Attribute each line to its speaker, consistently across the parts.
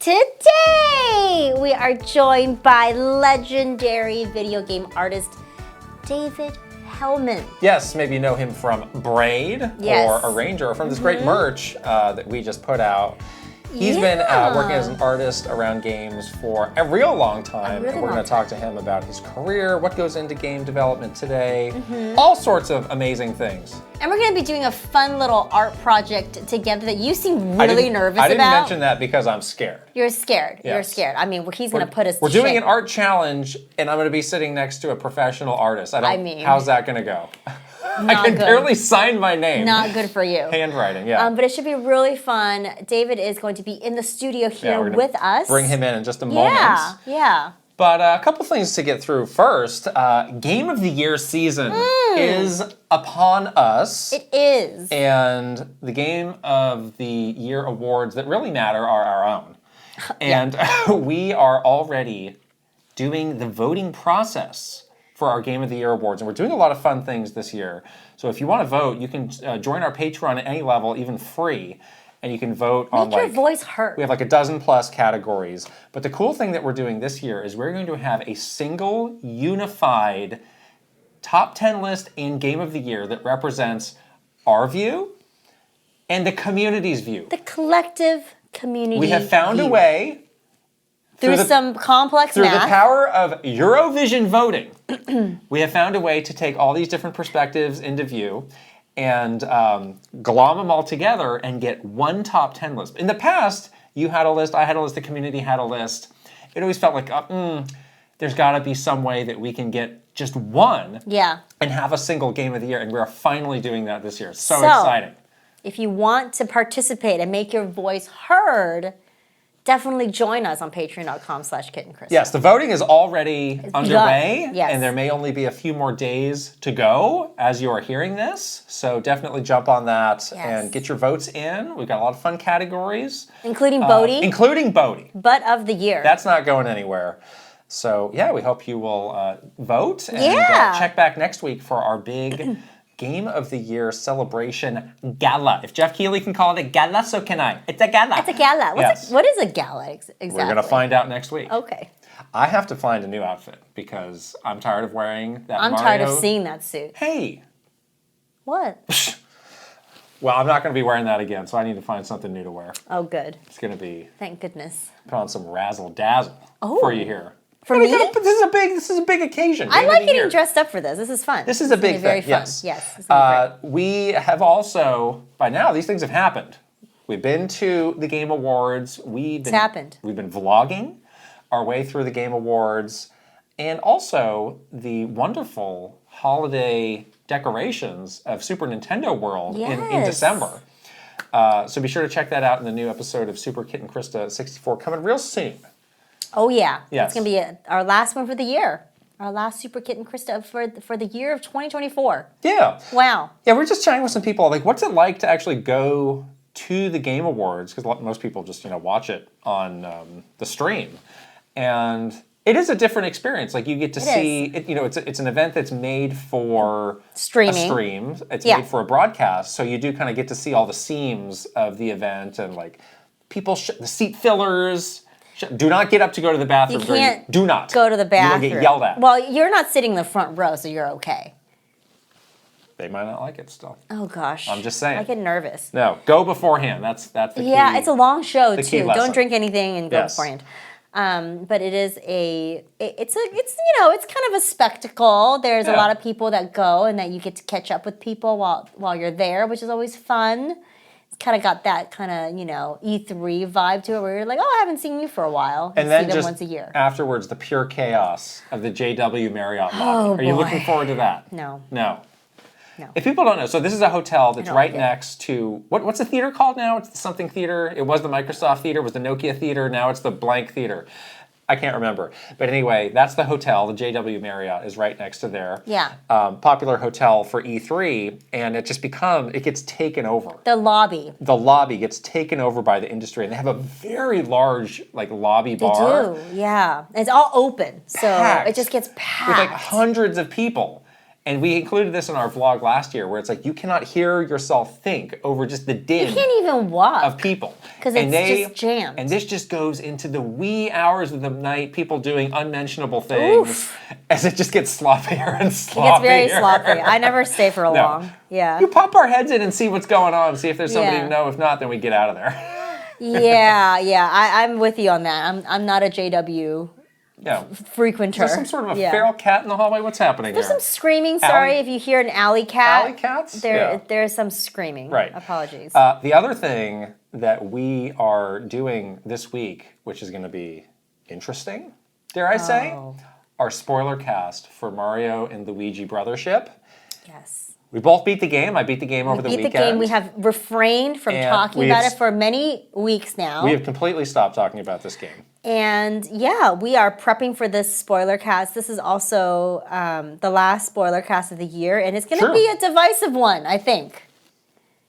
Speaker 1: Today, we are joined by legendary video game artist David Hellman.
Speaker 2: Yes, maybe you know him from Braid or Arranger, or from this great merch that we just put out. He's been working as an artist around games for a real long time, and we're going to talk to him about his career, what goes into game development today, all sorts of amazing things.
Speaker 1: And we're going to be doing a fun little art project together that you seem really nervous about.
Speaker 2: I didn't mention that because I'm scared.
Speaker 1: You're scared.
Speaker 2: Yes.
Speaker 1: You're scared. I mean, he's going to put us to
Speaker 2: We're doing
Speaker 1: shame.
Speaker 2: an art challenge, and I'm going to be sitting next to a professional artist. How's that going to go? I can barely sign my name.
Speaker 1: Not good for you.
Speaker 2: Handwriting, yeah.
Speaker 1: But it should be really fun. David is going to be in the studio here with us.
Speaker 2: Bring him in just a moment.
Speaker 1: Yeah.
Speaker 2: But a couple things to get through. First, Game of the Year season is upon us.
Speaker 1: It is.
Speaker 2: And the Game of the Year awards that really matter are our own. And we are already doing the voting process for our Game of the Year awards. And we're doing a lot of fun things this year. So if you want to vote, you can join our Patreon at any level, even free. And you can vote on
Speaker 1: Make your voice heard.
Speaker 2: We have like a dozen plus categories. But the cool thing that we're doing this year is we're going to have a single unified top 10 list in Game of the Year that represents our view and the community's view.
Speaker 1: The collective community
Speaker 2: We have found a way
Speaker 1: through some complex math.
Speaker 2: Through the power of Eurovision voting, we have found a way to take all these different perspectives into view and glom them all together and get one top 10 list. In the past, you had a list, I had a list, the community had a list. It always felt like, there's got to be some way that we can get just one and have a single Game of the Year, and we're finally doing that this year. It's so exciting. If
Speaker 1: you want to participate and make your voice heard, definitely join us on patreon.com/KitandKrysta.
Speaker 2: Yes, the voting is already underway,
Speaker 1: yes.
Speaker 2: And there may only be a few more days to go as you are hearing this. So definitely jump on that and get your votes in. We've got a lot of fun categories.
Speaker 1: Including Bodhi.
Speaker 2: Including Bodhi.
Speaker 1: Butt of the Year.
Speaker 2: That's not going anywhere. So yeah, we hope you will vote and check back next week for our big Game of the Year celebration gala. If Jeff Keighley can call it a gala, so can I. It's a gala.
Speaker 1: It's a gala. What is a gala exactly?
Speaker 2: We're going to find out next week.
Speaker 1: Okay.
Speaker 2: I have to find a new outfit because I'm tired of wearing that
Speaker 1: I'm tired of seeing that suit.
Speaker 2: Hey.
Speaker 1: What?
Speaker 2: Well, I'm not going to be wearing that again, so I need to find something new to wear.
Speaker 1: Oh, good.
Speaker 2: It's going to be...
Speaker 1: Thank goodness.
Speaker 2: Put on some razzle-dazzle for you here.
Speaker 1: For me?
Speaker 2: This is a big occasion.
Speaker 1: I like getting dressed up for this. This is fun.
Speaker 2: This is a big thing, yes.
Speaker 1: Yes.
Speaker 2: We have also, by now, these things have happened. We've been to the Game Awards. It's
Speaker 1: happened.
Speaker 2: We've been vlogging our way through the Game Awards, and also the wonderful holiday decorations of Super Nintendo World in December. So be sure to check that out in the new episode of Super Kit and Krysta 64 coming real soon.
Speaker 1: Oh, yeah.
Speaker 2: Yes.
Speaker 1: It's going to be our last one for the year. Our last Super Kit and Krysta for the year of 2024.
Speaker 2: Yeah.
Speaker 1: Wow.
Speaker 2: Yeah, we're just chatting with some people. Like, what's it like to actually go to the Game Awards? Because most people just, watch it on the stream. And it is a different experience. Like, you get to see, it's an event that's made for
Speaker 1: streaming.
Speaker 2: A stream. It's made for a broadcast. So you do kind of get to see all the seams of the event and, like, people, the seat fillers. Do not get up to go to the bathroom.
Speaker 1: You can't
Speaker 2: do not
Speaker 1: go to the bathroom.
Speaker 2: You will get yelled at.
Speaker 1: Well, you're not sitting in the front row, so you're okay.
Speaker 2: They might not like it still.
Speaker 1: Oh, gosh.
Speaker 2: I'm just saying.
Speaker 1: I get nervous.
Speaker 2: No, go beforehand. That's the key.
Speaker 1: Yeah, it's a long show, too.
Speaker 2: Lesson.
Speaker 1: Don't drink anything and go beforehand. But it is it's kind of a spectacle. There's a lot of people that go and that you get to catch up with people while you're there, which is always fun. Kind of got that kind of, E3 vibe to it where you're like, I haven't seen you for a while.
Speaker 2: And then
Speaker 1: see them
Speaker 2: just
Speaker 1: once a year.
Speaker 2: Afterwards, the pure chaos of the JW Marriott lobby. Are you looking forward to that?
Speaker 1: No.
Speaker 2: If people don't know, so this is a hotel that's right next to, what's the theater called now? It's the something theater. It was the Microsoft theater, it was the Nokia theater, now it's the blank theater. I can't remember. But anyway, that's the hotel. The JW Marriott is right next to there.
Speaker 1: Yeah.
Speaker 2: Popular hotel for E3, and it gets taken over.
Speaker 1: The lobby.
Speaker 2: The lobby gets taken over by the industry, and they have a very large, lobby bar.
Speaker 1: They do, yeah. And it's all open, so
Speaker 2: packed,
Speaker 1: it just gets packed.
Speaker 2: With, hundreds of people. And we included this in our vlog last year, where it's like you cannot hear yourself think over just the din.
Speaker 1: You can't even walk
Speaker 2: of people.
Speaker 1: Because it's just jammed.
Speaker 2: And this just goes into the wee hours of the night, people doing unmentionable things, as it just gets sloppier and sloppier.
Speaker 1: It gets very sloppy. I never stay for long. Yeah.
Speaker 2: You pop our heads in and see what's going on, see if there's somebody to know. If not, then we get out of there.
Speaker 1: Yeah. I'm with you on that. I'm not a JW frequenter.
Speaker 2: Is there some sort of a feral cat in the hallway? What's happening
Speaker 1: There's some screaming. Sorry if you hear an alley cat.
Speaker 2: Alley cats?
Speaker 1: There's some screaming.
Speaker 2: Right.
Speaker 1: Apologies.
Speaker 2: The other thing that we are doing this week, which is going to be interesting, dare I say, our spoiler cast for Mario and Luigi Brothership.
Speaker 1: Yes.
Speaker 2: We both beat the game. I beat the game over the weekend.
Speaker 1: We beat the game. We have refrained from talking about it for many weeks now.
Speaker 2: We have completely stopped talking about this game.
Speaker 1: And we are prepping for this spoiler cast. This is also the last spoiler cast of the year, and it's going to be a divisive one, I think.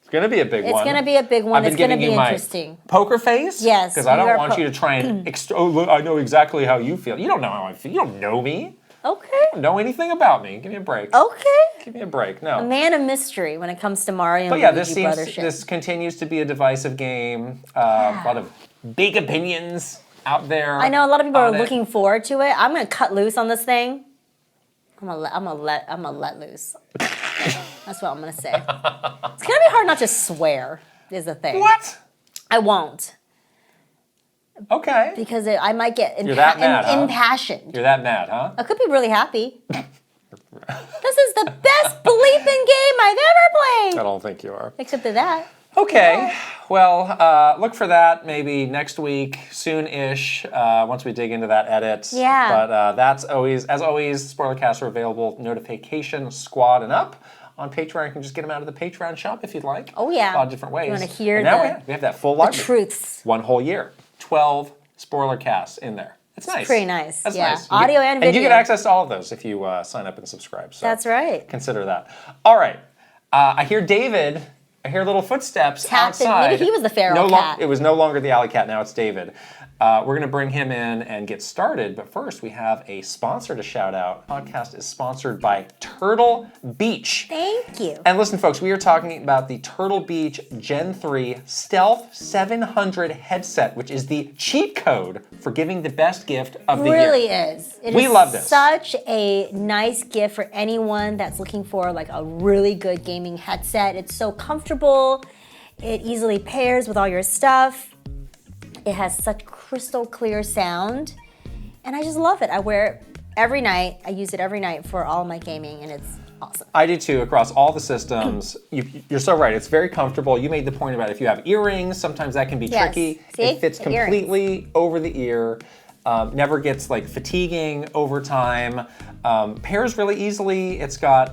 Speaker 2: It's going to be a big one.
Speaker 1: It's going to be a big one. It's going to be interesting.
Speaker 2: Poker face?
Speaker 1: Yes.
Speaker 2: Because I don't want you to try and... look, I know exactly how you feel. You don't know how I feel. You don't know me.
Speaker 1: Okay.
Speaker 2: You don't know anything about me. Give me a break.
Speaker 1: Okay.
Speaker 2: Give me a break. No.
Speaker 1: A man of mystery when it comes to Mario and Luigi Brothership.
Speaker 2: This continues to be a divisive game. A lot of big opinions out there.
Speaker 1: I know a lot of people are looking forward to it. I'm gonna cut loose on this thing. I'm gonna let loose. That's what I'm gonna say. It's gonna be hard not to swear. Is the thing.
Speaker 2: What?
Speaker 1: I won't.
Speaker 2: Okay.
Speaker 1: Because I might get impassioned.
Speaker 2: You're that mad, huh?
Speaker 1: I could be really happy. This is the best bleeping game I've ever played.
Speaker 2: I don't think you are.
Speaker 1: Except for that.
Speaker 2: Okay, well, look for that maybe next week, soon-ish, once we dig into that edit.
Speaker 1: Yeah.
Speaker 2: But that's always, as always, spoiler casts are available, notification squad and up. On Patreon, you can just get them out of the Patreon shop if you'd like.
Speaker 1: Oh, yeah.
Speaker 2: A lot of different ways.
Speaker 1: You want to hear
Speaker 2: we have that full library.
Speaker 1: The truths.
Speaker 2: One whole year. 12 spoiler casts in there. It's nice.
Speaker 1: Pretty nice.
Speaker 2: That's
Speaker 1: nice.
Speaker 2: Audio
Speaker 1: and video.
Speaker 2: And you get access to all of those if you sign up and subscribe. So
Speaker 1: that's right.
Speaker 2: Consider that. All right. I hear David... I hear little footsteps outside.
Speaker 1: Maybe he was the feral cat.
Speaker 2: It was no longer the alley cat. Now it's David. We're going to bring him in and get started. But first, we have a sponsor to shout out. The podcast is sponsored by Turtle Beach.
Speaker 1: Thank you.
Speaker 2: And listen, folks, we are talking about the Turtle Beach Gen 3 Stealth 700 headset, which is the cheat code for giving the best gift of the year.
Speaker 1: It really is.
Speaker 2: We love this.
Speaker 1: Such a nice gift for anyone that's looking for like a really good gaming headset. It's so comfortable. It easily pairs with all your stuff. It has such crystal clear sound, and I just love it. I wear it every night. I use it every night for all my gaming, and it's awesome.
Speaker 2: I do too, across all the systems. You're so right. It's very comfortable. You made the point about if you have earrings, sometimes that can be tricky.
Speaker 1: See?
Speaker 2: It fits completely over the ear. Never gets like fatiguing over time. Pairs really easily. It's got,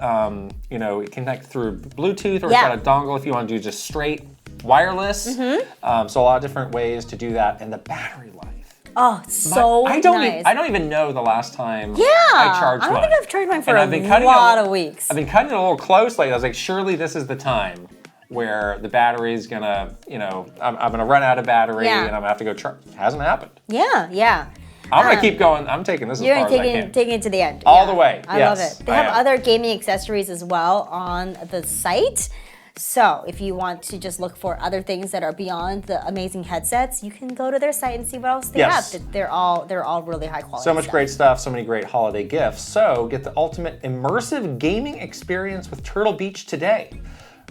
Speaker 2: it can connect through Bluetooth, or it's got a dongle if you want to do just straight wireless. So a lot of different ways to do that. And the battery life.
Speaker 1: Oh, so nice.
Speaker 2: I don't even know the last time I charged mine.
Speaker 1: I don't think I've charged mine for a lot of weeks.
Speaker 2: I've been cutting it a little close lately. I was like, surely this is the time where the battery's gonna, I'm gonna run out of battery and I'm gonna have to go charge. Hasn't happened.
Speaker 1: Yeah.
Speaker 2: I'm gonna keep going. I'm taking this as far as I can.
Speaker 1: You're taking it to the end.
Speaker 2: All the way.
Speaker 1: I love it. They have other gaming accessories as well on the site. So if you want to just look for other things that are beyond the amazing headsets, you can go to their site and see what else they have. They're all really high quality.
Speaker 2: So much great stuff, so many great holiday gifts. So get the ultimate immersive gaming experience with Turtle Beach today.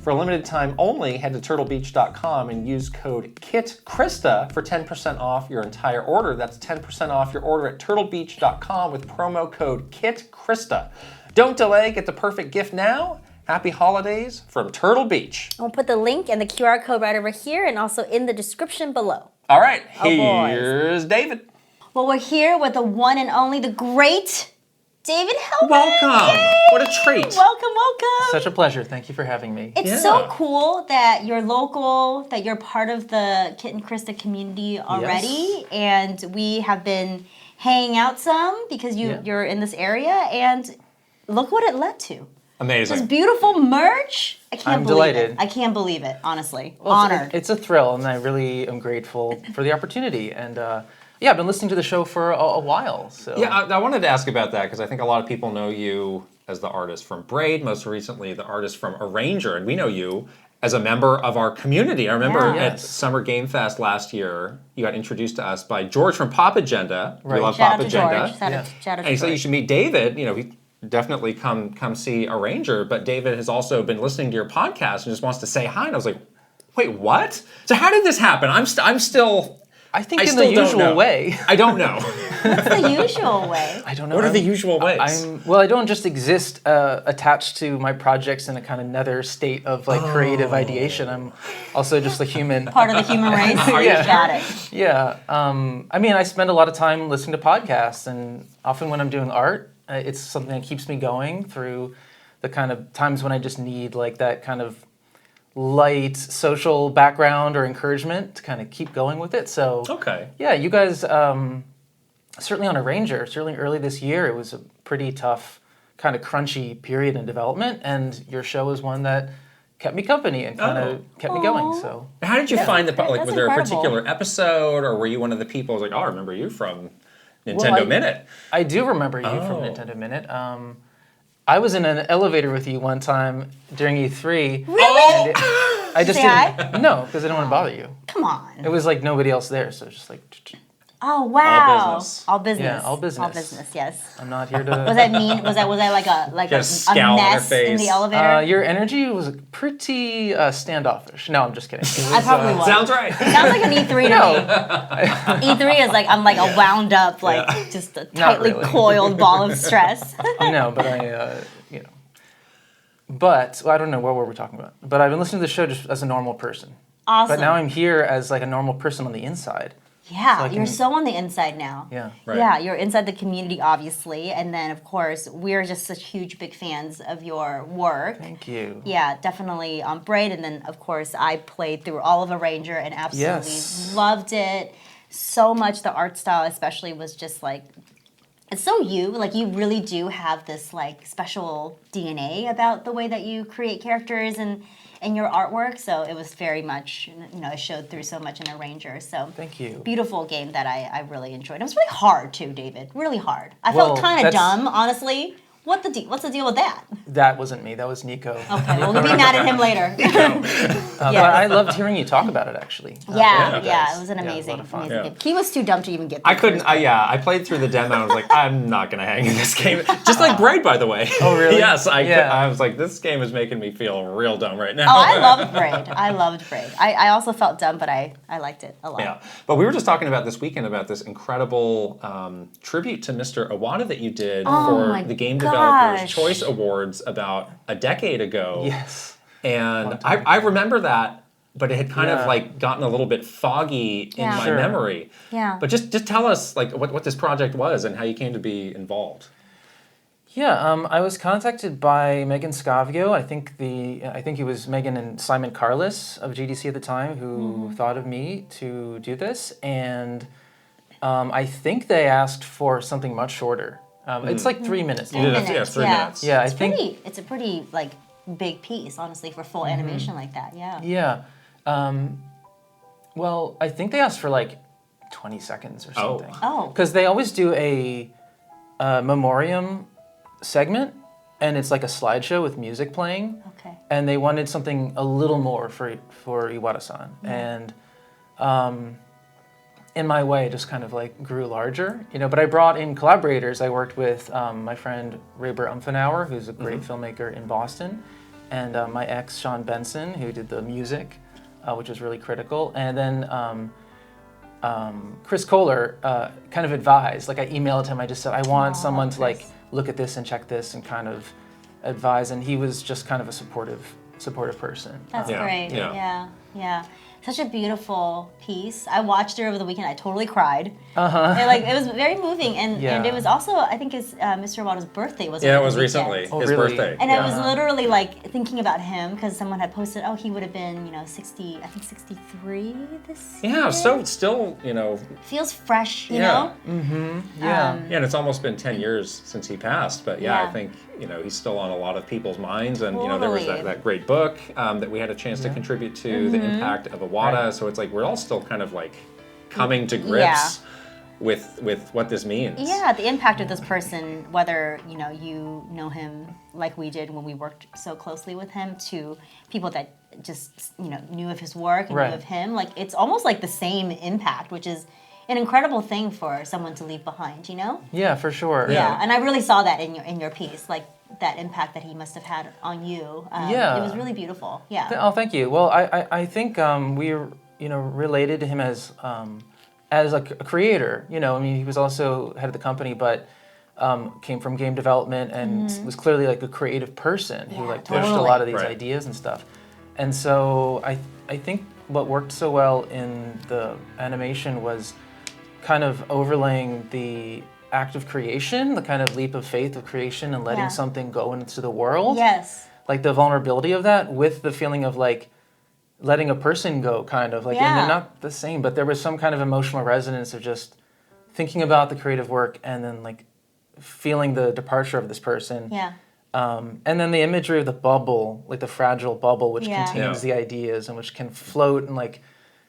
Speaker 2: For a limited time only, head to turtlebeach.com and use code KITKRYSTA for 10% off your entire order. That's 10% off your order at turtlebeach.com with promo code KITKRYSTA. Don't delay, get the perfect gift now. Happy holidays from Turtle Beach.
Speaker 1: We'll put the link and the QR code right over here and also in the description below.
Speaker 2: All right, here's David.
Speaker 1: Well, we're here with the one and only, the great David Hellman.
Speaker 2: Welcome.
Speaker 1: Yay!
Speaker 2: What a treat.
Speaker 1: Welcome.
Speaker 3: Such a pleasure. Thank you for having me.
Speaker 1: It's so cool that you're local, that you're part of the Kit and Krysta community already, and we have been hanging out some because you're in this area, and look what it led to.
Speaker 2: Amazing.
Speaker 1: This beautiful merch.
Speaker 3: I'm delighted.
Speaker 1: I can't believe it, honestly.
Speaker 3: Well,
Speaker 1: honored.
Speaker 3: It's a thrill, and I really am grateful for the opportunity. And I've been listening to the show for a while. So
Speaker 2: yeah, I wanted to ask about that because I think a lot of people know you as the artist from Braid, most recently the artist from Arranger, and we know you as a member of our community. I remember
Speaker 1: Yeah.
Speaker 2: at Summer Game Fest last year, you got introduced to us by George from Pop Agenda.
Speaker 3: Right.
Speaker 2: We love
Speaker 1: Shout
Speaker 2: Pop
Speaker 1: out to
Speaker 2: Agenda.
Speaker 1: George. Shout out to
Speaker 2: And he said you
Speaker 1: George.
Speaker 2: should meet David. We definitely come see Arranger, but David has also been listening to your podcast and just wants to say hi. And I was like, wait, what? So how did this happen? I'm still.
Speaker 3: I think
Speaker 2: I
Speaker 3: in
Speaker 2: still
Speaker 3: the
Speaker 2: don't
Speaker 3: usual
Speaker 2: know.
Speaker 3: way.
Speaker 2: I don't know.
Speaker 1: What's the usual way?
Speaker 3: I don't know.
Speaker 2: What are the usual ways?
Speaker 3: I don't just exist attached to my projects in a kind of nether state of like creative ideation. I'm also just a human.
Speaker 1: Part of the human race?
Speaker 3: Yeah.
Speaker 1: Got it.
Speaker 3: Yeah. I spend a lot of time listening to podcasts, and often when I'm doing art, it's something that keeps me going through the kind of times when I just need like that kind of light social background or encouragement to kind of keep going with it. So
Speaker 2: Okay.
Speaker 3: yeah, you guys certainly on Arranger, certainly early this year, it was a pretty tough kind of crunchy period in development, and your show was one that kept me company and kind of kept me going. So
Speaker 2: How did you find the
Speaker 1: That's
Speaker 2: was there a
Speaker 1: incredible.
Speaker 2: particular episode, or were you one of the people who was like, oh, I remember you from Nintendo
Speaker 3: I-
Speaker 2: Minute?
Speaker 3: I do remember you from
Speaker 2: Oh.
Speaker 3: Nintendo Minute. I was in an elevator with you one time during E3.
Speaker 1: Really?
Speaker 3: I just
Speaker 1: Say hi?
Speaker 3: didn't. No, because I didn't want to bother you.
Speaker 1: Come on.
Speaker 3: It was like nobody else there, so it's just like
Speaker 1: Oh wow.
Speaker 2: business.
Speaker 1: All business.
Speaker 3: Yeah, all business.
Speaker 1: All business. Yes.
Speaker 3: I'm not here to.
Speaker 1: Was I mean? Was I like a
Speaker 2: a scowl on her
Speaker 1: mess in
Speaker 2: face.
Speaker 1: the elevator?
Speaker 3: Your energy was pretty standoffish. No, I'm just kidding. It
Speaker 1: I
Speaker 3: was,
Speaker 1: probably was.
Speaker 2: Sounds right.
Speaker 1: Sounds like an E3 to me. E3 is like I'm like a wound up, like just a tightly
Speaker 3: really.
Speaker 1: coiled ball of stress.
Speaker 3: No, but But I don't know what were we talking about. But I've been listening to the show just as a normal person.
Speaker 1: Awesome.
Speaker 3: But now I'm here as like a normal person on the inside.
Speaker 1: Yeah,
Speaker 3: So I
Speaker 1: you're
Speaker 3: can-
Speaker 1: so on the inside now.
Speaker 3: Yeah.
Speaker 2: Right.
Speaker 1: Yeah, you're inside the community, obviously, and then of course we're just such huge, big fans of your work.
Speaker 3: Thank you.
Speaker 1: Yeah, definitely on Braid, and then of course I played through all of Arranger and absolutely
Speaker 3: Yes.
Speaker 1: loved it so much. The art style, especially, was just like it's so you. Like you really do have this like special DNA about the way that you create characters and your artwork. So it was very much it showed through so much in Arranger. So
Speaker 3: Thank you.
Speaker 1: beautiful game that I really enjoyed. It was really hard too, David. Really hard. I
Speaker 3: Well,
Speaker 1: felt kind of
Speaker 3: that's-
Speaker 1: dumb, honestly. What's the deal with that?
Speaker 3: That wasn't me. That was Nico.
Speaker 1: Okay, we'll be mad at him later.
Speaker 3: But I loved hearing you talk about it, actually.
Speaker 1: Yeah,
Speaker 2: Yeah.
Speaker 1: yeah, it was an
Speaker 3: Yeah, it was a
Speaker 1: amazing,
Speaker 3: lot of fun.
Speaker 1: amazing
Speaker 2: Yeah.
Speaker 1: game. He was too dumb to even get.
Speaker 2: I
Speaker 1: through
Speaker 2: couldn't.
Speaker 1: first.
Speaker 2: I played through the demo. and I was like, I'm not gonna hang in this game. Just like Braid, by the way.
Speaker 3: Oh, really?
Speaker 2: Yes.
Speaker 3: Yeah.
Speaker 2: I was like, this game is making me feel real dumb right now.
Speaker 1: Oh, I loved Braid. I loved Braid. I also felt dumb, but I liked it a lot.
Speaker 2: Yeah, but we were just talking about this weekend about this incredible tribute to Mr. Iwata that you did
Speaker 1: my
Speaker 2: for the Game
Speaker 1: gosh.
Speaker 2: Developers Choice Awards about a decade ago.
Speaker 3: Yes.
Speaker 2: And I remember that, but it had kind of
Speaker 3: Yeah.
Speaker 2: like gotten a little bit foggy in
Speaker 1: Yeah.
Speaker 2: my
Speaker 3: Sure.
Speaker 2: memory.
Speaker 1: Yeah.
Speaker 2: But just tell us like what this project was and how you came to be involved.
Speaker 3: Yeah, I was contacted by Megan Scavio. I think it was Megan and Simon Carlis of GDC at the time who thought of me to do this, and I think they asked for something much shorter. It's like 3 minutes.
Speaker 2: You did
Speaker 3: long.
Speaker 2: it, yeah, 3 minutes.
Speaker 3: Yeah,
Speaker 1: it's
Speaker 3: I think.
Speaker 1: it's a pretty like big piece, honestly, for full animation like that. Yeah.
Speaker 3: Yeah. Well, I think they asked for like 20 seconds or
Speaker 2: Oh.
Speaker 3: something.
Speaker 1: Oh.
Speaker 3: Because they always do a memoriam segment, and it's like a slideshow with music playing.
Speaker 1: Okay.
Speaker 3: And they wanted something a little more for Iwata-san. And in my way, it just kind of like grew larger, But I brought in collaborators. I worked with my friend Raber Umfenauer, who's a great filmmaker in Boston, and my ex Sean Benson, who did the music, which was really critical. And then Chris Kohler kind of advised. Like I emailed him. I just said I want someone to like look at this and check this and kind of advise. And he was just kind of a supportive person.
Speaker 1: That's
Speaker 2: Yeah,
Speaker 1: great.
Speaker 2: yeah.
Speaker 1: Yeah. Such a beautiful piece. I watched it over the weekend. I totally cried. It was very moving, and
Speaker 3: Yeah.
Speaker 1: it was also I think his Mr. Iwata's birthday was.
Speaker 2: Yeah,
Speaker 1: over
Speaker 2: it was
Speaker 1: the weekend.
Speaker 2: recently
Speaker 3: Oh,
Speaker 2: his
Speaker 3: really?
Speaker 2: birthday.
Speaker 1: And
Speaker 2: yeah.
Speaker 1: I was literally like thinking about him because someone had posted, oh, he would have been 60, I think 63 this year.
Speaker 2: Yeah, so still,
Speaker 1: Feels fresh, you
Speaker 2: Yeah.
Speaker 1: know.
Speaker 3: Yeah.
Speaker 2: yeah, and it's almost been 10 years since he passed, but yeah,
Speaker 1: Yeah.
Speaker 2: I think, he's still on a lot of people's minds, and, there was
Speaker 1: Totally.
Speaker 2: that great book that we had a chance to contribute to, The Impact of Iwata,
Speaker 3: Right.
Speaker 2: so it's like we're all still kind of like coming to grips with what this means.
Speaker 1: Yeah, the impact of this person, whether you know him like we did when we worked so closely with him, to people that just knew of his work and knew of him. Like it's almost like the same impact, which is an incredible thing for someone to leave behind.
Speaker 3: Yeah, for sure.
Speaker 1: Yeah, and I really saw that in your piece, like that impact that he must have had on you. It was really beautiful. Yeah.
Speaker 3: Oh, thank you. Well, I think we related to him as a creator. I mean, he was also head of the company, but came from game development and was clearly like a creative person who like pushed a lot of these ideas and stuff. And so I think what worked so well in the animation was kind of overlaying the act of creation, the kind of leap of faith of creation and letting something go into the world.
Speaker 1: Yes.
Speaker 3: Like the vulnerability of that with the feeling of like letting a person go, kind of like, and they're not the same, but there was some kind of emotional resonance of just thinking about the creative work and then like feeling the departure of this person.
Speaker 1: Yeah.
Speaker 3: And then the imagery of the bubble, like the fragile bubble, which contains the ideas and which can float and like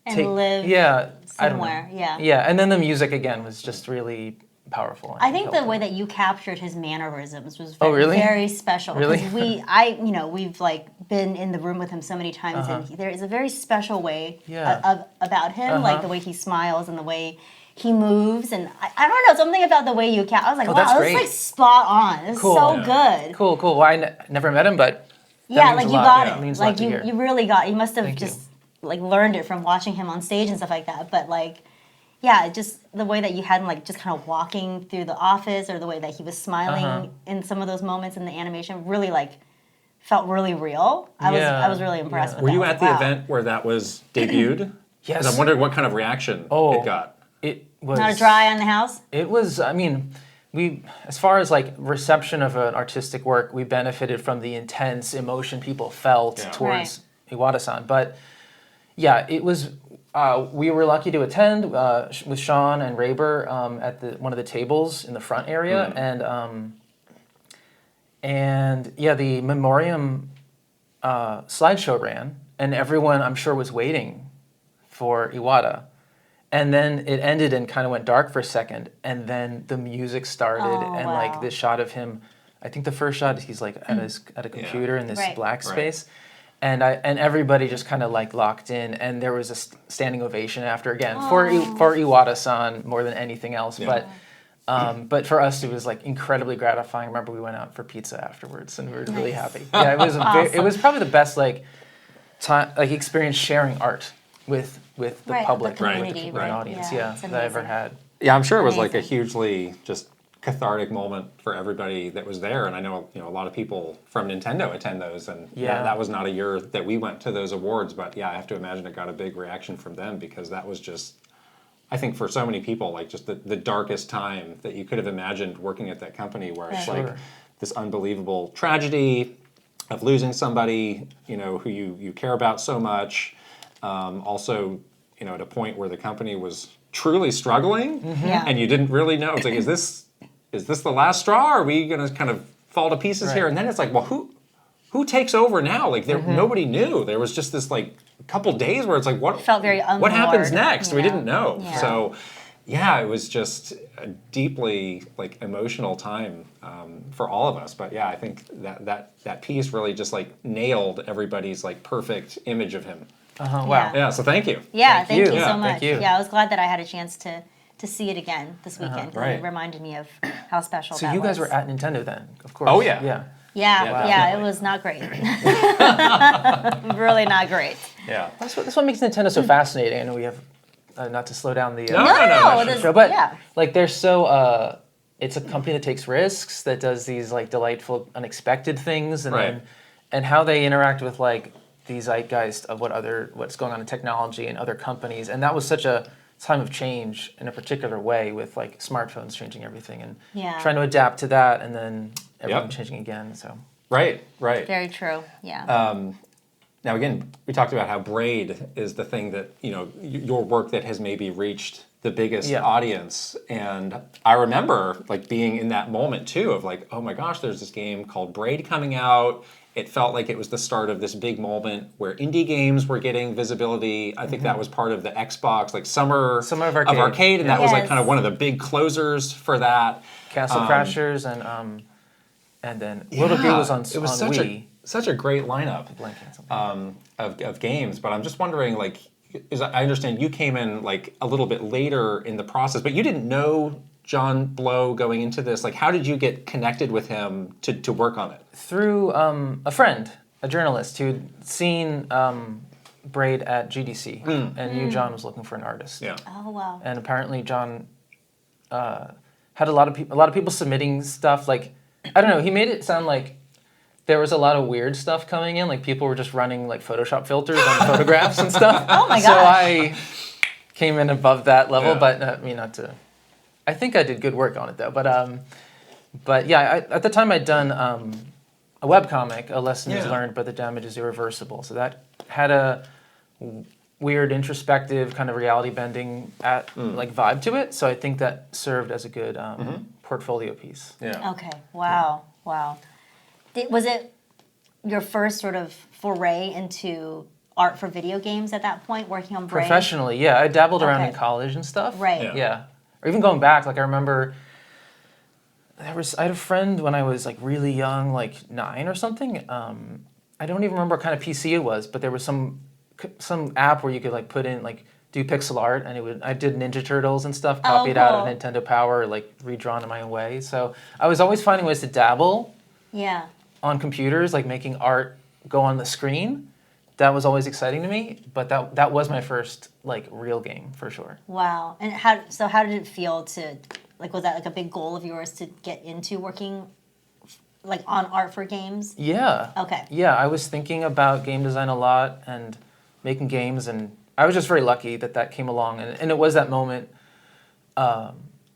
Speaker 1: live somewhere.
Speaker 3: Yeah, and then the music again was just really powerful.
Speaker 1: I think the way that you captured his mannerisms was
Speaker 3: really?
Speaker 1: very special.
Speaker 3: Really?
Speaker 1: Because we've like been in the room with him so many times, and there is a very special way about him, like the way he smiles and the way he moves, and I don't know, something about the way you I was like, wow, that's like spot on. It's so good.
Speaker 3: Cool. Well, I never met him, but
Speaker 1: like you got it.
Speaker 3: Means
Speaker 1: like
Speaker 3: you
Speaker 1: really got it. You must have like learned it from watching him on stage and stuff like that. But like, yeah, just the way that you had him like just kind of walking through the office, or the way that he was smiling in some of those moments in the animation, really like felt really real. I was really impressed with that.
Speaker 2: Were you at the event where that was debuted?
Speaker 3: Yes.
Speaker 2: 'Cause I'm wondering what kind of reaction it got.
Speaker 3: It was
Speaker 1: not a dry eye on the house.
Speaker 3: It was. I mean, we, as far as like reception of an artistic work, we benefited from the intense emotion people felt towards Iwata-san. But yeah, it was. We were lucky to attend with Sean and Raber at one of the tables in the front area, and the memoriam slideshow ran, and everyone I'm sure was waiting for Iwata. And then it ended and kind of went dark for a second, and then the music started, like this shot of him. I think the first shot he's like at a computer in this black space, and everybody just kind of like locked in, and there was a standing ovation after again for Iwata-san more than anything else. But for us it was like incredibly gratifying. I remember we went out for pizza afterwards, and we were really happy. Yeah, it was it was probably the best like time experience sharing art with the public,
Speaker 1: the community,
Speaker 3: with the people in the audience, that I ever had.
Speaker 2: Yeah, I'm sure it was like a hugely just cathartic moment for everybody that was there, and I know a lot of people from Nintendo attend those, and that was not a year that we went to those awards, but I have to imagine it got a big reaction from them, because that was just, I think for so many people, like just the darkest time that you could have imagined working at that company, where it's like this unbelievable tragedy of losing somebody who you care about so much. Also, at a point where the company was truly struggling, and you didn't really know. It's like, is this the last straw? Are we going to kind of fall to pieces here? And then it's like, well, who takes over now? Like, nobody knew. There was just this like couple days where it's like, what
Speaker 1: felt very unmoored.
Speaker 2: What happens next? We didn't know. Yeah. So, it was just a deeply like emotional time for all of us. But I think that piece really just like nailed everybody's like perfect image of him.
Speaker 3: Wow.
Speaker 2: Yeah, so thank you.
Speaker 1: Yeah, thank you so much.
Speaker 3: Thank you.
Speaker 1: Yeah, I was glad that I had a chance to see it again this weekend. It reminded me of how special that was.
Speaker 3: So you guys were at Nintendo then, of course.
Speaker 2: Oh, yeah.
Speaker 1: Yeah, it was not great. Really not great.
Speaker 2: Yeah.
Speaker 3: That's what makes Nintendo so fascinating. I know we have, not to slow down the
Speaker 1: show,
Speaker 3: but like they're so, it's a company that takes risks, that does these like delightful, unexpected things, and and how they interact with like the zeitgeist of what's going on in technology and other companies. And that was such a time of change in a particular way, with like smartphones changing everything and trying to adapt to that, and then everything changing again. So
Speaker 2: right.
Speaker 1: Very true. Yeah.
Speaker 2: Now again, we talked about how Braid is the thing that your work that has maybe reached the biggest audience, and I remember like being in that moment too of like, oh my gosh, there's this game called Braid coming out, it felt like it was the start of this big moment where indie games were getting visibility. I think that was part of the Xbox, like Summer of Arcade, and that was like kind of one of the big closers for that.
Speaker 3: Castle Crashers and then Little Gear was on
Speaker 2: it was
Speaker 3: on
Speaker 2: such
Speaker 3: Wii.
Speaker 2: such a great lineup of games. But I'm just wondering, like, I understand you came in like a little bit later in the process, but you didn't know John Blow going into this. Like, how did you get connected with him to work on it?
Speaker 3: Through a friend, a journalist who'd seen Braid at GDC and knew John was looking for an artist.
Speaker 2: Yeah.
Speaker 1: Oh wow.
Speaker 3: And apparently John had a lot of people submitting stuff. Like, I don't know, he made it sound like there was a lot of weird stuff coming in. Like, people were just running like Photoshop filters on photographs and stuff.
Speaker 1: Oh my gosh.
Speaker 3: So I came in above that level,
Speaker 2: Yeah.
Speaker 3: but I mean, not to. I think I did good work on it though. But yeah, at the time I'd done a webcomic, A Lesson is Learned, but the Damage is Irreversible. So that had a weird, introspective, kind of reality bending like vibe to it. So I think that served as a good portfolio piece.
Speaker 2: Yeah.
Speaker 1: Okay. Wow. Wow. Was it your first sort of foray into art for video games at that point, working on Braid?
Speaker 3: Professionally, yeah. I dabbled around
Speaker 1: Okay.
Speaker 3: in college and stuff.
Speaker 1: Right.
Speaker 3: Yeah. Or even going back, like I remember I had a friend when I was like really young, like 9 or something. I don't even remember what kind of PC it was, but there was some app where you could like put in like do pixel art, and I did Ninja Turtles and stuff, copied out of Nintendo Power, like redrawn in my own way. So I was always finding ways to dabble
Speaker 1: Yeah.
Speaker 3: on computers, like making art go on the screen. That was always exciting to me, but that was my first like real game for sure.
Speaker 1: Wow. And how did it feel to, like, was that like a big goal of yours to get into working like on art for games?
Speaker 3: Yeah.
Speaker 1: Okay.
Speaker 3: Yeah, I was thinking about game design a lot and making games, and I was just very lucky that came along, and it was that moment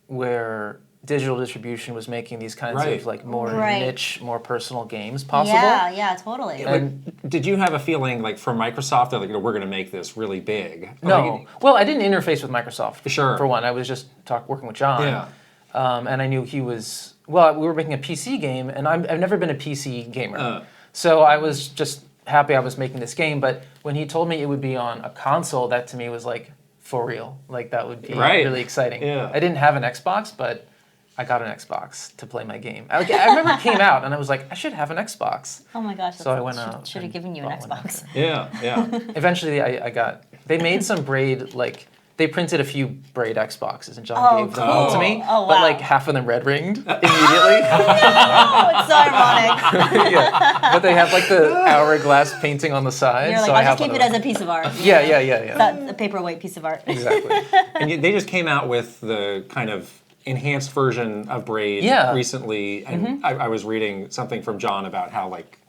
Speaker 3: where digital distribution was making these kinds of like more niche, more personal games possible.
Speaker 1: Yeah, totally.
Speaker 2: Like, did you have a feeling like from Microsoft that like, we're going to make this really big?
Speaker 3: No.
Speaker 2: Like,
Speaker 3: Well, I didn't interface with Microsoft.
Speaker 2: Sure.
Speaker 3: For one, I was just working with John.
Speaker 2: Yeah.
Speaker 3: And I knew he was. Well, we were making a PC game, and I've never been a PC gamer, so I was just happy I was making this game. But when he told me it would be on a console, that to me was like for real. Like that would be really exciting.
Speaker 2: Yeah.
Speaker 3: I didn't have an Xbox, but I got an Xbox to play my game. I remember it came out, and I was like, I should have an Xbox.
Speaker 1: Oh my gosh.
Speaker 3: So I went out.
Speaker 1: Should have given you an Xbox.
Speaker 2: Yeah.
Speaker 3: Eventually, I got. They made some Braid like. They printed a few Braid Xboxes, and John gave them all to me.
Speaker 1: Oh, wow.
Speaker 3: But like half of them red ringed immediately.
Speaker 1: Oh, it's so ironic.
Speaker 3: Yeah, but they have like the hourglass painting on the side.
Speaker 1: You're like,
Speaker 3: so
Speaker 1: I'll
Speaker 3: I have
Speaker 1: just keep
Speaker 3: one
Speaker 1: it
Speaker 3: of
Speaker 1: as a piece of art.
Speaker 3: Yeah.
Speaker 1: That's a paperweight piece of art.
Speaker 3: Exactly.
Speaker 2: And they just came out with the kind of enhanced version of Braid recently, and I was reading something from John about how like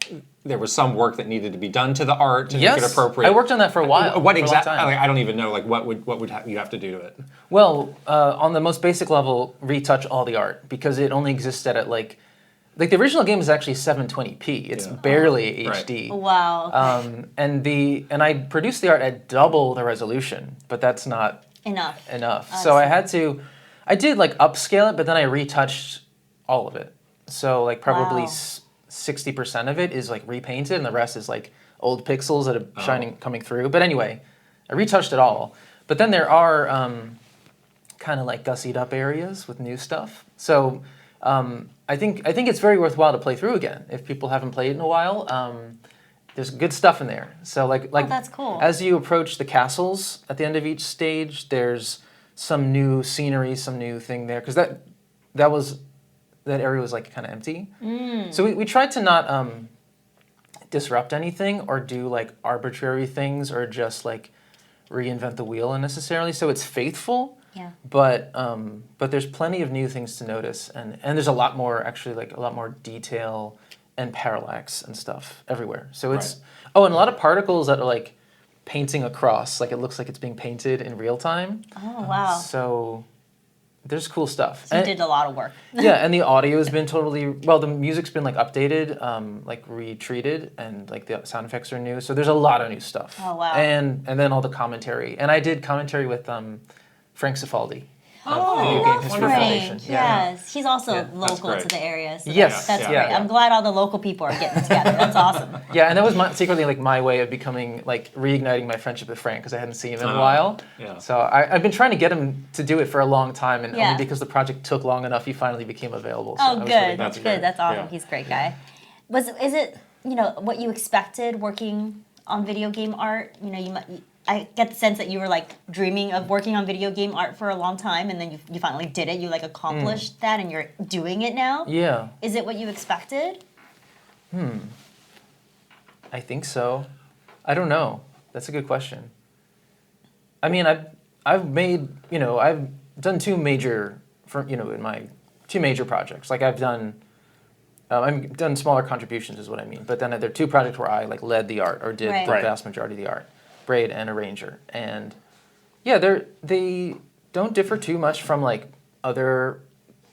Speaker 2: there was some work that needed to be done to the art to make it appropriate.
Speaker 3: I worked on that for a while.
Speaker 2: What exactly? I don't even know. Like, what would you have to do to it?
Speaker 3: Well, on the most basic level, retouch all the art because it only existed at like the original game is actually 720p. It's barely HD.
Speaker 1: Wow.
Speaker 3: And I produced the art at double the resolution, but that's not
Speaker 1: enough.
Speaker 3: So I did like upscale it, but then I retouched all of it. So like probably 60% of it is like repainted, and the rest is like old pixels that are coming through. But anyway, I retouched it all. But then there are kind of like gussied up areas with new stuff. So I think it's very worthwhile to play through again if people haven't played in a while. There's good stuff in there. So like
Speaker 1: that's cool.
Speaker 3: As you approach the castles at the end of each stage, there's some new scenery, some new thing there, because that area was like kind of empty. So we tried to not disrupt anything or do like arbitrary things or just like reinvent the wheel unnecessarily. So it's faithful, but there's plenty of new things to notice, and there's a lot more detail and parallax and stuff everywhere. So it's and a lot of particles that are like painting across, like it looks like it's being painted in real time.
Speaker 1: Oh wow.
Speaker 3: So there's cool stuff.
Speaker 1: So you did a lot of work.
Speaker 3: Yeah, and the audio has been the music's been like updated, like retreated, and like the sound effects are new. So there's a lot of new stuff.
Speaker 1: Oh wow.
Speaker 3: And then all the commentary. And I did commentary with Frank Cifaldi. Video Game History
Speaker 1: Great.
Speaker 3: Foundation. Yeah.
Speaker 1: Yes, he's also
Speaker 3: Yeah.
Speaker 1: local
Speaker 2: great.
Speaker 1: to the area. So
Speaker 3: Yes.
Speaker 1: that's
Speaker 3: Yeah.
Speaker 1: great.
Speaker 3: Yeah.
Speaker 1: I'm glad all the local people are getting together. That's awesome.
Speaker 3: Yeah, and that was secretly like my way of becoming like reigniting my friendship with Frank because I hadn't seen him in a while.
Speaker 2: Yeah.
Speaker 3: So I've been trying to get him to do it for a long time, and
Speaker 1: Yeah.
Speaker 3: only because the project took long enough, he finally became available. So I
Speaker 1: Oh,
Speaker 3: was
Speaker 1: good.
Speaker 3: really
Speaker 1: That's
Speaker 3: happy.
Speaker 1: good. That's awesome.
Speaker 2: Yeah.
Speaker 1: He's a great guy. Is it what you expected working on video game art? I get the sense that you were like dreaming of working on video game art for a long time, and then you finally did it. You like accomplished that, and you're doing it now.
Speaker 3: Yeah,
Speaker 1: Is it what you expected?
Speaker 3: I think so. I don't know. That's a good question. I mean, I've made I've done two major in my two major projects. Like I've done smaller contributions is what I mean. But then there are two projects where I like led the art or did
Speaker 1: Right.
Speaker 3: the
Speaker 2: Right.
Speaker 3: vast majority of the art, braid and arranger. And yeah, they don't differ too much from like other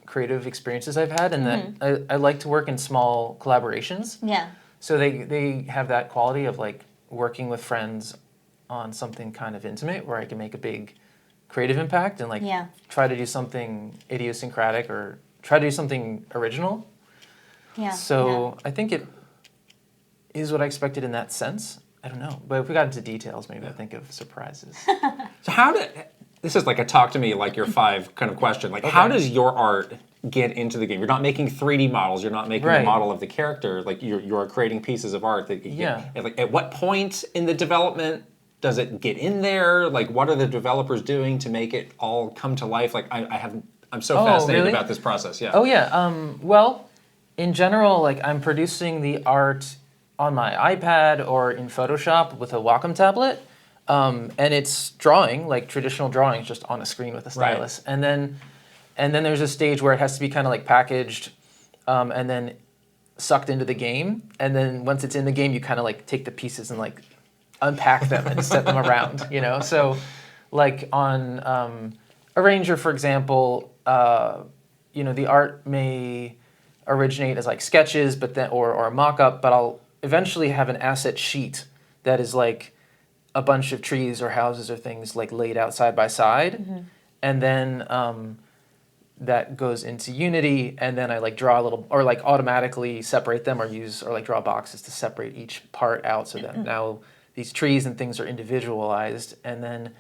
Speaker 3: creative experiences I've had, and that I like to work in small collaborations.
Speaker 1: Yeah.
Speaker 3: So they have that quality of like working with friends on something kind of intimate where I can make a big creative impact and like
Speaker 1: Yeah.
Speaker 3: try to do something idiosyncratic or try to do something original.
Speaker 1: Yeah.
Speaker 3: So I think it is what I expected in that sense. I don't know, but if we got into details, maybe I'll think of surprises.
Speaker 2: So this is like a talk to me like your five kind of question. Like how does your art get into the game? You're not making 3D models. You're not making a
Speaker 3: Right.
Speaker 2: model of the character. Like you're creating pieces of art that like at what point in the development does it get in there? Like what are the developers doing to make it all come to life? Like I'm so fascinated
Speaker 3: really?
Speaker 2: about this process. Yeah.
Speaker 3: Oh yeah. Well, in general, like I'm producing the art on my iPad or in Photoshop with a Wacom tablet, and it's drawing like traditional drawings, just on a screen with a stylus.
Speaker 2: Right.
Speaker 3: And then there's a stage where it has to be kind of like packaged, and then sucked into the game. And then once it's in the game, you kind of like take the pieces and like unpack them and set them around. So like on Arranger, for example, the art may originate as like sketches, but then or a mock-up, but I'll eventually have an asset sheet that is like a bunch of trees or houses or things like laid out side by side, and then that goes into Unity, and then I like draw a little or like automatically separate them or like draw boxes to separate each part out so that now these trees and things are individualized, and then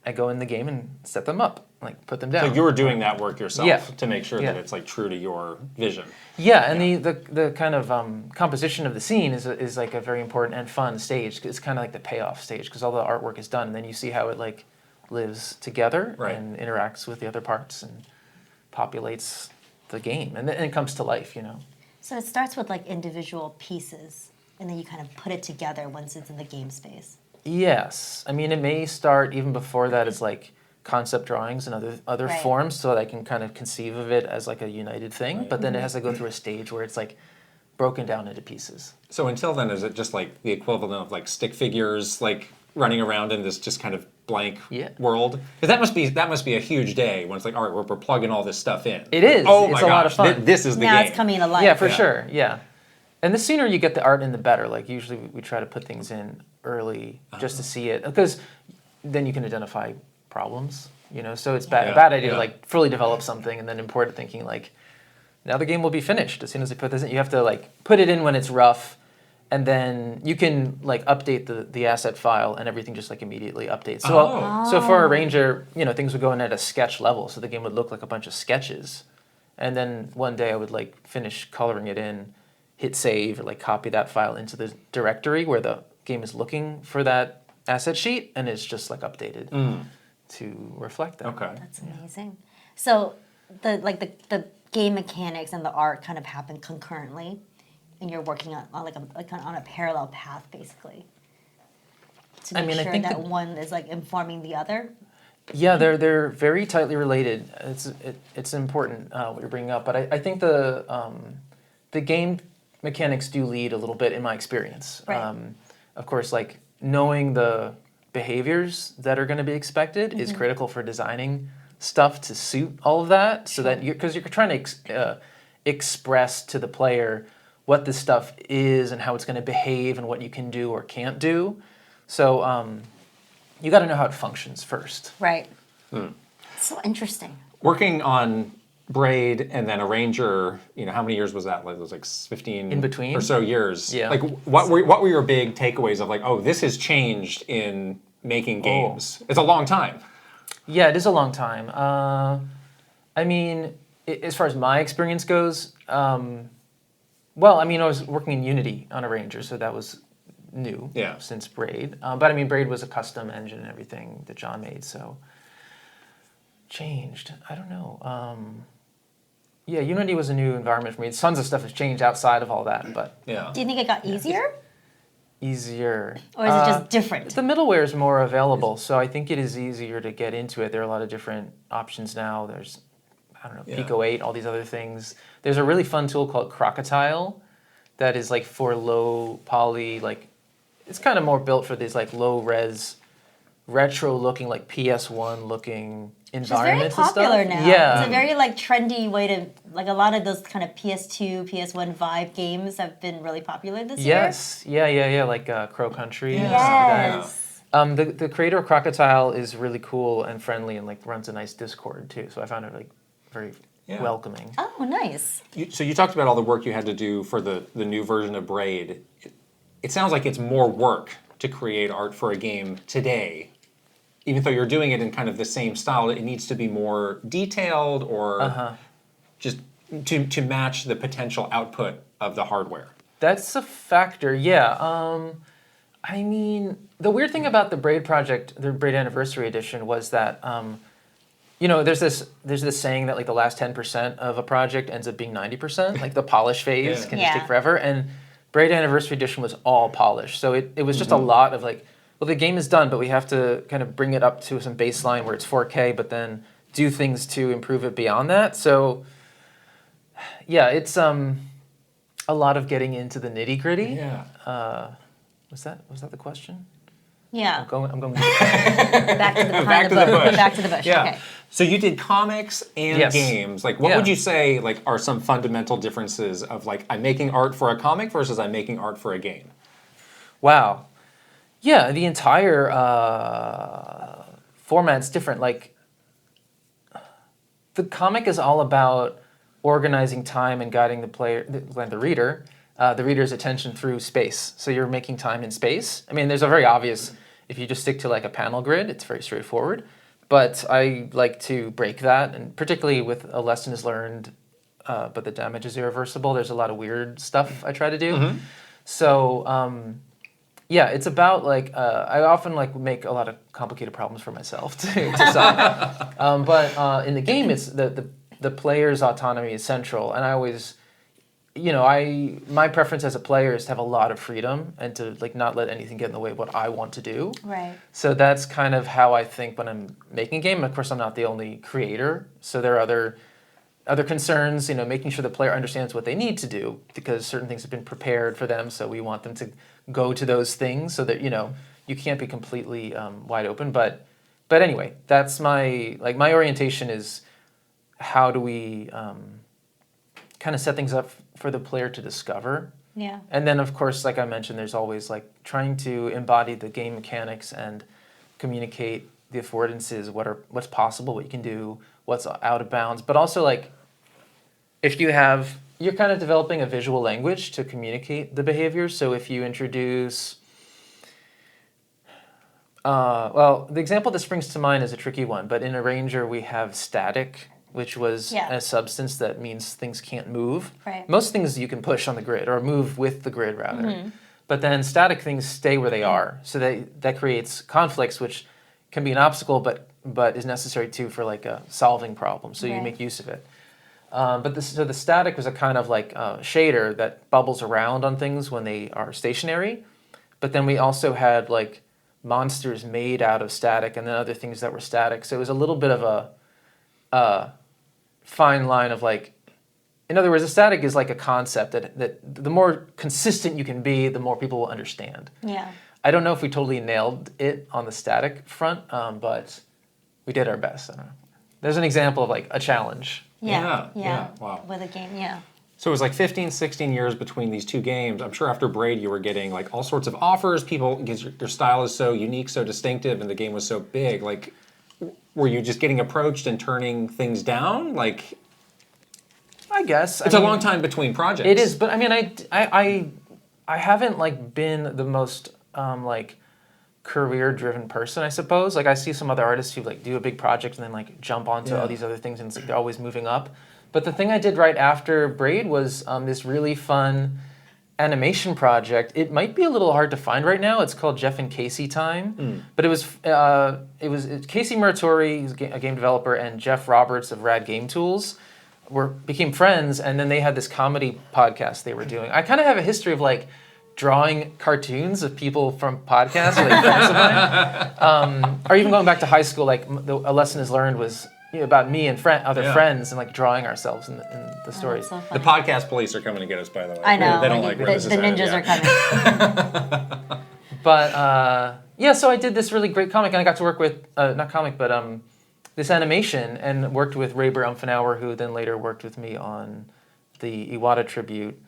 Speaker 3: I go in the game and set them up, like put them down.
Speaker 2: So you're doing that work yourself
Speaker 3: Yeah.
Speaker 2: to make sure
Speaker 3: Yeah.
Speaker 2: that it's like true to your vision.
Speaker 3: Yeah, and the kind of composition of the scene is like a very important and fun stage. It's kind of like the payoff stage because all the artwork is done, and then you see how it like lives together
Speaker 2: Right.
Speaker 3: and interacts with the other parts and populates the game, and then it comes to life.
Speaker 1: So it starts with like individual pieces, and then you kind of put it together once it's in the game space.
Speaker 3: Yes, I mean it may start even before that as like concept drawings and other
Speaker 1: Right.
Speaker 3: forms, so that I can kind of conceive of it as like a united thing.
Speaker 2: Right.
Speaker 3: But then it has to go through a stage where it's like broken down into pieces.
Speaker 2: So until then, is it just like the equivalent of like stick figures, like running around in this just kind of blank world? Because that must be a huge day when it's like, all right, we're plugging all this stuff in.
Speaker 3: It is.
Speaker 2: Oh
Speaker 3: It's
Speaker 2: my
Speaker 3: a lot
Speaker 2: gosh,
Speaker 3: of fun.
Speaker 2: this is the
Speaker 1: Now
Speaker 2: game.
Speaker 1: it's coming to life.
Speaker 3: Yeah, for
Speaker 2: Yeah.
Speaker 3: sure. Yeah, and the sooner you get the art in, the better. Like usually we try to put things in early just to see it, because then you can identify problems. So it's a bad idea to like fully develop something and then import it thinking like, now the game will be finished as soon as I put this in. You have to like put it in when it's rough, and then you can like update the asset file and everything just like immediately updates. So for Arranger, things would go in at a sketch level, so the game would look like a bunch of sketches. And then one day I would like finish coloring it in, hit save, or like copy that file into the directory where the game is looking for that asset sheet, and it's just like updated to reflect that.
Speaker 2: Okay.
Speaker 1: That's amazing. So the game mechanics and the art kind of happen concurrently, and you're working on a parallel path basically to make
Speaker 3: I
Speaker 1: sure
Speaker 3: think
Speaker 1: that one is like informing the other.
Speaker 3: Yeah, they're very tightly related. It's important what you're bringing up, but I think the game mechanics do lead a little bit in my experience.
Speaker 1: Right.
Speaker 3: Of course, like knowing the behaviors that are going to be expected is critical for designing stuff to suit all of that, so that because you're trying to express to the player what this stuff is and how it's going to behave and what you can do or can't do. So you got to know how it functions first.
Speaker 1: Right. So interesting.
Speaker 2: working on Braid and then Arranger, how many years was that? Like, it was like 15
Speaker 3: In between?
Speaker 2: or so years.
Speaker 3: Yeah.
Speaker 2: Like, what were your big takeaways of like, oh, this has changed in making games? It's a long time.
Speaker 3: Yeah, it is a long time. I mean, as far as my experience goes, I was working in Unity on Arranger, so that was new since Braid. But I mean, Braid was a custom engine and everything that John made, so changed. I don't know. Yeah, Unity was a new environment for me. Tons of stuff has changed outside of all that, but
Speaker 1: Do you think it got easier?
Speaker 3: easier.
Speaker 1: Or is it just different?
Speaker 3: The middleware is more available, so I think it is easier to get into it. There are a lot of different options now. There's, Pico 8, all these other things. There's a really fun tool called Crocodile that is like for low poly, like it's kind of more built for these like low res, retro looking, like PS1 looking environments and stuff.
Speaker 1: It's very popular now.
Speaker 3: Yeah.
Speaker 1: It's a very like trendy way to, like a lot of those kind of PS2, PS1 vibe games have been really popular this year.
Speaker 3: Yes. Yeah. Like Crow Country. and
Speaker 1: Yes.
Speaker 3: stuff like that. The creator of Crocodile is really cool and friendly and like runs a nice Discord too. So I found it like very welcoming.
Speaker 1: Oh, nice.
Speaker 2: So you talked about all the work you had to do for the new version of Braid. It sounds like it's more work to create art for a game today. Even though you're doing it in kind of the same style, it needs to be more detailed or just to match the potential output of the hardware.
Speaker 3: That's a factor, yeah. I mean, the weird thing about the Braid project, the Braid Anniversary Edition, was that there's this saying that like the last 10% of a project ends up being 90%. Like the polish phase can just take forever. And Braid Anniversary Edition was all polish, so it was just a lot of like, well, the game is done, but we have to kind of bring it up to some baseline where it's 4K, but then do things to improve it beyond that. So, yeah, it's a lot of getting into the nitty gritty.
Speaker 2: Yeah.
Speaker 3: Was that the question?
Speaker 1: Yeah.
Speaker 3: I'm going.
Speaker 1: Back to the
Speaker 2: Back to the bush.
Speaker 1: Back to the bush.
Speaker 2: Yeah.
Speaker 1: Okay.
Speaker 2: So you did comics and games. Like, what would you say like are some fundamental differences of like I'm making art for a comic versus I'm making art for a game?
Speaker 3: Wow. Yeah, the entire format's different. Like, the comic is all about organizing time and guiding the reader's attention through space. So you're making time in space. I mean, there's a very obvious, if you just stick to like a panel grid, it's very straightforward. But I like to break that, and particularly with a lesson is learned, but the damage is irreversible. There's a lot of weird stuff I try to do. So, yeah, it's about like I often like make a lot of complicated problems for myself to solve. But in the game, it's the player's autonomy is central, and I always, my preference as a player is to have a lot of freedom and to like not let anything get in the way of what I want to do.
Speaker 1: Right.
Speaker 3: So that's kind of how I think when I'm making a game. Of course, I'm not the only creator, so there are other concerns, making sure the player understands what they need to do because certain things have been prepared for them, so we want them to go to those things so that, you can't be completely wide open. But anyway, that's my orientation is how do we kind of set things up for the player to discover.
Speaker 1: Yeah.
Speaker 3: And then, of course, like I mentioned, there's always like trying to embody the game mechanics and communicate the affordances, what's possible, what you can do, what's out of bounds, but also like if you're kind of developing a visual language to communicate the behaviors. So if you introduce, the example that springs to mind is a tricky one, but in Arranger we have static, which was a substance that means things can't move.
Speaker 1: Right.
Speaker 3: Most things you can push on the grid or move with the grid rather, but then static things stay where they are. So that creates conflicts, which can be an obstacle, but is necessary too for like a solving problem. So you make use of it. But the static was a kind of like shader that bubbles around on things when they are stationary. But then we also had like monsters made out of static and then other things that were static. So it was a little bit of a fine line of like, in other words, a static is like a concept that the more consistent you can be, the more people will understand.
Speaker 1: Yeah.
Speaker 3: I don't know if we totally nailed it on the static front, but we did our best. I don't know. There's an example of like a challenge.
Speaker 1: Yeah.
Speaker 2: Wow.
Speaker 1: With a game, yeah.
Speaker 2: So it was like 15, 16 years between these two games. I'm sure after Braid you were getting like all sorts of offers. People, because your style is so unique, so distinctive, and the game was so big. Like, were you just getting approached and turning things down? Like,
Speaker 3: I guess
Speaker 2: it's a long time between projects.
Speaker 3: It is, but I mean, I haven't like been the most like career-driven person, I suppose. Like I see some other artists who like do a big project and then like jump onto all these other things, and it's like they're always moving up. But the thing I did right after Braid was this really fun animation project. It might be a little hard to find right now. It's called Jeff and Casey Time, but it was Casey Muratori, who's a game developer, and Jeff Roberts of Rad Game Tools became friends, and then they had this comedy podcast they were doing. I kind of have a history of like drawing cartoons of people from podcasts, like friends of mine, or even going back to high school. Like a lesson is learned was about me and other friends and like drawing ourselves in the stories.
Speaker 1: So
Speaker 2: The podcast police are coming to get us, by the way.
Speaker 1: I know.
Speaker 2: They don't like where this
Speaker 1: the
Speaker 2: is headed,
Speaker 1: ninjas are coming.
Speaker 3: But so I did this really great comic, and I got to work with not comic, but this animation, and worked with Raber Umfenauer, who then later worked with me on the Iwata tribute.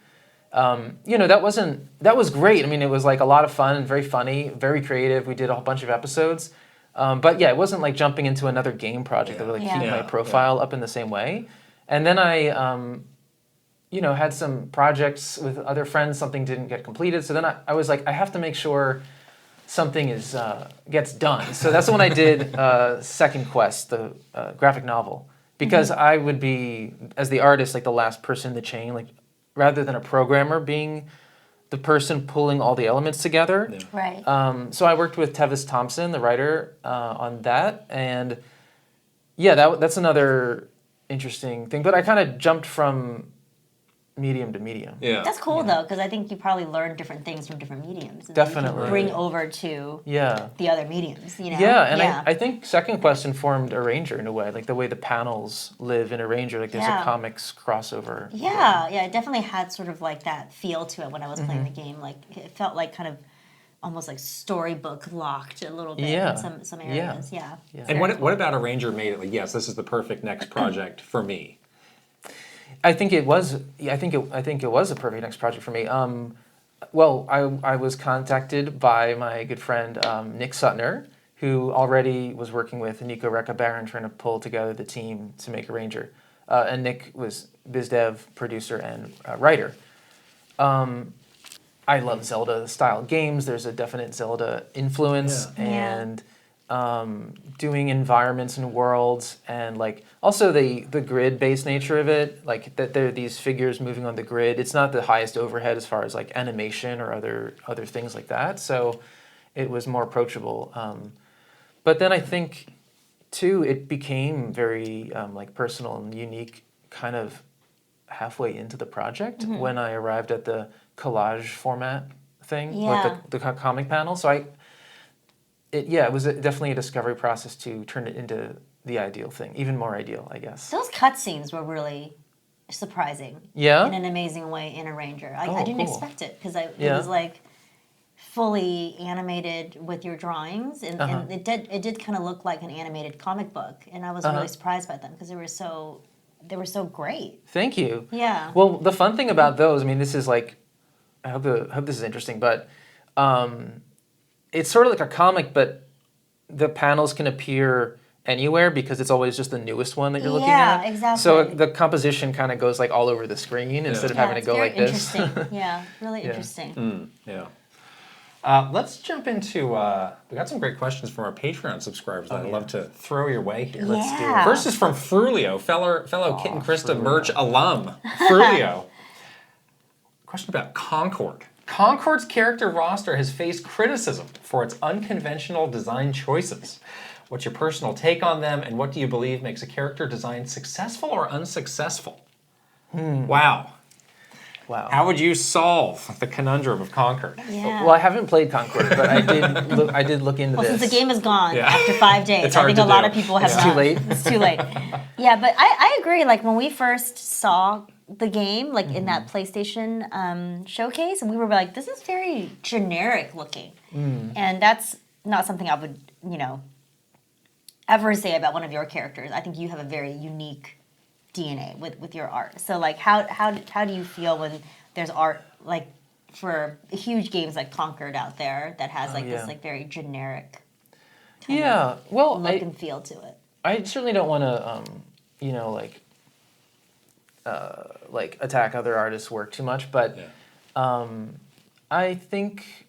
Speaker 3: That was great. I mean, it was like a lot of fun and very funny, very creative. We did a whole bunch of episodes. But yeah, it wasn't like jumping into another game project that would like keep my profile up in the same way. And then I, had some projects with other friends. Something didn't get completed. So then I was like, I have to make sure something gets done. So that's when I did Second Quest, the graphic novel. Because I would be, as the artist, like the last person in the chain, like rather than a programmer being the person pulling all the elements together.
Speaker 2: Yeah.
Speaker 1: Right.
Speaker 3: So I worked with Tevis Thompson, the writer, on that, and that's another interesting thing. But I kind of jumped from medium to medium.
Speaker 2: Yeah.
Speaker 1: That's cool though, because I think you probably learn different things from different mediums. And
Speaker 3: Definitely.
Speaker 1: you can bring over to the other mediums.
Speaker 3: Yeah, and I think Second Quest informed Arranger in a way, like the way the panels live in Arranger. Like there's a comics crossover.
Speaker 1: Yeah, it definitely had sort of like that feel to it when I was playing the game. Like it felt like kind of almost like storybook locked a little bit in some areas. Yeah.
Speaker 2: And what about Arranger made it like, yes, this is the perfect next project for me?
Speaker 3: I think it was. I think it was a perfect next project for me. Well, I was contacted by my good friend Nick Sutner, who already was working with Nico Recca-Baron trying to pull together the team to make Arranger. And Nick was biz dev, producer, and writer. I love Zelda-style games. There's a definite Zelda influence, and doing environments and worlds, and like also the grid-based nature of it, like that there are these figures moving on the grid. It's not the highest overhead as far as like animation or other things like that, so it was more approachable. But then I think too it became very like personal and unique kind of halfway into the project when I arrived at the collage format thing, like the comic panel. So it was definitely a discovery process to turn it into the ideal thing, even more ideal, I guess.
Speaker 1: Those cutscenes were really surprising.
Speaker 3: Yeah?
Speaker 1: In an amazing way in Arranger. I didn't expect it because it was like fully animated with your drawings, and it did kind of look like an animated comic book, and I was really surprised by them because they were so great.
Speaker 3: Thank you.
Speaker 1: Yeah.
Speaker 3: Well, the fun thing about those, I mean, this is like, I hope this is interesting, but it's sort of like a comic, but the panels can appear anywhere because it's always just the newest one that you're looking at.
Speaker 1: Yeah, exactly.
Speaker 3: So the composition kind of goes like all over the screen instead of having to go like this.
Speaker 1: Interesting. Yeah, really interesting.
Speaker 2: Let's jump into, we got some great questions from our Patreon subscribers that I'd love to throw your way here.
Speaker 1: Let's do it.
Speaker 2: First is from Frulio, fellow Kit and Krysta merch alum. Frulio. Question about Concord. Concord's character roster has faced criticism for its unconventional design choices. What's your personal take on them, and what do you believe makes a character design successful or unsuccessful? Wow. How would you solve the conundrum of Concord?
Speaker 1: Yeah.
Speaker 3: Well, I haven't played Concord, but I did look into this.
Speaker 1: Since the game is gone after 5 days, I think a lot of people have
Speaker 3: It's too late.
Speaker 1: It's too late. Yeah, but I agree. Like when we first saw the game, like in that PlayStation showcase, and we were like, this is very generic looking. And that's not something I would, ever say about one of your characters. I think you have a very unique DNA with your art. So like how do you feel when there's art like for huge games like Concord out there that has this like very generic kind of look and feel to it?
Speaker 3: I certainly don't want to, like attack other artists' work too much, but I think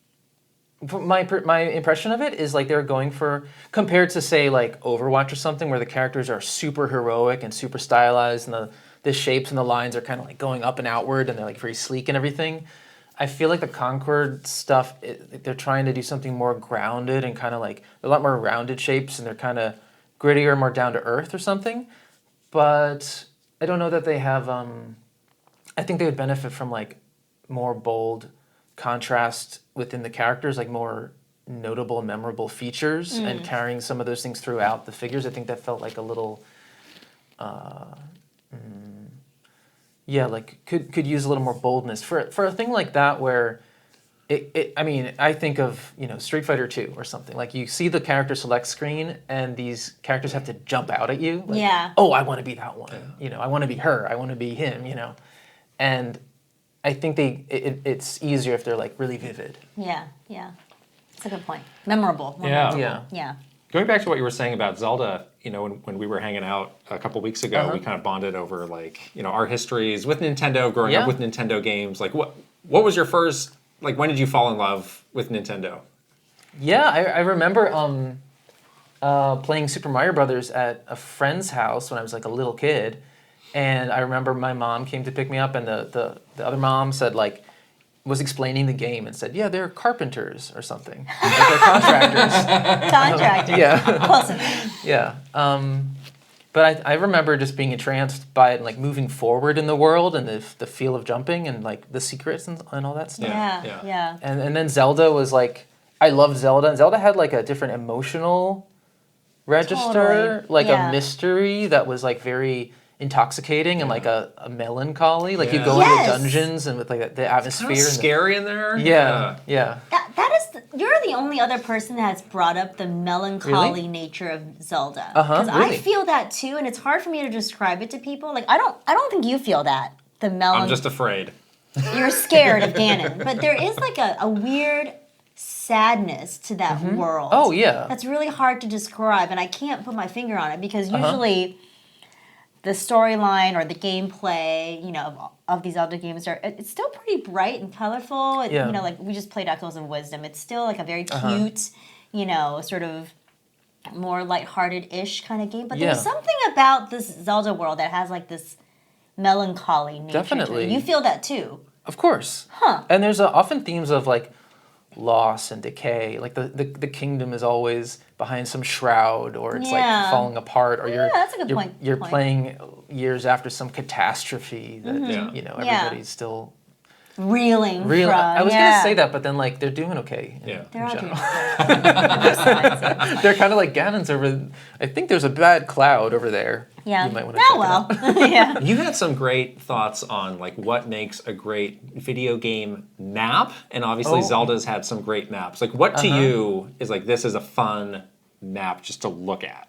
Speaker 3: my impression of it is like they're going for, compared to say like Overwatch or something where the characters are super heroic and super stylized and the shapes and the lines are kind of like going up and outward and they're like very sleek and everything. I feel like the Concord stuff, they're trying to do something more grounded and kind of like a lot more rounded shapes and they're kind of grittier, more down to earth or something. But I don't know that they have, I think they would benefit from like more bold contrast within the characters, like more notable, memorable features and carrying some of those things throughout the figures. I think that felt like a little, like could use a little more boldness for a thing like that where I mean, I think of, Street Fighter 2 or something. Like you see the character select screen and these characters have to jump out at you. Like, oh, I want to be that one. I want to be her. I want to be him, And I think it's easier if they're like really vivid.
Speaker 1: Yeah. That's a good point. Memorable.
Speaker 2: Yeah. Going back to what you were saying about Zelda, when we were hanging out a couple weeks ago, we kind of bonded over like, our histories with Nintendo, growing up with Nintendo games. Like what was your first, like when did you fall in love with Nintendo?
Speaker 3: Yeah, I remember playing Super Mario Brothers at a friend's house when I was like a little kid. And I remember my mom came to pick me up and the other mom said like, was explaining the game and said, yeah, they're carpenters or something. Like they're contractors.
Speaker 1: Contractors.
Speaker 3: Yeah.
Speaker 1: Close enough.
Speaker 3: Yeah. But I remember just being entranced by it and like moving forward in the world and the feel of jumping and like the secrets and all that stuff.
Speaker 1: Yeah.
Speaker 3: And then Zelda was like, I loved Zelda. And Zelda had like a different emotional register, like a mystery that was like very intoxicating and like a melancholy. Like you go into dungeons and with like the atmosphere.
Speaker 2: It's
Speaker 3: and
Speaker 2: scary in there.
Speaker 3: Yeah.
Speaker 1: That is, you're the only other person that has brought up the melancholy nature of Zelda. Because I feel that too, and it's hard for me to describe it to people. Like I don't think you feel that. The
Speaker 2: I'm just afraid.
Speaker 1: You're scared of Ganon, but there is like a weird sadness to that world.
Speaker 3: Oh yeah.
Speaker 1: That's really hard to describe, and I can't put my finger on it because usually the storyline or the gameplay, of these Zelda games it's still pretty bright and colorful. Like we just played Echoes of Wisdom. It's still like a very cute, sort of more lighthearted-ish kind of game. But there's something about this Zelda world that has like this melancholy nature.
Speaker 3: Definitely.
Speaker 1: To it. You feel that too.
Speaker 3: Of course.
Speaker 1: Huh.
Speaker 3: And there's often themes of like loss and decay. Like the kingdom is always behind some shroud or it's like falling apart or
Speaker 1: that's a good point.
Speaker 3: You're playing years after some catastrophe that everybody's still
Speaker 1: reeling from.
Speaker 3: I was gonna say that, but then like they're doing okay.
Speaker 1: They're all doing
Speaker 3: okay. They're kind of like Ganon's over. I think there's a bad cloud over there.
Speaker 1: Yeah.
Speaker 3: You might want to check it out.
Speaker 1: Yeah.
Speaker 2: You had some great thoughts on like what makes a great video game map, and obviously Zelda's had some great maps. Like what to you is like this is a fun map just to look at?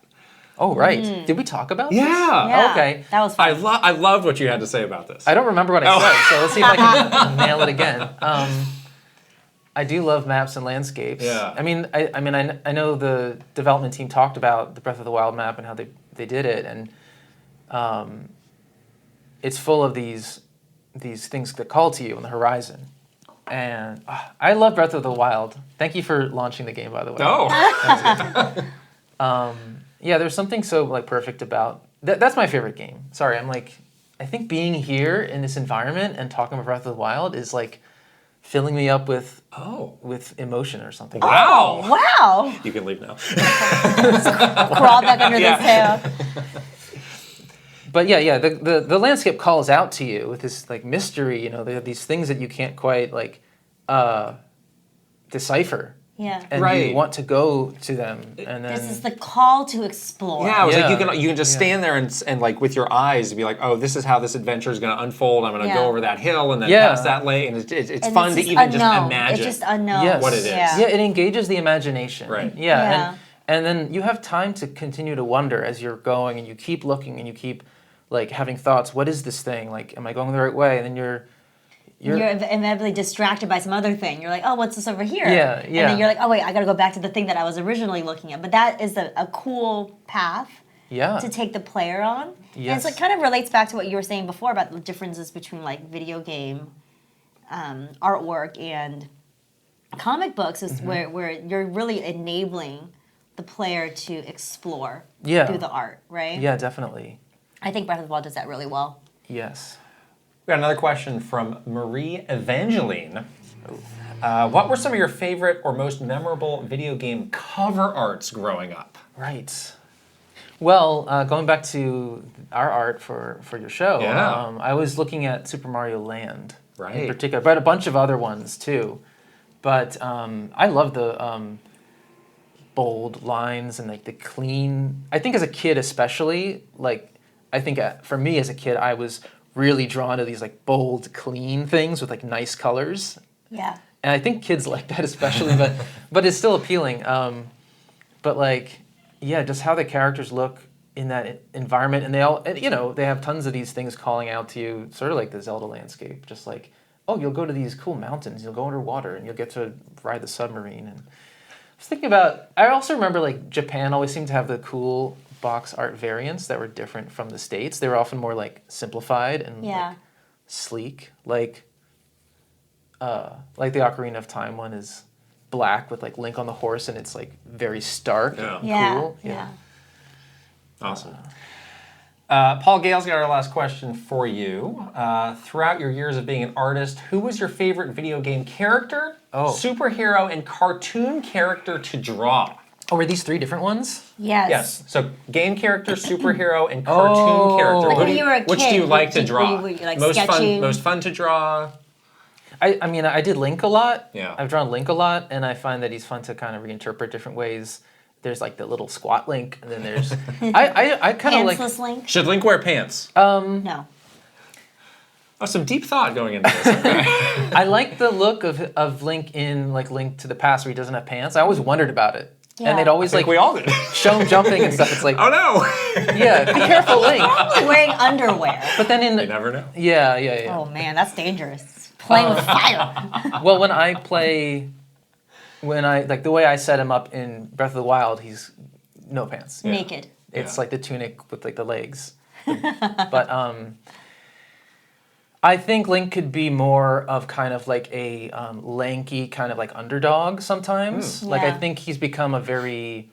Speaker 3: Oh right. Did we talk about this?
Speaker 2: Yeah.
Speaker 3: Okay.
Speaker 1: That was fun.
Speaker 2: I loved what you had to say about this.
Speaker 3: I don't remember what I said, so let's see if I can nail it again. I do love maps and landscapes.
Speaker 2: Yeah.
Speaker 3: I know the development team talked about the Breath of the Wild map and how they did it, and it's full of these things that call to you on the horizon. And I love Breath of the Wild. Thank you for launching the game, by the way.
Speaker 2: Oh.
Speaker 3: Yeah, there's something so like perfect about that's my favorite game. Sorry, I think being here in this environment and talking about Breath of the Wild is like filling me up with emotion or something.
Speaker 2: Wow.
Speaker 1: Wow.
Speaker 2: You can leave now.
Speaker 1: Crawl back under this tail.
Speaker 3: But yeah, the landscape calls out to you with this like mystery. There are these things that you can't quite like decipher.
Speaker 1: Yeah.
Speaker 3: And you want to go to them, and then
Speaker 1: this is the call to explore.
Speaker 2: Yeah, it was like you can just stand there and like with your eyes be like, oh, this is how this adventure is going to unfold. I'm going to go over that hill and then past that lake, and it's fun to even just imagine.
Speaker 1: It's just unknown.
Speaker 2: What it is.
Speaker 1: Yeah.
Speaker 3: Yeah, it engages the imagination.
Speaker 2: Right.
Speaker 3: Yeah. And then you have time to continue to wonder as you're going, and you keep looking, and you keep like having thoughts. What is this thing? Like, am I going the right way? And then you're
Speaker 1: inevitably distracted by some other thing. You're like, oh, what's this over here?
Speaker 3: Yeah.
Speaker 1: And then you're like, oh, wait, I got to go back to the thing that I was originally looking at. But that is a cool path to take the player on.
Speaker 3: Yes.
Speaker 1: And so it kind of relates back to what you were saying before about the differences between like video game artwork and comic books, is where you're really enabling the player to explore through the art, right?
Speaker 3: Yeah, definitely.
Speaker 1: I think Breath of the Wild does that really well.
Speaker 3: Yes.
Speaker 2: We got another question from Marie Evangeline. What were some of your favorite or most memorable video game cover arts growing up?
Speaker 3: Right. Well, going back to our art for your show, I was looking at Super Mario Land in particular, but a bunch of other ones too. But I love the bold lines and like the clean. I think as a kid especially, like I think for me as a kid, I was really drawn to these like bold, clean things with like nice colors.
Speaker 1: Yeah.
Speaker 3: And I think kids like that especially, but it's still appealing. But like, yeah, just how the characters look in that environment, and they all, and, you know, they have tons of these things calling out to you, sort of like the Zelda landscape. Just like, oh, you'll go to these cool mountains, you'll go underwater, and you'll get to ride the submarine. And I was thinking about, I also remember like Japan always seemed to have the cool box art variants that were different from the States. They were often more like simplified and like sleek, like the Ocarina of Time one is black with like Link on the horse, and it's like very stark and cool.
Speaker 1: Yeah.
Speaker 2: Awesome. Paul Gale's got our last question for you. Throughout your years of being an artist, who was your favorite video game character, superhero, and cartoon character to draw?
Speaker 3: Oh, were these 3 different ones?
Speaker 1: Yes.
Speaker 2: Yes. So game character, superhero, and cartoon character.
Speaker 1: Like when you were a kid,
Speaker 2: which do you like to draw?
Speaker 1: Were you like
Speaker 2: most fun to draw?
Speaker 3: I mean, I did Link a lot.
Speaker 2: Yeah.
Speaker 3: I've drawn Link a lot, and I find that he's fun to kind of reinterpret different ways. There's like the little squat Link, and then there's I kind of like
Speaker 1: Pantsless Link?
Speaker 2: Should Link wear pants?
Speaker 1: No.
Speaker 2: Oh, some deep thought going into this. Okay.
Speaker 3: I like the look of Link in like Link to the Past where he doesn't have pants. I always wondered about it.
Speaker 1: Yeah.
Speaker 3: And they'd always
Speaker 2: I think
Speaker 3: like
Speaker 2: we all did.
Speaker 3: show him jumping and stuff. It's like,
Speaker 2: Oh no!
Speaker 3: yeah, be careful, Link.
Speaker 1: Probably wearing underwear.
Speaker 3: But then
Speaker 2: You never know.
Speaker 3: yeah.
Speaker 1: Oh man, that's dangerous. Playing with fire.
Speaker 3: Well, when I like the way I set him up in Breath of the Wild, he's no pants.
Speaker 1: Naked.
Speaker 3: It's like the tunic with like the legs. But I think Link could be more of kind of like a lanky kind of like underdog sometimes. Like I
Speaker 1: Yeah.
Speaker 3: think he's become a very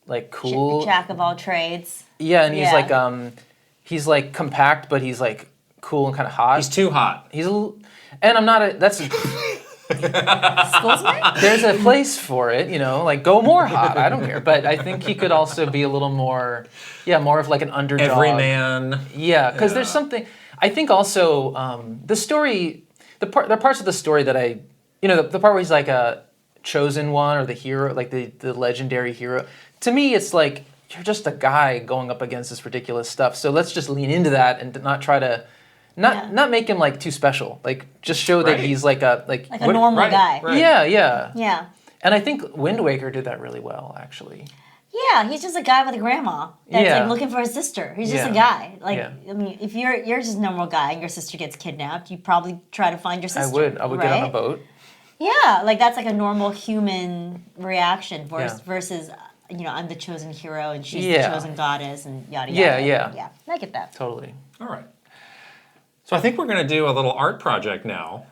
Speaker 3: like cool
Speaker 1: Jack of all trades.
Speaker 3: Yeah, and he's like compact, but he's like cool and kind of hot.
Speaker 2: He's too hot.
Speaker 3: And I'm not a that's
Speaker 1: Excuse me?
Speaker 3: there's a place for it, you know, like go more hot. I don't care, but I think he could also be a little more, more of like an underdog.
Speaker 2: Everyman.
Speaker 3: Yeah, because there's something. I think also the story, the parts of the story that the part where he's like a chosen one or the hero, like the legendary hero. To me, it's like you're just a guy going up against this ridiculous stuff. So let's just lean into that and not try to. Not make him like too special. Like just show that he's like a
Speaker 1: normal guy.
Speaker 2: Right.
Speaker 1: Yeah.
Speaker 3: And I think Wind Waker did that really well, actually.
Speaker 1: Yeah, he's just a guy with a grandma that's
Speaker 3: Yeah.
Speaker 1: like looking for his sister. He's just a guy. Like I mean, if you're just a normal guy and your sister gets kidnapped, you probably try to find your sister.
Speaker 3: I would get on a boat.
Speaker 1: Yeah, like that's like a normal human reaction versus I'm the chosen hero and she's the chosen goddess and yada yada. Yeah. I get that.
Speaker 3: Totally.
Speaker 2: All right. So I think we're going to do a little art project now.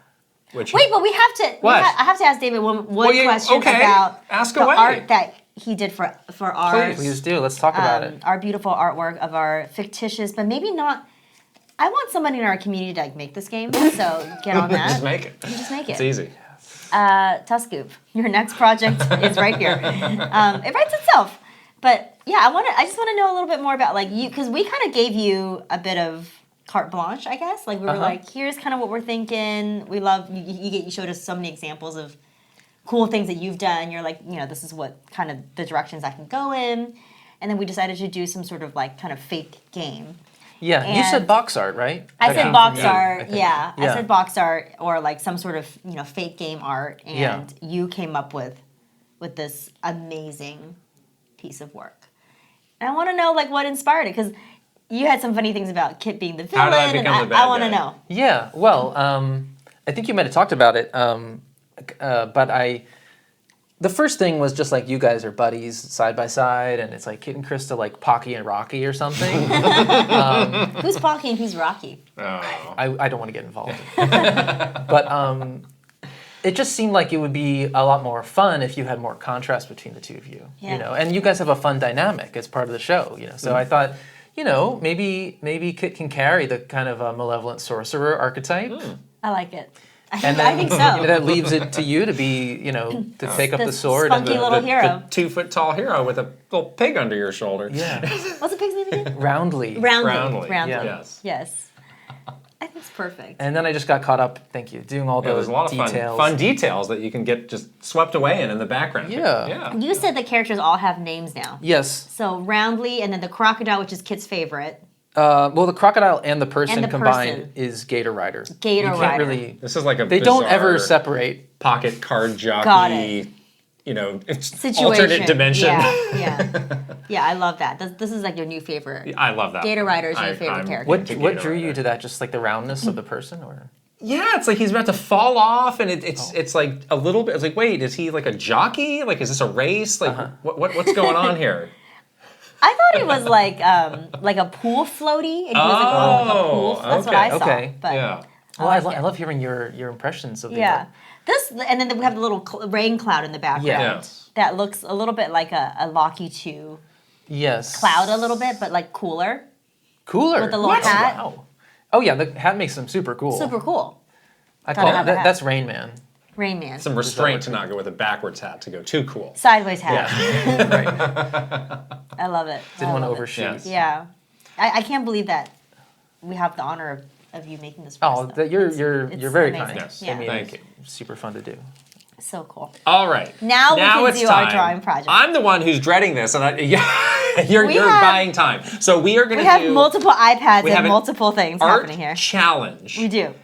Speaker 2: Which
Speaker 1: Wait, but we have to.
Speaker 2: What?
Speaker 1: I have to ask David one question about
Speaker 2: Ask
Speaker 1: the
Speaker 2: away.
Speaker 1: art that he did for our.
Speaker 3: Please do. Let's talk about it.
Speaker 1: Our beautiful artwork of our fictitious, but maybe not. I want somebody in our community to like make this game, so get on that.
Speaker 2: Just make it.
Speaker 1: Just make it.
Speaker 2: It's easy.
Speaker 1: Tuscoop, your next project is right here. It writes itself. But yeah, I just want to know a little bit more about like you, because we kind of gave you a bit of carte blanche, I guess. Like we were like, here's kind of what we're thinking. We love you showed us so many examples of cool things that you've done. You're like, this is what kind of the directions I can go in. And then we decided to do some sort of like kind of fake game.
Speaker 3: Yeah, you said box art, right?
Speaker 1: I said box art,
Speaker 3: yeah.
Speaker 1: I said box art or like some sort of, fake game art. And you came up with this amazing piece of work. And I want to know like what inspired it, because you had some funny things about Kit being the villain.
Speaker 2: How did I become the bad
Speaker 1: I want to
Speaker 2: guy?
Speaker 1: know.
Speaker 3: Yeah, well, I think you might have talked about it, but the first thing was just like you guys are buddies side by side, and it's like Kit and Krysta like Pocky and Rocky or something.
Speaker 1: Who's Pocky and who's Rocky?
Speaker 2: Oh.
Speaker 3: I don't want to get involved. But it just seemed like it would be a lot more fun if you had more contrast between the two of you.
Speaker 1: Yeah.
Speaker 3: You know, and you guys have a fun dynamic as part of the show. You know, so I thought, you know, maybe Kit can carry the kind of malevolent sorcerer archetype.
Speaker 1: I like it.
Speaker 3: And
Speaker 1: I think so.
Speaker 3: that leaves it to you to be, you know, to take up the sword.
Speaker 1: spunky little hero.
Speaker 2: The 2 foot tall hero with a little pig under your shoulder.
Speaker 3: Yeah.
Speaker 1: What's the pig's name again?
Speaker 3: Roundly.
Speaker 2: Roundly.
Speaker 3: Yeah.
Speaker 2: Yes.
Speaker 1: I think it's perfect.
Speaker 3: And then I just got caught up, thank you, doing all
Speaker 2: There's
Speaker 3: those
Speaker 2: a lot of
Speaker 3: details.
Speaker 2: fun details that you can get just swept away in the background.
Speaker 3: Yeah.
Speaker 2: Yeah.
Speaker 1: You said the characters all have names now.
Speaker 3: Yes.
Speaker 1: So Roundly, and then the crocodile, which is Kit's favorite.
Speaker 3: Well, the crocodile and the person
Speaker 1: And the
Speaker 3: combined
Speaker 1: person.
Speaker 3: is Gator Rider.
Speaker 1: Gator
Speaker 3: you can't
Speaker 1: Rider.
Speaker 3: Really,
Speaker 2: This is like a
Speaker 3: they don't
Speaker 2: bizarre
Speaker 3: ever separate.
Speaker 2: pocket card jockey,
Speaker 1: Got it.
Speaker 2: you know,
Speaker 1: Situation.
Speaker 2: alternate dimension.
Speaker 1: Yeah, I love that. This is like your new favorite.
Speaker 2: I love that.
Speaker 1: Gator Rider is your favorite
Speaker 2: I'm
Speaker 1: character.
Speaker 3: What
Speaker 2: into
Speaker 3: what
Speaker 2: Gator
Speaker 3: drew you
Speaker 2: Rider.
Speaker 3: to that? Just like the roundness of the person, or
Speaker 2: Yeah, it's like he's about to fall off, and it's like a little bit. It's like, wait, is he like a jockey? Like, is this a race? Like, what's going on here?
Speaker 1: I thought it was like a pool floaty, and he was like, oh, like a pool. That's what I saw.
Speaker 3: Okay.
Speaker 1: But
Speaker 2: Yeah.
Speaker 3: well,
Speaker 1: I
Speaker 3: I,
Speaker 1: like
Speaker 3: I
Speaker 1: it.
Speaker 3: love hearing your impressions of the
Speaker 1: yeah, this, and then we have the little rain cloud in the background.
Speaker 3: Yeah.
Speaker 2: Yes.
Speaker 1: That looks a little bit like a Locky 2
Speaker 3: Yes.
Speaker 1: cloud a little bit, but like cooler.
Speaker 3: Cooler.
Speaker 1: With the little
Speaker 3: What?
Speaker 1: hat.
Speaker 3: Wow. Oh yeah, the hat makes them super cool.
Speaker 1: Super cool.
Speaker 3: I
Speaker 1: Gotta
Speaker 3: call
Speaker 1: have a hat.
Speaker 3: that's Rain Man.
Speaker 1: Rain Man.
Speaker 2: Some restraint to not go with a backwards hat to go too cool.
Speaker 1: Sideways hat.
Speaker 3: Right.
Speaker 1: I love it.
Speaker 3: Didn't
Speaker 1: I
Speaker 3: want to
Speaker 1: love it.
Speaker 3: overshoot.
Speaker 2: Yes.
Speaker 1: Yeah. I can't believe that we have the honor of you making this for us,
Speaker 3: Oh,
Speaker 1: though.
Speaker 3: that you're
Speaker 1: It's
Speaker 3: very
Speaker 1: amazing.
Speaker 3: kind.
Speaker 2: Yes.
Speaker 1: Yeah.
Speaker 3: I mean,
Speaker 2: Thank you.
Speaker 3: super fun to do.
Speaker 1: So cool.
Speaker 2: All right.
Speaker 1: Now we can
Speaker 2: it's
Speaker 1: do our
Speaker 2: time.
Speaker 1: drawing project.
Speaker 2: I'm the one who's dreading this, and you're
Speaker 1: have-
Speaker 2: buying time. So we are going
Speaker 1: We
Speaker 2: to
Speaker 1: have
Speaker 2: do
Speaker 1: multiple iPads
Speaker 2: we have
Speaker 1: and
Speaker 2: an
Speaker 1: multiple things
Speaker 2: art
Speaker 1: happening here.
Speaker 2: challenge
Speaker 1: We do.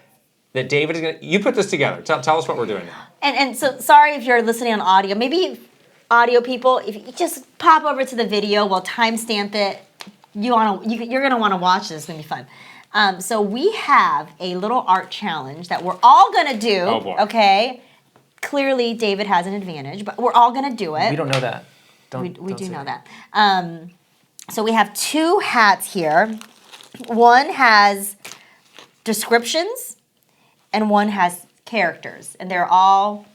Speaker 2: that David is going to. You put this together. Tell us what we're doing now.
Speaker 1: And so sorry if you're listening on audio. Maybe audio people, if you just pop over to the video, we'll timestamp it. You're gonna want to watch this. It's gonna be fun. So we have a little art challenge that we're all gonna do.
Speaker 2: Oh, boy.
Speaker 1: Okay. Clearly, David has an advantage, but we're all gonna do it.
Speaker 3: We don't know that.
Speaker 1: We
Speaker 3: Don't
Speaker 1: do
Speaker 3: say
Speaker 1: know that. So we have two hats here. One has descriptions, and one has characters, and they're all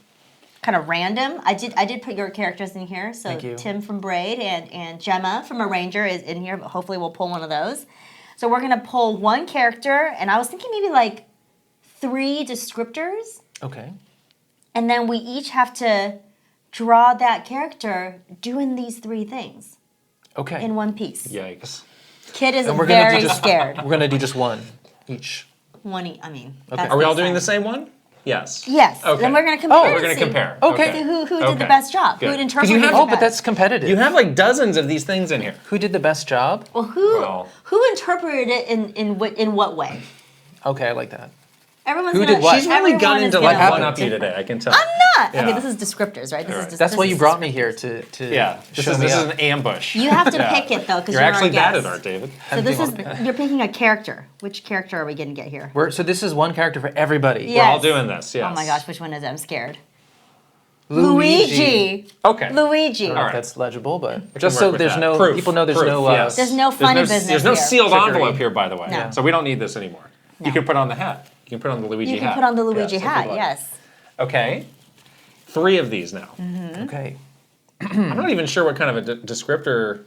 Speaker 1: kind of random. I did put your characters in here. So
Speaker 3: Thank you.
Speaker 1: Tim from Braid and Gemma from Arranger is in here, but hopefully we'll pull one of those. So we're gonna pull one character, and I was thinking maybe like 3 descriptors,
Speaker 3: Okay.
Speaker 1: and then we each have to draw that character doing these 3 things
Speaker 3: Okay.
Speaker 1: in one piece.
Speaker 2: Yikes.
Speaker 1: Kid is
Speaker 3: And we're gonna do
Speaker 1: very
Speaker 3: just-
Speaker 1: scared.
Speaker 3: We're gonna do just one each.
Speaker 1: I mean,
Speaker 3: Okay.
Speaker 1: that's
Speaker 2: Are we all
Speaker 1: the
Speaker 2: doing the
Speaker 1: sign.
Speaker 2: same one? Yes.
Speaker 1: Yes.
Speaker 2: Okay.
Speaker 1: Then we're gonna compare.
Speaker 3: Oh,
Speaker 1: and
Speaker 2: We're going to
Speaker 1: see
Speaker 2: compare.
Speaker 3: Okay.
Speaker 1: Who did the
Speaker 2: Okay.
Speaker 1: best job?
Speaker 2: Good.
Speaker 1: Who
Speaker 2: 'Cause
Speaker 1: interpreted
Speaker 2: you
Speaker 1: it
Speaker 2: have-
Speaker 1: the
Speaker 3: Oh, but
Speaker 1: best?
Speaker 3: that's competitive.
Speaker 2: You have like dozens of these things in here.
Speaker 3: Who did the best job?
Speaker 1: Well,
Speaker 2: Well-
Speaker 1: who interpreted it in what way?
Speaker 3: Okay, I like that.
Speaker 1: Everyone's
Speaker 3: Who
Speaker 1: gonna.
Speaker 3: did what?
Speaker 2: She's really
Speaker 1: everyone
Speaker 2: gunning
Speaker 1: is
Speaker 2: to like
Speaker 1: gonna
Speaker 2: one
Speaker 1: look
Speaker 2: up you
Speaker 1: different.
Speaker 2: today. I can tell.
Speaker 1: I'm not.
Speaker 2: Yeah.
Speaker 1: Okay, this is descriptors, right? This
Speaker 2: All
Speaker 1: is
Speaker 2: right.
Speaker 1: just,
Speaker 3: That's
Speaker 1: this
Speaker 3: why
Speaker 1: is
Speaker 3: you brought me
Speaker 1: descriptors.
Speaker 3: here to
Speaker 2: Yeah. This
Speaker 3: show
Speaker 2: is
Speaker 3: me
Speaker 2: this is
Speaker 3: up.
Speaker 2: an ambush.
Speaker 1: You have to
Speaker 2: Yeah.
Speaker 1: pick it though, because
Speaker 2: You're
Speaker 1: you're
Speaker 2: actually
Speaker 1: our
Speaker 2: bad
Speaker 1: guest.
Speaker 2: at art, David.
Speaker 1: So this is
Speaker 3: Everything
Speaker 1: you're picking a character. Which character are we gonna get here?
Speaker 3: So this is one character for everybody.
Speaker 1: Yeah.
Speaker 2: We're all
Speaker 1: Yes.
Speaker 2: doing this. Yes.
Speaker 1: Oh my gosh, which one is it? I'm scared.
Speaker 3: Luigi.
Speaker 2: Okay.
Speaker 1: Luigi.
Speaker 3: I don't know
Speaker 2: All
Speaker 3: if
Speaker 2: right.
Speaker 3: that's legible, but
Speaker 2: We
Speaker 3: just
Speaker 2: can
Speaker 3: so
Speaker 2: work with
Speaker 3: there's
Speaker 2: that.
Speaker 3: no
Speaker 2: Proof.
Speaker 3: people know there's
Speaker 2: Proof,
Speaker 3: no
Speaker 2: yes.
Speaker 1: There's no funny business
Speaker 2: There's no
Speaker 1: here.
Speaker 2: sealed
Speaker 3: Trickery.
Speaker 2: envelope here, by the way.
Speaker 1: No.
Speaker 2: So we don't need this anymore.
Speaker 1: No.
Speaker 2: You can put on the hat. You can put on the Luigi
Speaker 1: You
Speaker 2: hat.
Speaker 1: can put on the Luigi
Speaker 2: Yes, if
Speaker 1: hat.
Speaker 2: you'd like.
Speaker 1: Yes.
Speaker 2: Okay. 3 of these now.
Speaker 3: okay.
Speaker 2: I'm not even sure what kind of a descriptor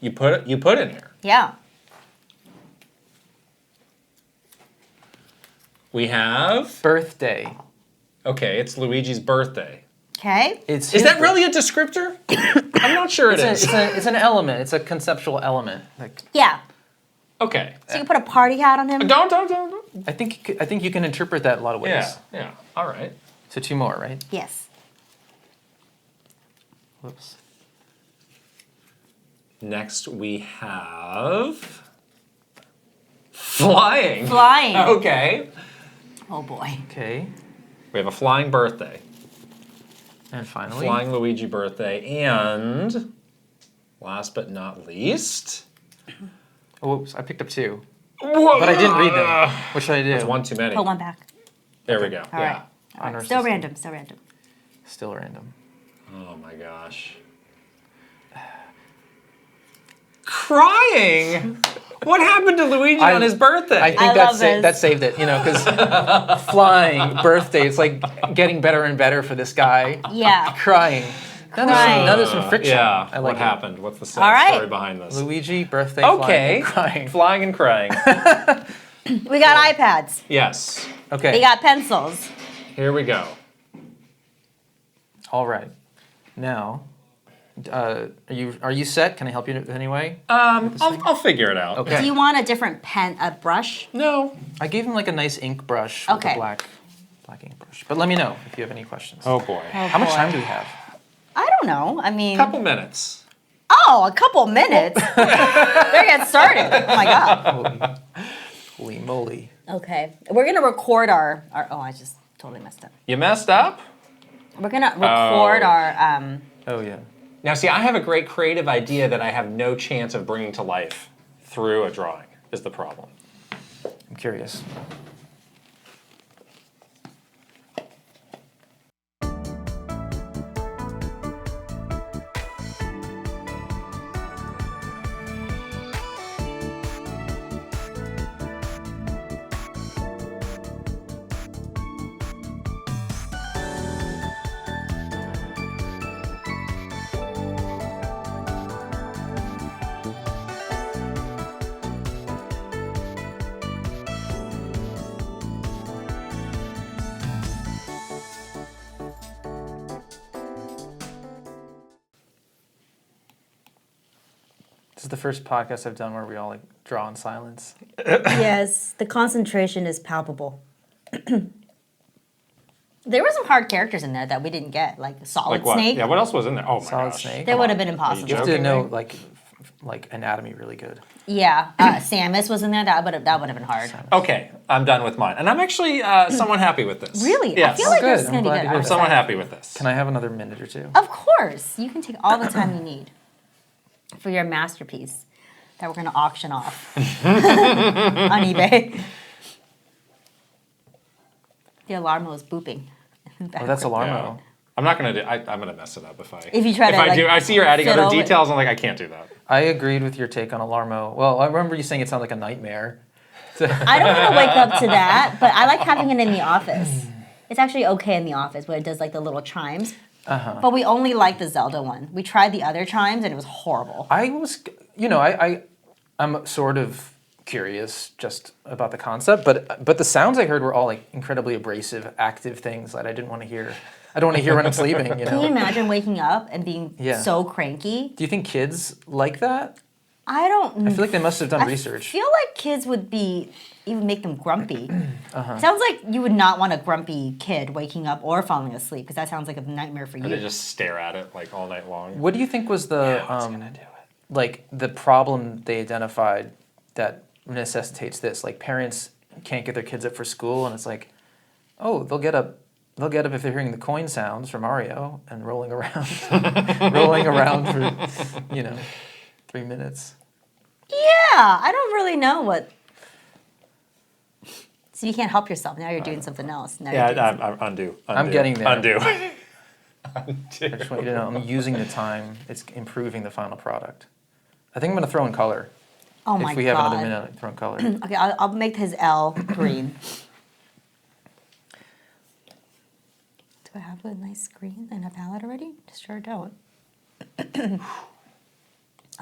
Speaker 2: you put in here.
Speaker 1: Yeah.
Speaker 2: We have.
Speaker 3: Birthday.
Speaker 2: Okay, it's Luigi's birthday.
Speaker 1: Okay.
Speaker 3: It's
Speaker 2: Is that really a descriptor? I'm not sure it is.
Speaker 3: It's an element. It's a conceptual element. Like
Speaker 1: Yeah.
Speaker 2: Okay.
Speaker 1: So you put a party hat on him.
Speaker 2: Don't.
Speaker 3: I think you can interpret that a lot of ways.
Speaker 2: Yeah. All right.
Speaker 3: So 2 more, right?
Speaker 1: Yes.
Speaker 3: Whoops.
Speaker 2: Next we have flying.
Speaker 1: Flying.
Speaker 2: Okay.
Speaker 1: Oh boy.
Speaker 3: Okay.
Speaker 2: We have a flying birthday.
Speaker 3: And finally.
Speaker 2: Flying Luigi birthday. And last but not least.
Speaker 3: Oh, whoops! I picked up 2,
Speaker 2: Whoa!
Speaker 3: but I didn't read them. What should I do?
Speaker 2: That's one too many.
Speaker 1: Put one back.
Speaker 2: There we go.
Speaker 1: All right.
Speaker 2: Yeah.
Speaker 1: All
Speaker 3: Honor
Speaker 1: right. Still
Speaker 3: system.
Speaker 1: random. Still random.
Speaker 3: Still random.
Speaker 2: Oh my gosh. Crying? What happened to Luigi on his birthday?
Speaker 3: I think that saved it, because flying, birthday, it's like getting better and better for this guy.
Speaker 1: Yeah.
Speaker 3: Crying. Now there's some friction.
Speaker 2: Yeah.
Speaker 3: I like
Speaker 2: what happened? What's the sad
Speaker 1: All right.
Speaker 2: story behind this?
Speaker 3: Luigi, birthday,
Speaker 2: Okay.
Speaker 3: flying and crying.
Speaker 2: Flying and crying.
Speaker 1: We got iPads.
Speaker 2: Yes.
Speaker 3: Okay.
Speaker 1: We got pencils.
Speaker 2: Here we go.
Speaker 3: All right. Now, are you set? Can I help you in any way?
Speaker 2: I'll figure it out.
Speaker 3: Okay.
Speaker 1: Do you want a different brush?
Speaker 2: No.
Speaker 3: I gave him like a nice ink brush with a black ink brush. But let me know if you have any questions.
Speaker 2: Oh boy.
Speaker 3: How much time do we have?
Speaker 1: I don't know. I mean,
Speaker 2: Couple minutes.
Speaker 1: oh, a couple minutes. They're getting started. Oh my god.
Speaker 3: Holy moly.
Speaker 1: Okay, we're gonna record our. Oh, I just totally messed up.
Speaker 2: You messed up?
Speaker 1: We're gonna record our.
Speaker 3: Oh yeah.
Speaker 2: Now see, I have a great creative idea that I have no chance of bringing to life through a drawing, is the problem.
Speaker 3: I'm curious. This is the first podcast I've done where we all draw in silence.
Speaker 1: Yes, the concentration is palpable. There were some hard characters in there that we didn't get, like Solid
Speaker 2: Like what?
Speaker 1: Snake.
Speaker 2: Yeah, what else was in there? Oh my
Speaker 3: Solid
Speaker 2: gosh.
Speaker 3: Snake.
Speaker 1: That would have been
Speaker 2: Are
Speaker 1: impossible.
Speaker 3: You have to
Speaker 2: joking
Speaker 3: know
Speaker 2: me?
Speaker 3: like anatomy really good.
Speaker 1: Yeah, Samus was in there. That would have been hard.
Speaker 2: Okay, I'm done with mine. And I'm actually somewhat happy with this.
Speaker 1: Really?
Speaker 2: Yes.
Speaker 1: I feel like
Speaker 3: good.
Speaker 1: this is
Speaker 3: I'm
Speaker 1: gonna be
Speaker 3: glad
Speaker 1: good.
Speaker 3: to hear
Speaker 2: I'm
Speaker 3: that.
Speaker 2: somewhat happy with this.
Speaker 3: Can I have another minute or two?
Speaker 1: Of course, you can take all the time you need for your masterpiece that we're gonna auction off on eBay. The alarmo is booping.
Speaker 3: Oh, that's Alarmo.
Speaker 2: Yeah. I'm not gonna do. I'm gonna mess it up if I.
Speaker 1: If you try to,
Speaker 2: I
Speaker 1: like,
Speaker 2: do, I see you're adding other
Speaker 1: fiddle with-
Speaker 2: details. I'm like, I can't do that.
Speaker 3: I agreed with your take on Alarmo. Well, I remember you saying it sounded like a nightmare.
Speaker 1: I don't want to wake up to that, but I like having it in the office. It's actually okay in the office where it does like the little chimes. But we only like the Zelda one. We tried the other chimes and it was horrible.
Speaker 3: I was, I'm sort of curious just about the concept, but the sounds I heard were all like incredibly abrasive, active things that I didn't want to hear. I don't want to hear when I'm sleeping.
Speaker 1: Can you imagine waking up and being
Speaker 3: Yeah.
Speaker 1: so cranky?
Speaker 3: Do you think kids like that?
Speaker 1: I don't.
Speaker 3: I feel like they must have done
Speaker 1: I
Speaker 3: research.
Speaker 1: feel like kids would even make them grumpy. Sounds like you would not want a grumpy kid waking up or falling asleep because that sounds like a nightmare for
Speaker 2: Or they
Speaker 1: you.
Speaker 2: just stare at it like all night long.
Speaker 3: What do you think was the
Speaker 2: gonna do it?
Speaker 3: like the problem they identified that necessitates this? Like parents can't get their kids up for school, and it's like, oh, they'll get up if they're hearing the coin sounds from Mario and rolling around, for 3 minutes.
Speaker 1: Yeah, I don't really know what. So you can't help yourself. Now you're doing something else. Now you're doing something.
Speaker 2: I'm undo.
Speaker 3: I'm getting there.
Speaker 2: Undo.
Speaker 3: I just want you to know I'm using the time. It's improving the final product. I think I'm going to throw in color.
Speaker 1: Oh my
Speaker 3: If we have another
Speaker 1: God.
Speaker 3: minute, I'll throw in color.
Speaker 1: Okay, I'll make his L green. Do I have a nice green and a palette already? Just sure don't.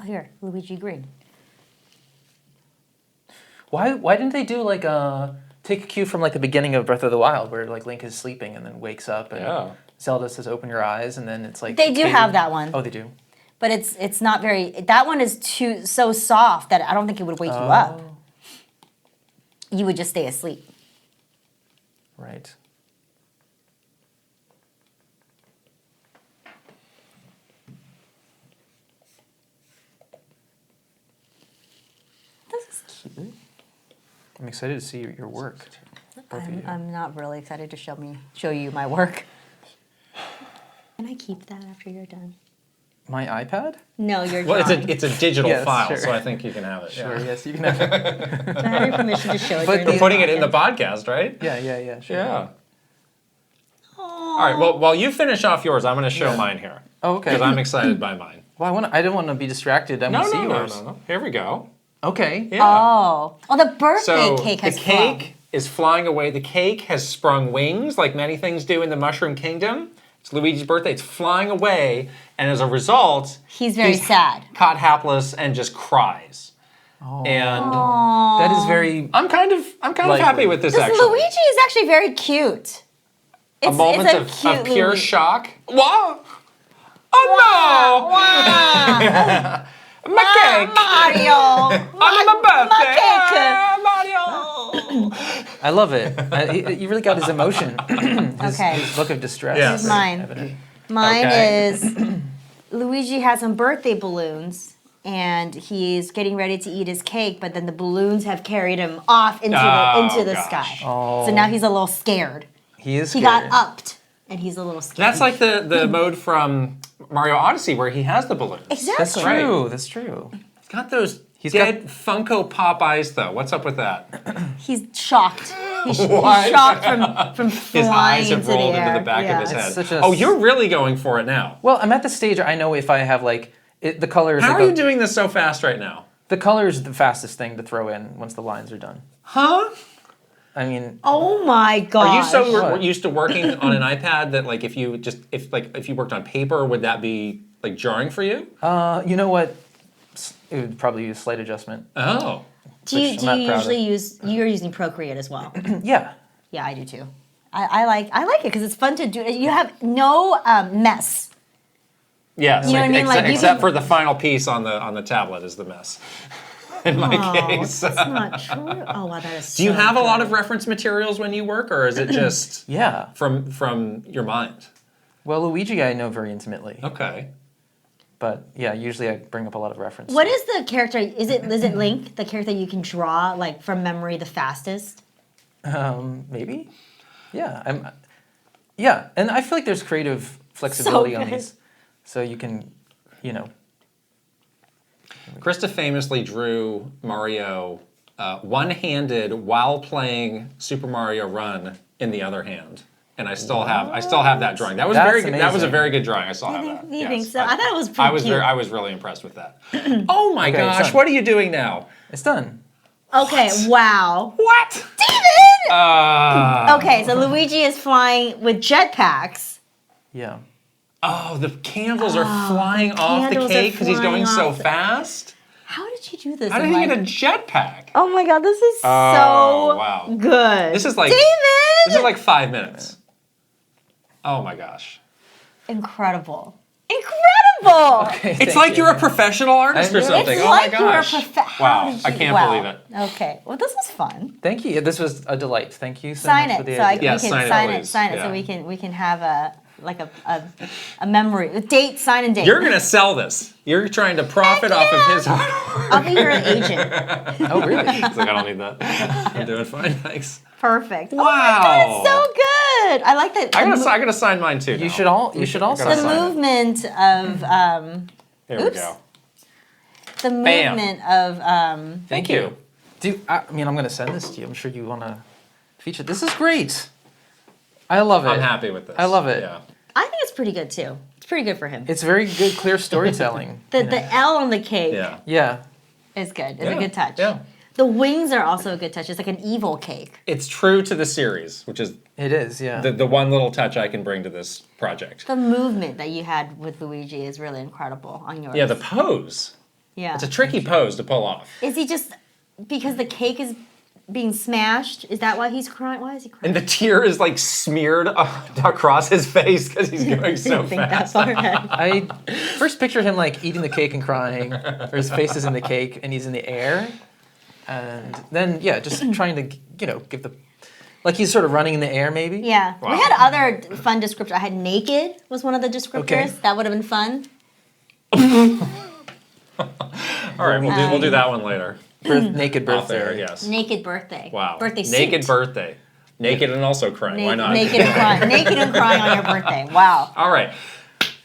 Speaker 1: Oh, here, Luigi green.
Speaker 3: Why didn't they do like take a cue from like the beginning of Breath of the Wild where like Link is sleeping and then wakes up and
Speaker 2: Yeah.
Speaker 3: Zelda says open your eyes and then it's like
Speaker 1: They do
Speaker 3: Katie-
Speaker 1: have that one.
Speaker 3: Oh, they do.
Speaker 1: But it's not very. That one is so soft that I don't think it would wake you up. You would just stay asleep.
Speaker 3: Right.
Speaker 1: This is cute.
Speaker 3: I'm excited to see your work. Both of you.
Speaker 1: I'm not really excited to show you my work. Can I keep that after you're done?
Speaker 3: My iPad?
Speaker 1: No, you're
Speaker 2: Well,
Speaker 1: drawing.
Speaker 2: it's a digital
Speaker 3: Yes,
Speaker 2: file,
Speaker 3: sure.
Speaker 2: so I think you can have it.
Speaker 3: Sure,
Speaker 2: Yeah.
Speaker 3: yes, you can have it.
Speaker 1: Do I have your permission to show it?
Speaker 3: But
Speaker 1: during
Speaker 2: We're
Speaker 1: this
Speaker 2: putting it in the
Speaker 1: podcast?
Speaker 2: podcast, right?
Speaker 3: Yeah, sure.
Speaker 2: Yeah. All right, well, while you finish off yours, I'm going to show mine here.
Speaker 3: Oh, okay.
Speaker 2: Because I'm excited by mine.
Speaker 3: Well, I didn't want to be distracted. I want to see yours.
Speaker 2: No. Here we go.
Speaker 3: Okay.
Speaker 2: Yeah.
Speaker 1: Oh, the birthday
Speaker 2: So
Speaker 1: cake has
Speaker 2: the cake is flying away. The cake has sprung wings, like many things do in the Mushroom Kingdom. It's Luigi's birthday. It's flying away, and as a result,
Speaker 1: he's very sad.
Speaker 2: Caught hapless and just cries.
Speaker 3: Oh.
Speaker 2: And
Speaker 3: That is very.
Speaker 2: I'm kind of happy with this actually.
Speaker 1: Luigi is actually very cute.
Speaker 2: A moment of pure
Speaker 1: Luigi.
Speaker 2: shock. Wow! Oh no! My cake!
Speaker 1: Mario!
Speaker 2: On my birthday!
Speaker 1: My
Speaker 2: Mario!
Speaker 3: I love it. You really got his emotion.
Speaker 1: Okay.
Speaker 3: His look of distress.
Speaker 2: Yes.
Speaker 3: is very
Speaker 1: Mine.
Speaker 3: evident.
Speaker 1: Mine
Speaker 2: Okay.
Speaker 1: is Luigi has some birthday balloons and he's getting ready to eat his cake, but then the balloons have carried him off into the
Speaker 2: gosh.
Speaker 1: sky.
Speaker 3: Oh.
Speaker 1: So now he's a little scared.
Speaker 3: He is.
Speaker 1: He
Speaker 3: scared.
Speaker 1: got upped and he's a little scared.
Speaker 2: That's like the mode from Mario Odyssey where he has the balloons.
Speaker 3: That's
Speaker 1: Exactly.
Speaker 3: true. That's true.
Speaker 2: He's got those
Speaker 3: He's
Speaker 2: dead Funko Pop eyes though. What's up with that?
Speaker 1: He's shocked. He's
Speaker 2: What?
Speaker 1: shocked from
Speaker 2: His
Speaker 1: flying
Speaker 2: eyes have
Speaker 1: into
Speaker 2: rolled
Speaker 1: the air.
Speaker 2: into the back
Speaker 1: Yeah.
Speaker 2: of his
Speaker 3: It's
Speaker 2: head.
Speaker 3: such a-
Speaker 2: Oh, you're really going for it now.
Speaker 3: Well, I'm at the stage. I know if I have like the colors.
Speaker 2: How
Speaker 3: like
Speaker 2: are you doing this so fast right now?
Speaker 3: The color is the fastest thing to throw in once the lines are done.
Speaker 2: Huh?
Speaker 3: I mean,
Speaker 1: Oh my god.
Speaker 2: Are you so
Speaker 3: What?
Speaker 2: used to working on an iPad that like if you worked on paper, would that be like jarring for you?
Speaker 3: you know what? It would probably use slight adjustment.
Speaker 2: Oh.
Speaker 1: Do you
Speaker 3: which I'm not proud of.
Speaker 1: usually use? You're using Procreate as well.
Speaker 3: Yeah.
Speaker 1: Yeah, I do too. I like it because it's fun to do. You have no mess.
Speaker 2: Yes.
Speaker 1: You know what I mean? Like, you
Speaker 2: except
Speaker 1: can-
Speaker 2: for the final piece on the tablet is the mess. In my case.
Speaker 1: That's not true. Oh wow, that is.
Speaker 2: Do you have a lot of reference materials when you work, or is it just
Speaker 3: Yeah.
Speaker 2: from your mind?
Speaker 3: Well, Luigi I know very intimately,
Speaker 2: Okay.
Speaker 3: but yeah, usually I bring up a lot of reference.
Speaker 1: What is the character? Is it Link, the character you can draw like from memory the fastest?
Speaker 3: Maybe. Yeah. Yeah, and I feel like there's creative flexibility on
Speaker 1: good.
Speaker 3: these, so you can, you know.
Speaker 2: Krysta famously drew Mario one-handed while playing Super Mario Run in the other hand, and I still have that drawing. That was
Speaker 3: That's
Speaker 2: very good. That was a
Speaker 3: amazing.
Speaker 2: very good drawing. I still have that.
Speaker 1: You think
Speaker 2: Yes.
Speaker 1: so? I thought it was pretty cute.
Speaker 2: I was really impressed with that. Oh my
Speaker 3: Okay,
Speaker 2: gosh!
Speaker 3: son.
Speaker 2: What are you doing now?
Speaker 3: It's done.
Speaker 1: Okay, wow.
Speaker 2: What?
Speaker 1: David! Okay, so Luigi is flying with jetpacks.
Speaker 3: Yeah.
Speaker 2: Oh, the candles are flying off the
Speaker 1: candles are
Speaker 2: cake because he's going
Speaker 1: flying
Speaker 2: so
Speaker 1: off.
Speaker 2: fast.
Speaker 1: How did you do this?
Speaker 2: How did
Speaker 1: in
Speaker 2: he
Speaker 1: life?
Speaker 2: get a jetpack?
Speaker 1: Oh my god, this is
Speaker 2: Oh,
Speaker 1: so
Speaker 2: wow.
Speaker 1: good.
Speaker 2: This is like
Speaker 1: David!
Speaker 2: This is like 5 minutes. Oh my gosh.
Speaker 1: Incredible. Incredible!
Speaker 2: It's like you're a professional artist or
Speaker 3: It's
Speaker 2: something.
Speaker 1: It's
Speaker 2: Oh
Speaker 1: like
Speaker 2: my
Speaker 1: you're a
Speaker 2: gosh. Wow, I can't believe it.
Speaker 1: Okay, well this was fun.
Speaker 3: Thank you. This was a delight. Thank you so
Speaker 1: Sign
Speaker 3: much
Speaker 1: it
Speaker 3: for the
Speaker 1: so
Speaker 3: idea.
Speaker 2: Yes,
Speaker 1: we can
Speaker 2: sign it,
Speaker 1: sign it
Speaker 2: please.
Speaker 1: so
Speaker 2: Yeah.
Speaker 1: we can have a memory, a date, sign and date.
Speaker 2: You're gonna sell this. You're trying to profit off of his hard work.
Speaker 1: I'll be your agent.
Speaker 3: Oh, really?
Speaker 2: It's like I don't need that. I'm doing fine, thanks.
Speaker 1: Perfect.
Speaker 2: Wow.
Speaker 1: Oh my god, it's so good. I like that.
Speaker 2: I gotta sign mine too.
Speaker 3: You
Speaker 2: now.
Speaker 3: should all. You should also.
Speaker 2: gotta
Speaker 1: the
Speaker 2: sign it.
Speaker 1: movement of
Speaker 2: Here we
Speaker 1: oops.
Speaker 2: go.
Speaker 1: the
Speaker 2: Bam.
Speaker 1: movement of
Speaker 2: Thank you.
Speaker 3: I mean, I'm going to send this to you. I'm sure you want to feature. This is great. I love it.
Speaker 2: I'm happy with this.
Speaker 3: I love it.
Speaker 2: Yeah.
Speaker 1: I think it's pretty good too. It's pretty good for him.
Speaker 3: It's very good, clear storytelling.
Speaker 1: The L on the cake
Speaker 2: Yeah.
Speaker 3: Yeah.
Speaker 1: is good. It's
Speaker 2: Yeah,
Speaker 1: a good touch.
Speaker 2: yeah.
Speaker 1: The wings are also a good touch. It's like an evil cake.
Speaker 2: It's true to the series, which is
Speaker 3: It is. Yeah.
Speaker 2: the one little touch I can bring to this project.
Speaker 1: The movement that you had with Luigi is really incredible on yours.
Speaker 2: Yeah, the pose.
Speaker 1: yeah.
Speaker 2: It's a tricky pose to pull off.
Speaker 1: Is he just because the cake is being smashed? Is that why he's crying? Why is he crying?
Speaker 2: And the tear is like smeared across his face because he's going so
Speaker 1: think that
Speaker 2: fast.
Speaker 1: far ahead.
Speaker 3: I first pictured him like eating the cake and crying, or his face is in the cake and he's in the air, and then just trying to give the like he's sort of running in the air maybe.
Speaker 1: Yeah.
Speaker 2: Wow.
Speaker 1: We had other fun descriptors. I had naked was one of the descriptors.
Speaker 3: Okay.
Speaker 1: That would have been fun.
Speaker 2: All right, we'll do that one later.
Speaker 3: Naked
Speaker 2: Off
Speaker 3: birthday.
Speaker 2: air, yes.
Speaker 1: Naked birthday.
Speaker 2: Wow.
Speaker 1: Birthday suit.
Speaker 2: Naked birthday. Naked and also crying. Why not?
Speaker 1: Naked and crying. Naked and crying on your birthday. Wow.
Speaker 2: All right.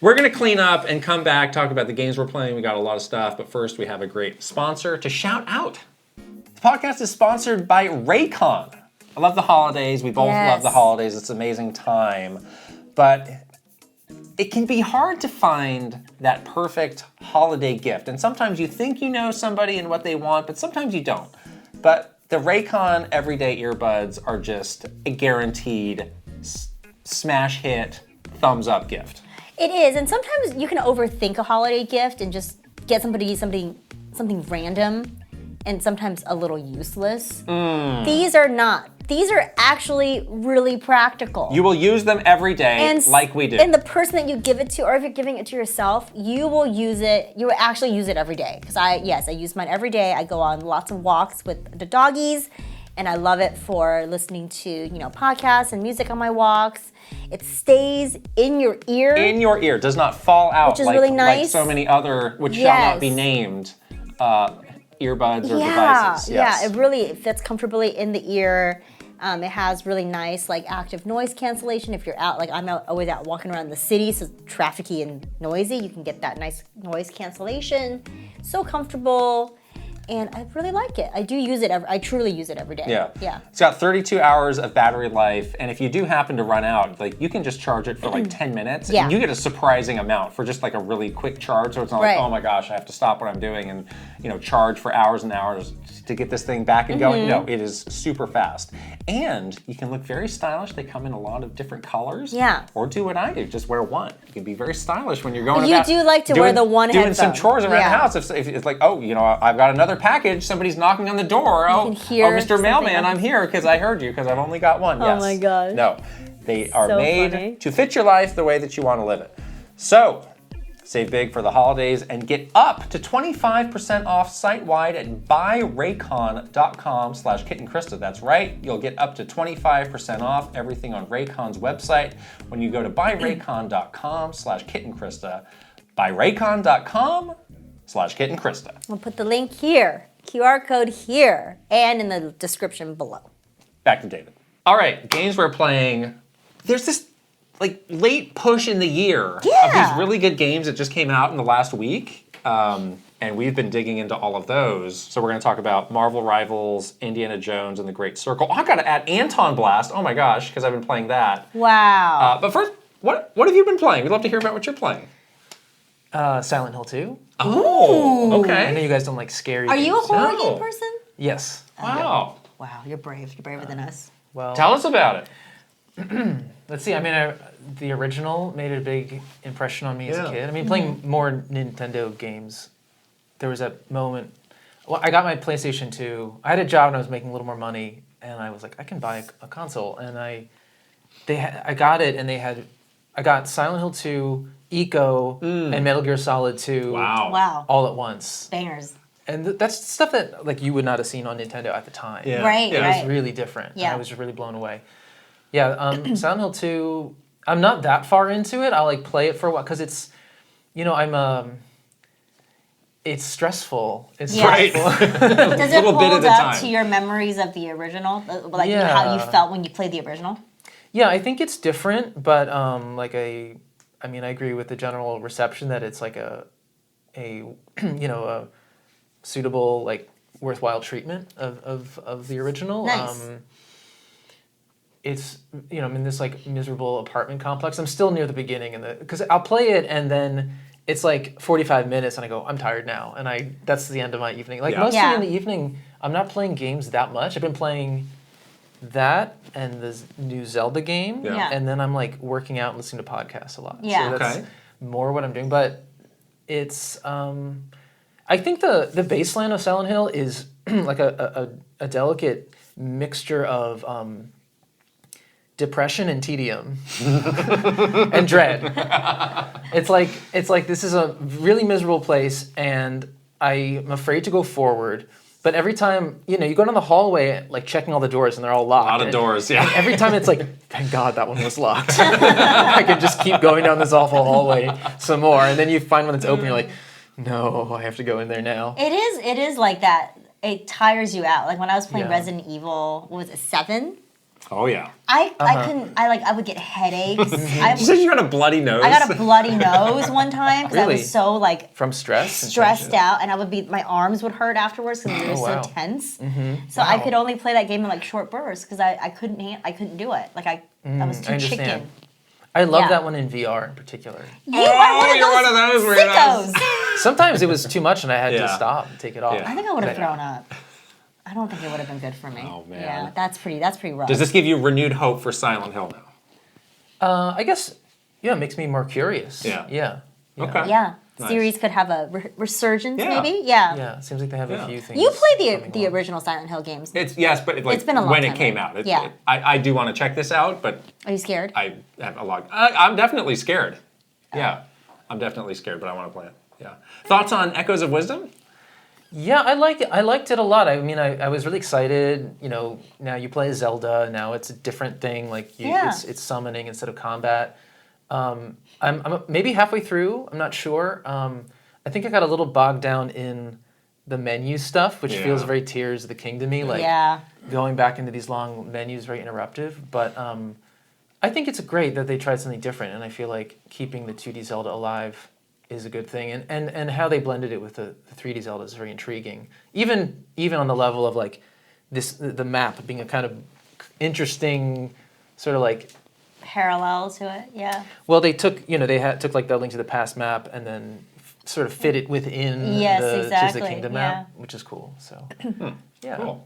Speaker 2: We're going to clean up and come back, talk about the games we're playing. We got a lot of stuff, but first we have a great sponsor to shout out. The podcast is sponsored by Raycon. I love the holidays. We both
Speaker 1: Yes.
Speaker 2: love the holidays. It's an amazing time. but it can be hard to find that perfect holiday gift. And sometimes you think you know somebody and what they want, but sometimes you don't. But the Raycon Everyday Earbuds are just a guaranteed smash hit, thumbs up gift.
Speaker 1: It is, and sometimes you can overthink a holiday gift and just get somebody something random and sometimes a little useless. These are not. These are actually really practical.
Speaker 2: You will use them every day, like we do.
Speaker 1: And the person that you give it to, or if you're giving it to yourself, you will use it. You will actually use it every day. Because I use mine every day. I go on lots of walks with the doggies, and I love it for listening to podcasts and music on my walks. It stays in your ear.
Speaker 2: In your ear, does not fall out,
Speaker 1: which is really nice.
Speaker 2: Like so many other, which shall not be named, earbuds or devices. Yes.
Speaker 1: Yeah, it really fits comfortably in the ear. It has really nice active noise cancellation. If you're out, I'm always out walking around the city, so trafficy and noisy, you can get that nice noise cancellation. So comfortable, and I really like it. I do use it. I truly use it every day.
Speaker 2: Yeah. It's got 32 hours of battery life, and if you do happen to run out, you can just charge it for 10 minutes, and you get a surprising amount for just a really quick charge. So it's not like, oh my gosh, I have to stop what I'm doing and charge for hours and hours to get this thing back and going. No, it is super fast. And you can look very stylish. They come in a lot of different colors.
Speaker 1: Yeah.
Speaker 2: Or do what I do, just wear one. You can be very stylish when you're going
Speaker 1: about. You do like to wear the one
Speaker 2: doing
Speaker 1: headphone.
Speaker 2: some chores around the house. If it's like, I've got another package, somebody's knocking on the door. Mr. Mailman, I'm here because I heard you because I've only got one. Yes.
Speaker 1: Oh my gosh.
Speaker 2: No, they are made
Speaker 1: funny.
Speaker 2: to fit your life the way that you want to live it. So, save big for the holidays and get up to 25% off site-wide at buyraycon.com/KitandKrysta. That's right, you'll get up to 25% off everything on Raycon's website when you go to buyraycon.com/KitandKrysta. buyraycon.com/KitandKrysta.
Speaker 1: We'll put the link here, QR code here, and in the description below.
Speaker 2: Back to David. All right, games we're playing. There's this late push in the year of these really good games that just came out in the last week. And we've been digging into all of those. So we're going to talk about Marvel Rivals, Indiana Jones, and The Great Circle. Oh, I got to add Antonblast. Oh my gosh, because I've been playing that.
Speaker 1: Wow.
Speaker 2: But first, what have you been playing? We'd love to hear about what you're playing.
Speaker 3: Silent Hill 2.
Speaker 2: Oh, okay.
Speaker 3: I know you guys don't like scary
Speaker 1: Are
Speaker 3: games.
Speaker 1: you a horror game person?
Speaker 3: Yes.
Speaker 2: Wow.
Speaker 1: Wow, you're brave. You're braver than us.
Speaker 3: Well,
Speaker 2: tell us about it.
Speaker 3: Let's see. I mean, the original made a big impression on me as a kid. I mean, playing more Nintendo games, there was a moment. Well, I got my PlayStation 2. I had a job and I was making a little more money, and I was like, I can buy a console. And I got it, and I got Silent Hill 2, Eco, and Metal Gear Solid 2.
Speaker 2: Wow.
Speaker 3: All at once.
Speaker 1: Bangers.
Speaker 3: And that's stuff that you would not have seen on Nintendo at the time.
Speaker 2: Yeah.
Speaker 1: Right.
Speaker 3: It was really different.
Speaker 1: Yeah.
Speaker 3: I was really blown away. Yeah, Silent Hill 2, I'm not that far into it. I'll play it for a while because it's, it's stressful. It's stressful.
Speaker 1: Does it hold up to your memories of the original? How you felt when you played the original?
Speaker 3: Yeah, I think it's different, but I agree with the general reception that it's a suitable, worthwhile treatment of the original.
Speaker 1: Nice.
Speaker 3: It's, I'm in this miserable apartment complex. I'm still near the beginning because I'll play it and then it's 45 minutes and I go, I'm tired now. And that's the end of my evening. Mostly in the evening, I'm not playing games that much. I've been playing that and the new Zelda game.
Speaker 2: Yeah.
Speaker 3: And then I'm working out and listening to podcasts a lot.
Speaker 1: Yeah.
Speaker 3: So that's more what I'm doing. But it's, I think the baseline of Silent Hill is a delicate mixture of depression and tedium and dread. It's like this is a really miserable place and I'm afraid to go forward. But every time, you go down the hallway, checking all the doors and they're all locked.
Speaker 2: A lot of doors, yeah.
Speaker 3: Every time it's thank God that one was locked. I can just keep going down this awful hallway some more. And then you find one that's open, you're like, no, I have to go in there now.
Speaker 1: It is like that. It tires you out. When I was playing Resident Evil, what was it, 7?
Speaker 2: Oh yeah.
Speaker 1: I couldn't. I would get headaches.
Speaker 2: You said you got a bloody nose.
Speaker 1: I got a bloody nose one time because I was so
Speaker 3: from stress,
Speaker 1: stressed out, and my arms would hurt afterwards because they were so tense. So I could only play that game in short bursts because I couldn't do it. I was too chicken.
Speaker 3: I love
Speaker 1: Yeah.
Speaker 3: that one in VR in particular.
Speaker 1: You are
Speaker 2: you're one of those weirdos.
Speaker 1: sickos.
Speaker 3: Sometimes it was too much and I had
Speaker 2: Yeah.
Speaker 3: to stop and take it off.
Speaker 2: Yeah.
Speaker 1: I think I would have thrown up. I don't think it would have been good for me.
Speaker 2: Oh, man.
Speaker 1: Yeah, that's pretty rough.
Speaker 2: Does this give you renewed hope for Silent Hill now?
Speaker 3: I guess, yeah, it makes me more curious.
Speaker 2: Yeah.
Speaker 3: Yeah.
Speaker 2: Okay.
Speaker 1: Yeah,
Speaker 2: Nice.
Speaker 1: series could have a resurgence,
Speaker 2: Yeah.
Speaker 1: maybe. Yeah.
Speaker 3: Yeah, it seems like they have
Speaker 2: Yeah.
Speaker 3: a few things.
Speaker 1: You played
Speaker 3: coming
Speaker 1: the
Speaker 3: along.
Speaker 1: original Silent Hill games.
Speaker 2: It's but
Speaker 1: It's been a long
Speaker 2: when
Speaker 1: time,
Speaker 2: it came
Speaker 1: right?
Speaker 2: out.
Speaker 1: Yeah.
Speaker 2: I do want to check this out, but
Speaker 1: Are you scared?
Speaker 2: I have a lot. I'm definitely scared. Yeah, I'm definitely scared, but I want to play it. Yeah. Thoughts on Echoes of Wisdom?
Speaker 3: Yeah, I liked it. I liked it a lot. I mean, I was really excited. You know, now you play Zelda. Now it's a different thing. Like it's summoning instead of combat. I'm maybe halfway through. I'm not sure. I think I got a little bogged down in the menu stuff, which
Speaker 2: Yeah.
Speaker 3: feels very Tears of the Kingdom to me. Like going back into these long menus, very interruptive. But I think it's great that they tried something different, and I feel like keeping the 2D Zelda alive is a good thing, and how they blended it with the 3D Zelda is very intriguing. Even on the level of like the map being a kind of interesting sort of like.
Speaker 1: Parallel to it, yeah.
Speaker 3: Well, they took took like the Link to the Past map and then sort of fit it within
Speaker 1: Yes,
Speaker 3: the Tears of
Speaker 1: exactly,
Speaker 3: the Kingdom
Speaker 1: yeah.
Speaker 3: map, which is cool. So yeah,
Speaker 2: Cool.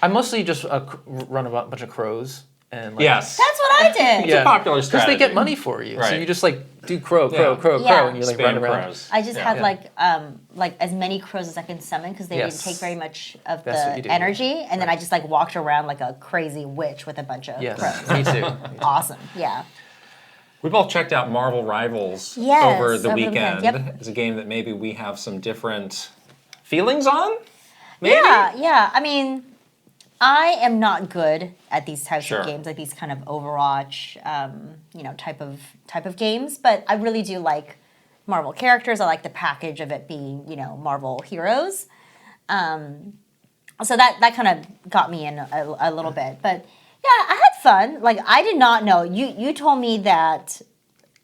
Speaker 3: I mostly just run a bunch of crows and like,
Speaker 2: Yes.
Speaker 1: That's what I did.
Speaker 2: It's a popular
Speaker 3: because
Speaker 2: strategy.
Speaker 3: they get money for you. So
Speaker 2: Right.
Speaker 3: you just like do crow,
Speaker 2: Yeah.
Speaker 1: Yeah.
Speaker 3: and you like
Speaker 2: Spam
Speaker 3: run around.
Speaker 2: crows.
Speaker 1: I just
Speaker 2: Yeah.
Speaker 1: had
Speaker 3: Yeah.
Speaker 1: like as many crows as I can summon because they
Speaker 3: Yes.
Speaker 1: didn't take very much of
Speaker 3: That's what you
Speaker 1: the
Speaker 3: do.
Speaker 1: energy, and then I just like walked around like a crazy witch with a bunch of
Speaker 3: Yes,
Speaker 1: crows.
Speaker 3: me too.
Speaker 1: Awesome, yeah.
Speaker 2: We both checked out Marvel Rivals
Speaker 1: Yes,
Speaker 2: over the
Speaker 1: over the
Speaker 2: weekend.
Speaker 1: weekend, yep.
Speaker 2: It's a game that maybe we have some different feelings on. Maybe?
Speaker 1: Yeah. I mean, I am not good at these types
Speaker 2: Sure.
Speaker 1: of games, like these kind of Overwatch, type of games. But I really do like Marvel characters. I like the package of it being, Marvel heroes. So that kind of got me in a little bit. But yeah, I had fun. Like I did not know. You told me that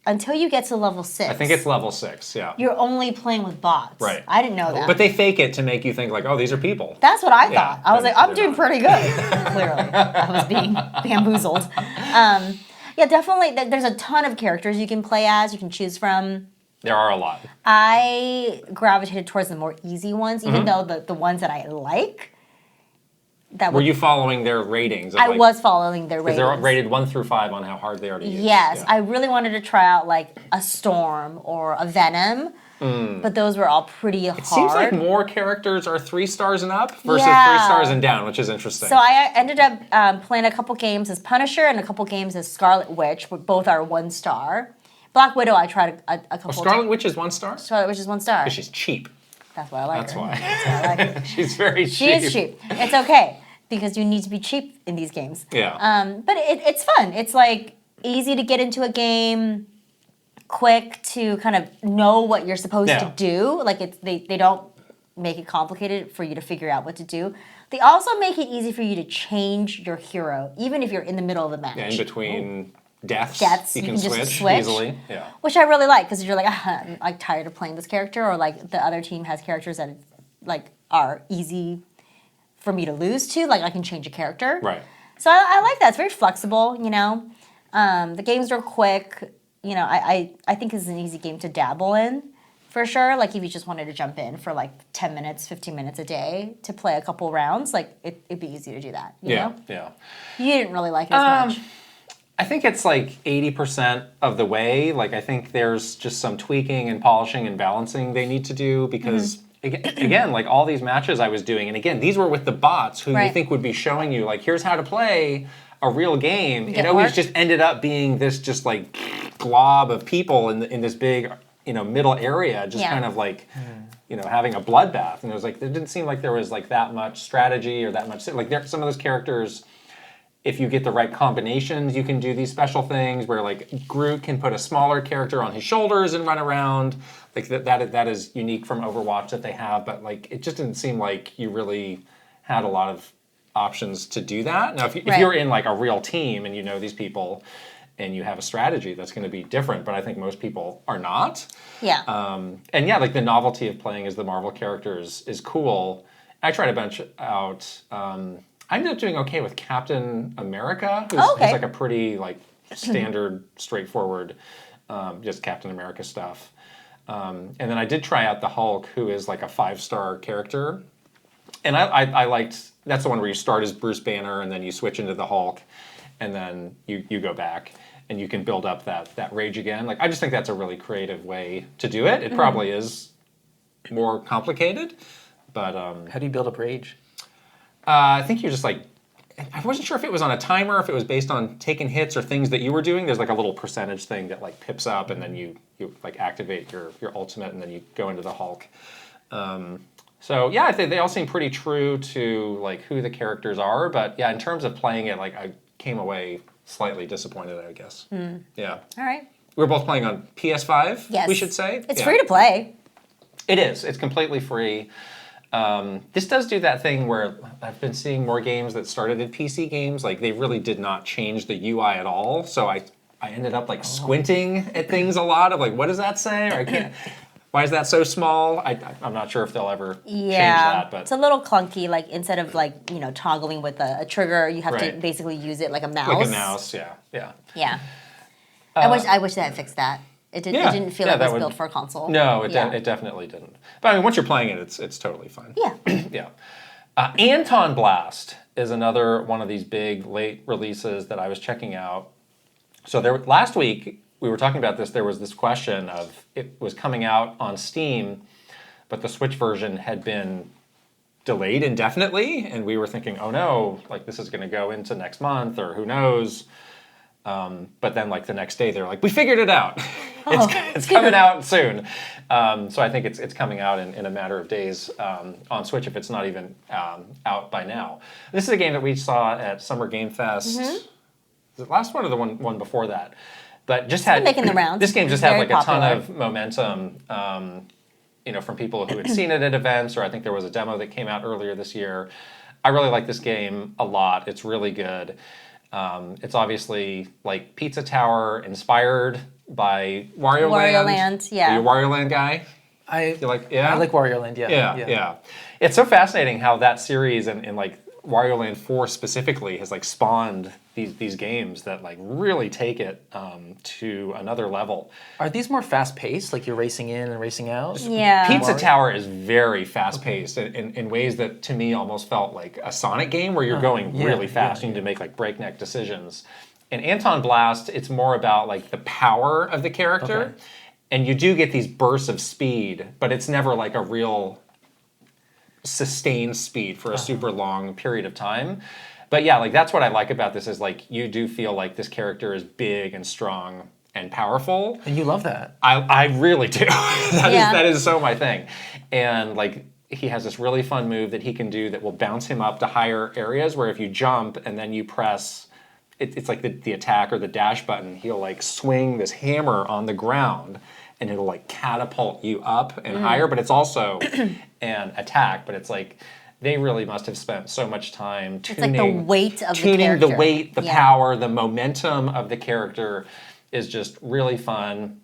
Speaker 1: until you get to level 6.
Speaker 2: I think it's level 6, yeah.
Speaker 1: You're only playing with bots.
Speaker 2: Right.
Speaker 1: I didn't know that.
Speaker 2: But they fake it to make you think like, oh, these are people.
Speaker 1: That's what I
Speaker 2: Yeah,
Speaker 1: thought. I was
Speaker 2: they're-
Speaker 1: like, I'm
Speaker 2: they're
Speaker 1: doing
Speaker 2: not.
Speaker 1: pretty good. Clearly, I was being bamboozled. Yeah, definitely. There's a ton of characters you can play as. You can choose from.
Speaker 2: There are a lot.
Speaker 1: I gravitated towards the more easy ones, even though the ones that I like.
Speaker 2: Were you following their ratings?
Speaker 1: I was following their
Speaker 2: Because
Speaker 1: ratings.
Speaker 2: they're rated 1 through 5 on how hard they are to use.
Speaker 1: Yes,
Speaker 2: Yeah.
Speaker 1: I really wanted to try out like a Storm or a Venom, but those were all pretty hard.
Speaker 2: It seems like more characters are 3 stars and up versus 3
Speaker 1: Yeah.
Speaker 2: stars and down, which is interesting.
Speaker 1: So I ended up playing a couple games as Punisher and a couple games as Scarlet Witch, but both are 1 star. Black Widow, I tried a couple.
Speaker 2: Scarlet Witch is 1 star?
Speaker 1: Scarlet Witch is 1 star.
Speaker 2: She's cheap.
Speaker 1: That's why I like
Speaker 2: That's
Speaker 1: her.
Speaker 2: why.
Speaker 1: That's why I like her.
Speaker 2: She's very
Speaker 1: She
Speaker 2: cheap.
Speaker 1: is cheap. It's okay because you need to be cheap in these games.
Speaker 2: Yeah.
Speaker 1: But it's fun. It's like easy to get into a game, quick to kind of know what you're supposed
Speaker 2: Yeah.
Speaker 1: to do. Like they don't make it complicated for you to figure out what to do. They also make it easy for you to change your hero, even if you're in the middle of the match.
Speaker 2: Yeah, in between deaths,
Speaker 1: Deaths,
Speaker 2: you
Speaker 1: you
Speaker 2: can
Speaker 1: can just
Speaker 2: switch
Speaker 1: switch.
Speaker 2: easily. Yeah.
Speaker 1: Which I really like because you're like, I'm like tired of playing this character, or like the other team has characters that like are easy for me to lose to. Like I can change a character.
Speaker 2: Right.
Speaker 1: So I like that. It's very flexible. The games are quick. I think it's an easy game to dabble in, for sure. Like if you just wanted to jump in for like 10 minutes, 15 minutes a day to play a couple rounds, like it'd be easy to do that. You know?
Speaker 2: Yeah.
Speaker 1: You didn't really like it as much.
Speaker 2: I think it's like 80% of the way. Like I think there's just some tweaking and polishing and balancing they need to do because again, like all these matches I was doing, and again, these were with the bots who you
Speaker 1: Right.
Speaker 2: think would be showing you like, here's how to play a real game. It
Speaker 1: Didn't
Speaker 2: always
Speaker 1: work.
Speaker 2: just ended up being this just like glob of people in this big, middle area, just
Speaker 1: Yeah.
Speaker 2: kind of like, having a bloodbath. And it was like, it didn't seem like there was like that much strategy or that much, like some of those characters, if you get the right combinations, you can do these special things where like Groot can put a smaller character on his shoulders and run around. Like that is unique from Overwatch that they have, but like it just didn't seem like you really had a lot of options to do that. Now, if
Speaker 1: Right.
Speaker 2: you're in like a real team and you know these people and you have a strategy, that's going to be different. But I think most people are not.
Speaker 1: Yeah.
Speaker 2: And yeah, like the novelty of playing as the Marvel characters is cool. I tried a bunch out. I ended up doing okay with Captain America, who's
Speaker 1: Okay.
Speaker 2: like a pretty like standard, straightforward, just Captain America stuff. And then I did try out the Hulk, who is like a 5-star character. And I liked, that's the one where you start as Bruce Banner and then you switch into the Hulk and then you go back and you can build up that rage again. Like, I just think that's a really creative way to do it. It probably is more complicated, but...
Speaker 3: How do you build up rage?
Speaker 2: I think you're just like, I wasn't sure if it was on a timer, if it was based on taking hits or things that you were doing. There's like a little percentage thing that like pips up and then you like activate your ultimate and then you go into the Hulk. So yeah, I think they all seem pretty true to like who the characters are, but yeah, in terms of playing it, like I came away slightly disappointed, I guess. Yeah.
Speaker 1: All right.
Speaker 2: We're both playing on PS5,
Speaker 1: Yes.
Speaker 2: we should say.
Speaker 1: It's free to play.
Speaker 2: It is. It's completely free. This does do that thing where I've been seeing more games that started at PC games, like they really did not change the UI at all. So I ended up like squinting at things a lot of like, what does that say? Or I can't. Why is that so small? I'm not sure if they'll ever change that. But
Speaker 1: it's a little clunky. Like instead of like toggling with a trigger, you have to basically use it like a mouse.
Speaker 2: Like a mouse, yeah.
Speaker 1: Yeah. I wish they had fixed that. It didn't feel like it was built for a console.
Speaker 2: No, it definitely didn't. But I mean, once you're playing it, it's totally fine.
Speaker 1: Yeah.
Speaker 2: Yeah. Antonblast is another one of these big late releases that I was checking out. So last week we were talking about this. There was this question of it was coming out on Steam, but the Switch version had been delayed indefinitely, and we were thinking, oh no, like this is going to go into next month or who knows. But then like the next day they're like, we figured it out. It's coming out soon. So I think it's coming out in a matter of days on Switch if it's not even out by now. This is a game that we saw at Summer Game Fest. Was it last one or the one before that? But just had
Speaker 1: making the rounds.
Speaker 2: This game just
Speaker 1: Very
Speaker 2: had like
Speaker 1: popular.
Speaker 2: a ton of momentum. From people who had seen it at events, or I think there was a demo that came out earlier this year. I really like this game a lot. It's really good. It's obviously like Pizza Tower inspired by Wario Land.
Speaker 1: Wario Land, yeah.
Speaker 2: Are you a Wario Land guy?
Speaker 3: I
Speaker 2: like
Speaker 3: Wario Land, yeah.
Speaker 2: Yeah. It's so fascinating how that series and like Wario Land 4 specifically has like spawned these games that like really take it to another level.
Speaker 3: Are these more fast-paced, like you're racing in and racing out?
Speaker 1: Yeah.
Speaker 2: Pizza Tower is very fast-paced in ways that to me almost felt like a Sonic game where you're going really fast. You need to make like breakneck decisions. In Antonblast, it's more about like the power of the character.
Speaker 3: Okay.
Speaker 2: And you do get these bursts of speed, but it's never like a real sustained speed for a super long period of time. But yeah, like that's what I like about this is like you do feel like this character is big and strong and powerful.
Speaker 3: And you love that.
Speaker 2: I really do. That is so my thing. And like he has this really fun move that he can do that will bounce him up to higher areas where if you jump and then you press it's like the attack or the dash button, he'll like swing this hammer on the ground and it'll like catapult you up and higher, but it's also an attack, but it's like they really must have spent so much time tuning
Speaker 1: it's like the weight of
Speaker 2: the weight, the power, the momentum of the character is just really fun.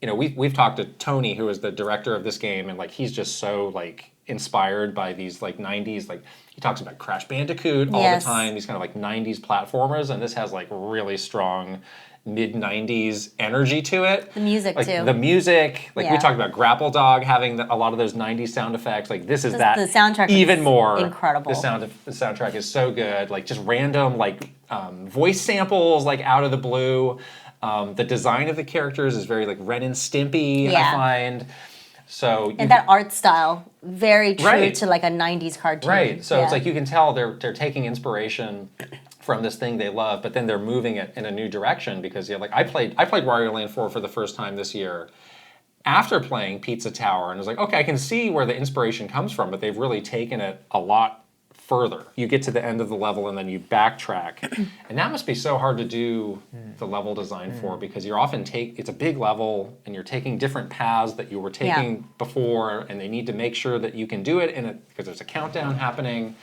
Speaker 2: We've talked to Tony, who is the director of this game, and like he's just so like inspired by these like 90s, like he talks about Crash Bandicoot all the time, these kind of like 90s platformers, and this has like really strong mid-90s energy to it.
Speaker 1: The music
Speaker 2: like,
Speaker 1: too.
Speaker 2: The music, like we talked about Grapple Dog having a lot of those 90s sound effects, like this is the
Speaker 1: soundtrack
Speaker 2: even more
Speaker 1: incredible.
Speaker 2: The soundtrack is so good, like just random like voice samples like out of the blue. The design of the characters is very like Ren and Stimpy, I find. So
Speaker 1: and that art style, very true to like a 90s cartoon.
Speaker 2: Right. So it's like you can tell they're taking inspiration from this thing they love, but then they're moving it in a new direction because like I played Wario Land 4 for the first time this year after playing Pizza Tower, and I was like, okay, I can see where the inspiration comes from, but they've really taken it a lot further. You get to the end of the level and then you backtrack. And that must be so hard to do the level design for because you're often it's a big level and you're taking different paths that you were taking before, and they need to make sure that you can do it because there's a countdown happening.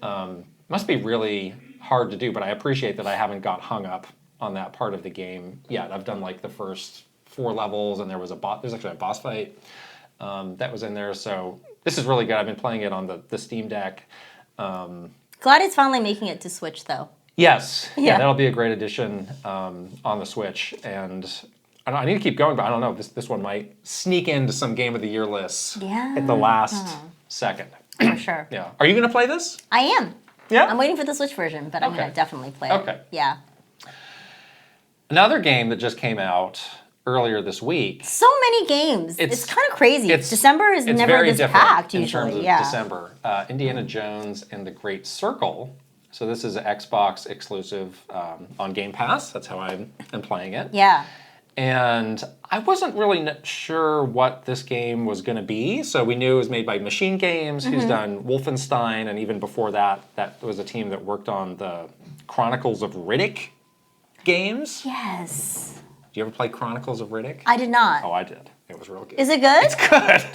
Speaker 2: Must be really hard to do, but I appreciate that I haven't got hung up on that part of the game yet. I've done like the first 4 levels, and there's actually a boss fight that was in there. So this is really good. I've been playing it on the Steam Deck.
Speaker 1: Glad it's finally making it to Switch though.
Speaker 2: Yes. Yeah,
Speaker 1: Yeah.
Speaker 2: that'll be a great addition on the Switch. And I need to keep going, but I don't know. This one might sneak into some Game of the Year lists at the last second.
Speaker 1: For sure.
Speaker 2: Yeah. Are you going to play this?
Speaker 1: I am.
Speaker 2: Yeah?
Speaker 1: I'm waiting for the Switch version, but I'm
Speaker 2: Okay.
Speaker 1: going to definitely play it.
Speaker 2: Okay.
Speaker 1: Yeah.
Speaker 2: Another game that just came out earlier this week.
Speaker 1: So many games. It's kind of crazy. December is
Speaker 2: it's
Speaker 1: never
Speaker 2: very
Speaker 1: this
Speaker 2: different
Speaker 1: packed
Speaker 2: in
Speaker 1: usually.
Speaker 2: terms of
Speaker 1: Yeah.
Speaker 2: December. Indiana Jones and the Great Circle. So this is an Xbox exclusive on Game Pass. That's how I am playing it.
Speaker 1: Yeah.
Speaker 2: And I wasn't really sure what this game was going to be. So we knew it was made by Machine Games, who's done Wolfenstein, and even before that, that was a team that worked on the Chronicles of Riddick games.
Speaker 1: Yes.
Speaker 2: Do you ever play Chronicles of Riddick?
Speaker 1: I did not.
Speaker 2: Oh, I did. It was real good.
Speaker 1: Is it good?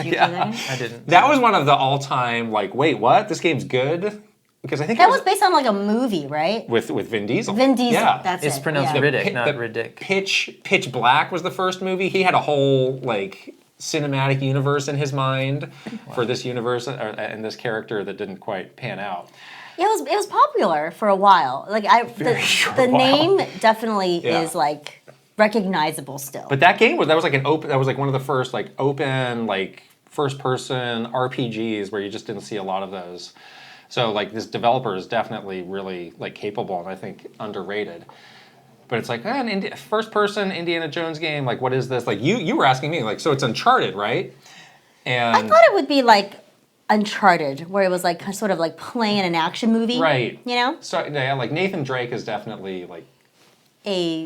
Speaker 2: Good.
Speaker 3: I didn't.
Speaker 2: That was one of the all-time, like, wait, what? This game's good? Because I think
Speaker 1: That
Speaker 2: it
Speaker 1: was based on like a movie, right?
Speaker 2: with Vin Diesel.
Speaker 1: Vin Diesel.
Speaker 2: Yeah.
Speaker 1: That's
Speaker 3: It's
Speaker 1: it.
Speaker 3: pronounced
Speaker 1: yeah.
Speaker 3: Riddick, not Riddick.
Speaker 2: Pitch Black was the first movie. He had a whole like cinematic universe in his mind for this universe and this character that didn't quite pan out.
Speaker 1: Yeah, it was popular for a while. Like the name definitely
Speaker 2: Yeah.
Speaker 1: is like recognizable still.
Speaker 2: But that game was like one of the first like open like first person RPGs where you just didn't see a lot of those. So like this developer is definitely really like capable and I think underrated. But it's like an first person Indiana Jones game. Like what is this? Like you were asking me like so it's Uncharted, right? And
Speaker 1: I thought it would be like Uncharted, where it was like sort of like playing an action movie,
Speaker 2: right.
Speaker 1: You know,
Speaker 2: So yeah, like Nathan Drake is definitely like a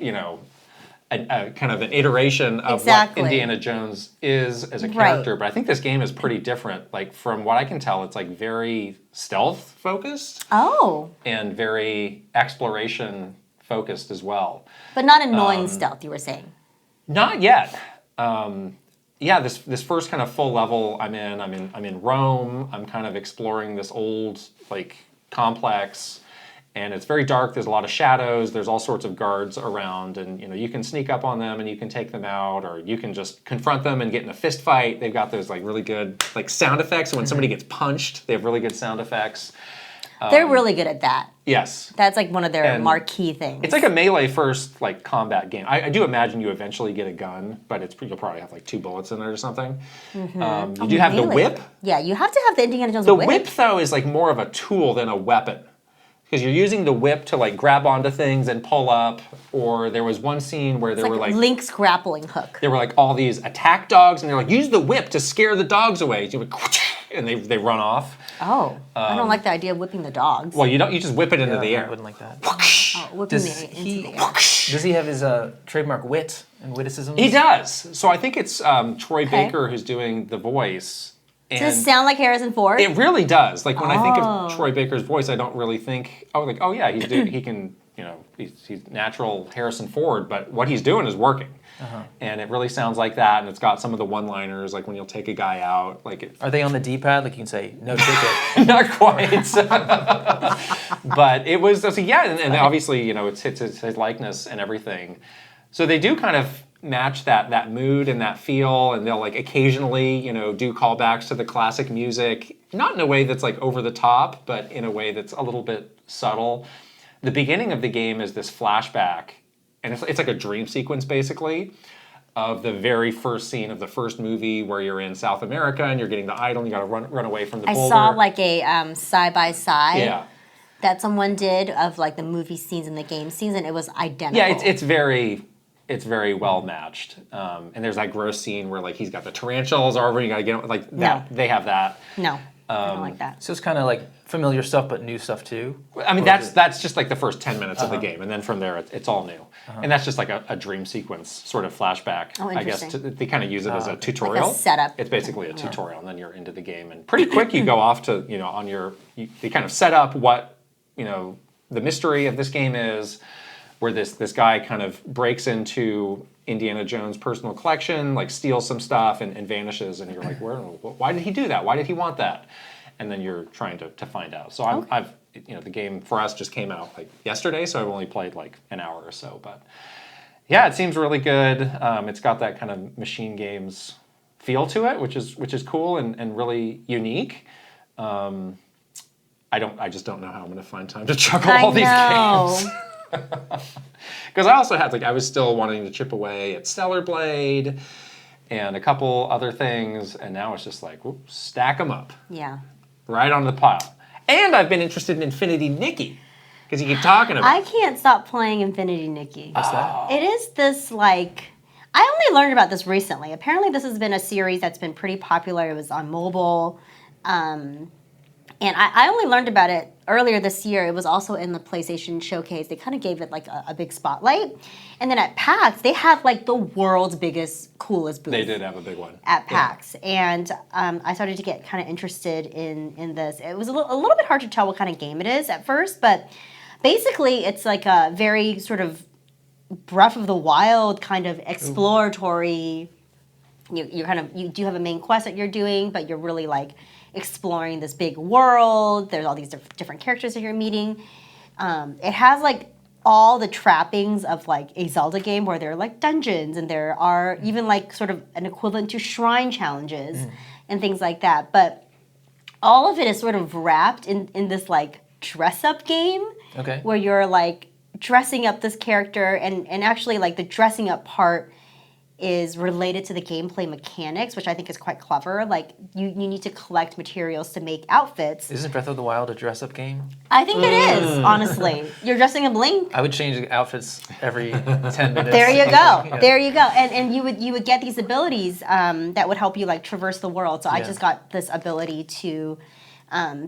Speaker 2: kind of an iteration of
Speaker 1: Exactly.
Speaker 2: what Indiana Jones is as a character. But I think this game is pretty different. Like from what I can tell, it's like very stealth focused.
Speaker 1: Oh.
Speaker 2: And very exploration focused as well.
Speaker 1: But not annoying stealth, you were saying.
Speaker 2: Not yet. Yeah, this first kind of full level I'm in Rome. I'm kind of exploring this old like complex. And it's very dark. There's a lot of shadows. There's all sorts of guards around, and you can sneak up on them and you can take them out, or you can just confront them and get in a fist fight. They've got those like really good like sound effects. So when somebody gets punched, they have really good sound effects.
Speaker 1: They're really good at that.
Speaker 2: Yes,
Speaker 1: That's like one of their
Speaker 2: And
Speaker 1: marquee things.
Speaker 2: it's like a melee first like combat game. I do imagine you eventually get a gun, but you'll probably have like 2 bullets in it or something. You do have the
Speaker 1: Melee.
Speaker 2: whip.
Speaker 1: Yeah, you have to have the Indiana Jones
Speaker 2: The
Speaker 1: whip.
Speaker 2: whip though is like more of a tool than a weapon. Because you're using the whip to like grab onto things and pull up, or there was one scene where there were like
Speaker 1: Link's grappling hook.
Speaker 2: there were like all these attack dogs, and they're like use the whip to scare the dogs away. So you would, and they run off.
Speaker 1: Oh, I don't like the idea of whipping the dogs.
Speaker 2: Well, you just whip it into the
Speaker 3: I
Speaker 2: air.
Speaker 3: wouldn't like that.
Speaker 1: Oh, whipping
Speaker 3: Does
Speaker 1: into
Speaker 3: he-
Speaker 1: the air.
Speaker 3: Does he have his trademark wit and witticisms?
Speaker 2: He does. So I think it's Troy
Speaker 1: Okay.
Speaker 2: Baker who's doing the voice. And
Speaker 1: Does it sound like Harrison Ford?
Speaker 2: it really does. Like when I think
Speaker 1: Oh.
Speaker 2: of Troy Baker's voice, I don't really think, oh yeah, he can, he's natural Harrison Ford, but what he's doing is working. And it really sounds like that, and it's got some of the one-liners, like when you'll take a guy out, like it,
Speaker 3: Are they on the D-pad? Like you can say, no ticket.
Speaker 2: not quite. But it was, so yeah, and obviously, it's his likeness and everything. So they do kind of match that mood and that feel, and they'll like occasionally, do callbacks to the classic music, not in a way that's like over the top, but in a way that's a little bit subtle. The beginning of the game is this flashback, and it's like a dream sequence basically of the very first scene of the first movie where you're in South America and you're getting the idol and you got to run away from the
Speaker 1: I
Speaker 2: boulder.
Speaker 1: saw like a side by side
Speaker 2: Yeah.
Speaker 1: that someone did of like the movie scenes and the game scenes, and it was identical.
Speaker 2: Yeah, it's very well matched. And there's that gross scene where like he's got the tarantulas over, you gotta get like that.
Speaker 1: No.
Speaker 2: They have that.
Speaker 1: No, I don't like that.
Speaker 3: So it's kind of like familiar stuff, but new stuff too.
Speaker 2: I mean,
Speaker 3: Or
Speaker 2: that's
Speaker 3: is it-
Speaker 2: that's just like the first 10 minutes of the game, and then from there it's all new. And that's just like a dream sequence sort of flashback.
Speaker 1: Oh,
Speaker 2: I guess
Speaker 1: interesting.
Speaker 2: they kind of use it as a tutorial.
Speaker 1: Like a setup.
Speaker 2: It's basically a tutorial, and then you're into the game, and pretty quick you go off to on your. They kind of set up what the mystery of this game is, where this guy kind of breaks into Indiana Jones' personal collection, like steals some stuff and vanishes, and you're like, why did he do that? Why did he want that? And then you're trying to find out. So I've the game for us just came out like yesterday, so I've only played like an hour or so, but yeah, it seems really good. It's got that kind of Machine Games feel to it, which is cool and really unique. I just don't know how I'm going to find time to juggle all these games. Because I also had, I was still wanting to chip away at Stellar Blade and a couple other things, and now it's just stack them up.
Speaker 1: Yeah.
Speaker 2: Right on the pile. And I've been interested in Infinity Nikki, because you keep talking about
Speaker 1: I can't stop playing Infinity Nikki.
Speaker 3: What's that?
Speaker 1: It is this, I only learned about this recently. Apparently this has been a series that's been pretty popular. It was on mobile. And I only learned about it earlier this year. It was also in the PlayStation Showcase. They kind of gave it a big spotlight. And then at PAX, they had the world's biggest, coolest booth.
Speaker 2: They did have a big one.
Speaker 1: At PAX. And I started to get kind of interested in this. It was a little bit hard to tell what kind of game it is at first, but basically it's a very sort of Breath of the Wild kind of exploratory. You do have a main quest that you're doing, but you're really exploring this big world. There's all these different characters that you're meeting. It has all the trappings of a Zelda game where there are dungeons and there are even sort of an equivalent to shrine challenges and things like that. But all of it is sort of wrapped in this dress up game.
Speaker 3: Okay.
Speaker 1: Where you're dressing up this character and actually the dressing up part is related to the gameplay mechanics, which I think is quite clever. You need to collect materials to make outfits.
Speaker 3: Isn't Breath of the Wild a dress-up game?
Speaker 1: I think it is, honestly. You're dressing up Link.
Speaker 3: I would change outfits every 10 minutes.
Speaker 1: There you go.
Speaker 3: Yeah.
Speaker 1: There you go. And you would get these abilities that would help you traverse the world. So I just got this ability to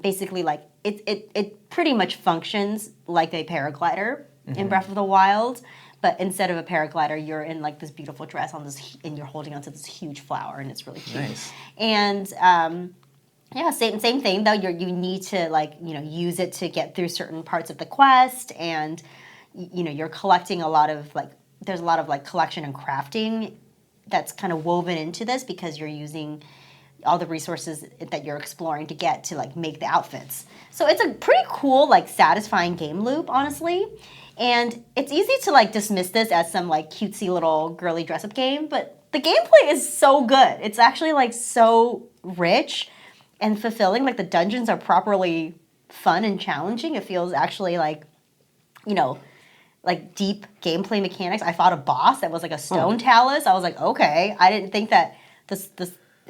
Speaker 1: basically it pretty much functions like a paraglider in Breath of the Wild. But instead of a paraglider, you're in this beautiful dress and you're holding onto this huge flower, and it's really cute.
Speaker 3: Nice.
Speaker 1: And same thing though. You need to use it to get through certain parts of the quest, and you're collecting a lot of there's a lot of collection and crafting that's kind of woven into this because you're using all the resources that you're exploring to get to make the outfits. So it's a pretty cool satisfying game loop, honestly. And it's easy to dismiss this as some cutesy little girly dress-up game, but the gameplay is so good. It's actually so rich and fulfilling. The dungeons are properly fun and challenging. It feels actually deep gameplay mechanics. I fought a boss that was a stone talus. I was okay. I didn't think that this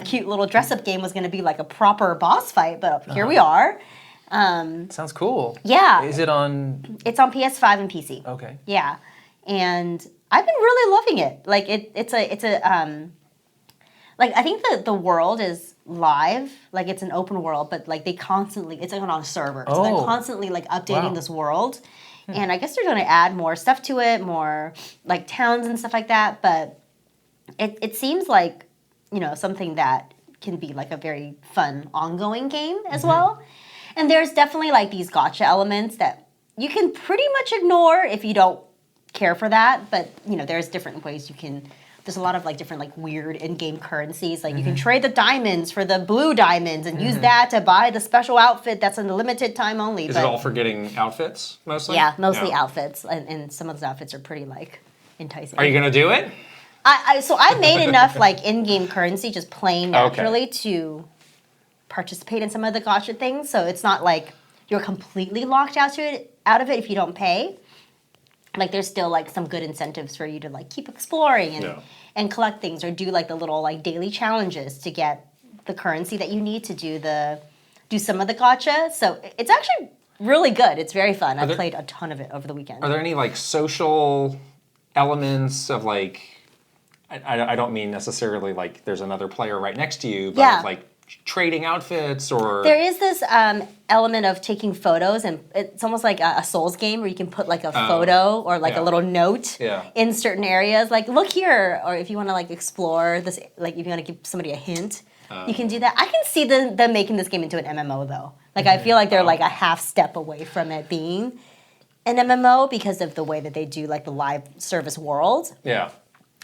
Speaker 1: cute little dress-up game was going to be a proper boss fight, but here we are.
Speaker 3: Sounds cool.
Speaker 1: Yeah.
Speaker 3: Is it on?
Speaker 1: It's on PS5 and PC.
Speaker 3: Okay.
Speaker 1: Yeah, and I've been really loving it. It's a I think the world is live. It's an open world, but they constantly it's on a server, so they're constantly updating this world, and I guess they're going to add more stuff to it, more towns and stuff like that. But it seems something that can be a very fun ongoing game as well. And there's definitely these gotcha elements that you can pretty much ignore if you don't care for that. But there's different ways you can. There's a lot of different weird in-game currencies. You can trade the diamonds for the blue diamonds and use that to buy the special outfit that's in the limited time only.
Speaker 2: Is it all for getting outfits mostly?
Speaker 1: Yeah, mostly outfits, and some of those outfits are pretty enticing.
Speaker 2: Are you gonna do it?
Speaker 1: So I made enough in-game currency just playing naturally to participate in some of the gotcha things, so it's not you're completely locked out of it if you don't pay. There's still some good incentives for you to keep exploring and collect things or do the little daily challenges to get the currency that you need to do some of the gotcha. So it's actually really good. It's very fun. I played a ton of it over the weekend.
Speaker 2: Are there any social elements of I don't mean necessarily there's another player right next to you, but trading outfits or...
Speaker 1: There is this element of taking photos, and it's almost like a Souls game where you can put a photo or a little note in certain areas. Look here, or if you want to explore this, if you want to give somebody a hint, you can do that. I can see them making this game into an MMO though. I feel they're a half step away from it being an MMO because of the way that they do the live service world.
Speaker 2: Yeah.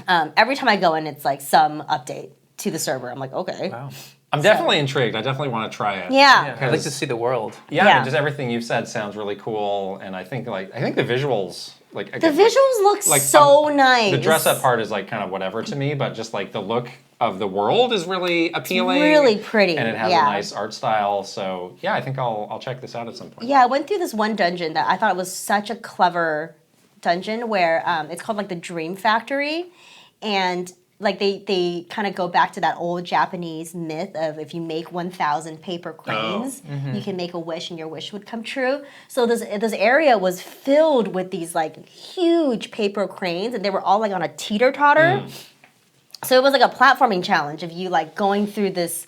Speaker 1: Every time I go in, it's some update to the server. I'm okay.
Speaker 3: Wow.
Speaker 2: I'm definitely intrigued. I definitely want to try it.
Speaker 1: Yeah.
Speaker 3: I'd like to see the world.
Speaker 2: Yeah, just everything you've said sounds really cool, and I think the visuals
Speaker 1: the visuals look so nice.
Speaker 2: The dress up part is kind of whatever to me, but just the look of the world is really appealing.
Speaker 1: It's really pretty.
Speaker 2: And it has a nice art style. So yeah, I think I'll check this out at some point.
Speaker 1: Yeah, I went through this one dungeon that I thought was such a clever dungeon where it's called like the Dream Factory, and like they kind of go back to that old Japanese myth of if you make 1,000 paper cranes, you can make a wish and your wish would come true. So this area was filled with these like huge paper cranes, and they were all like on a teeter-totter. So it was like a platforming challenge of you like going through this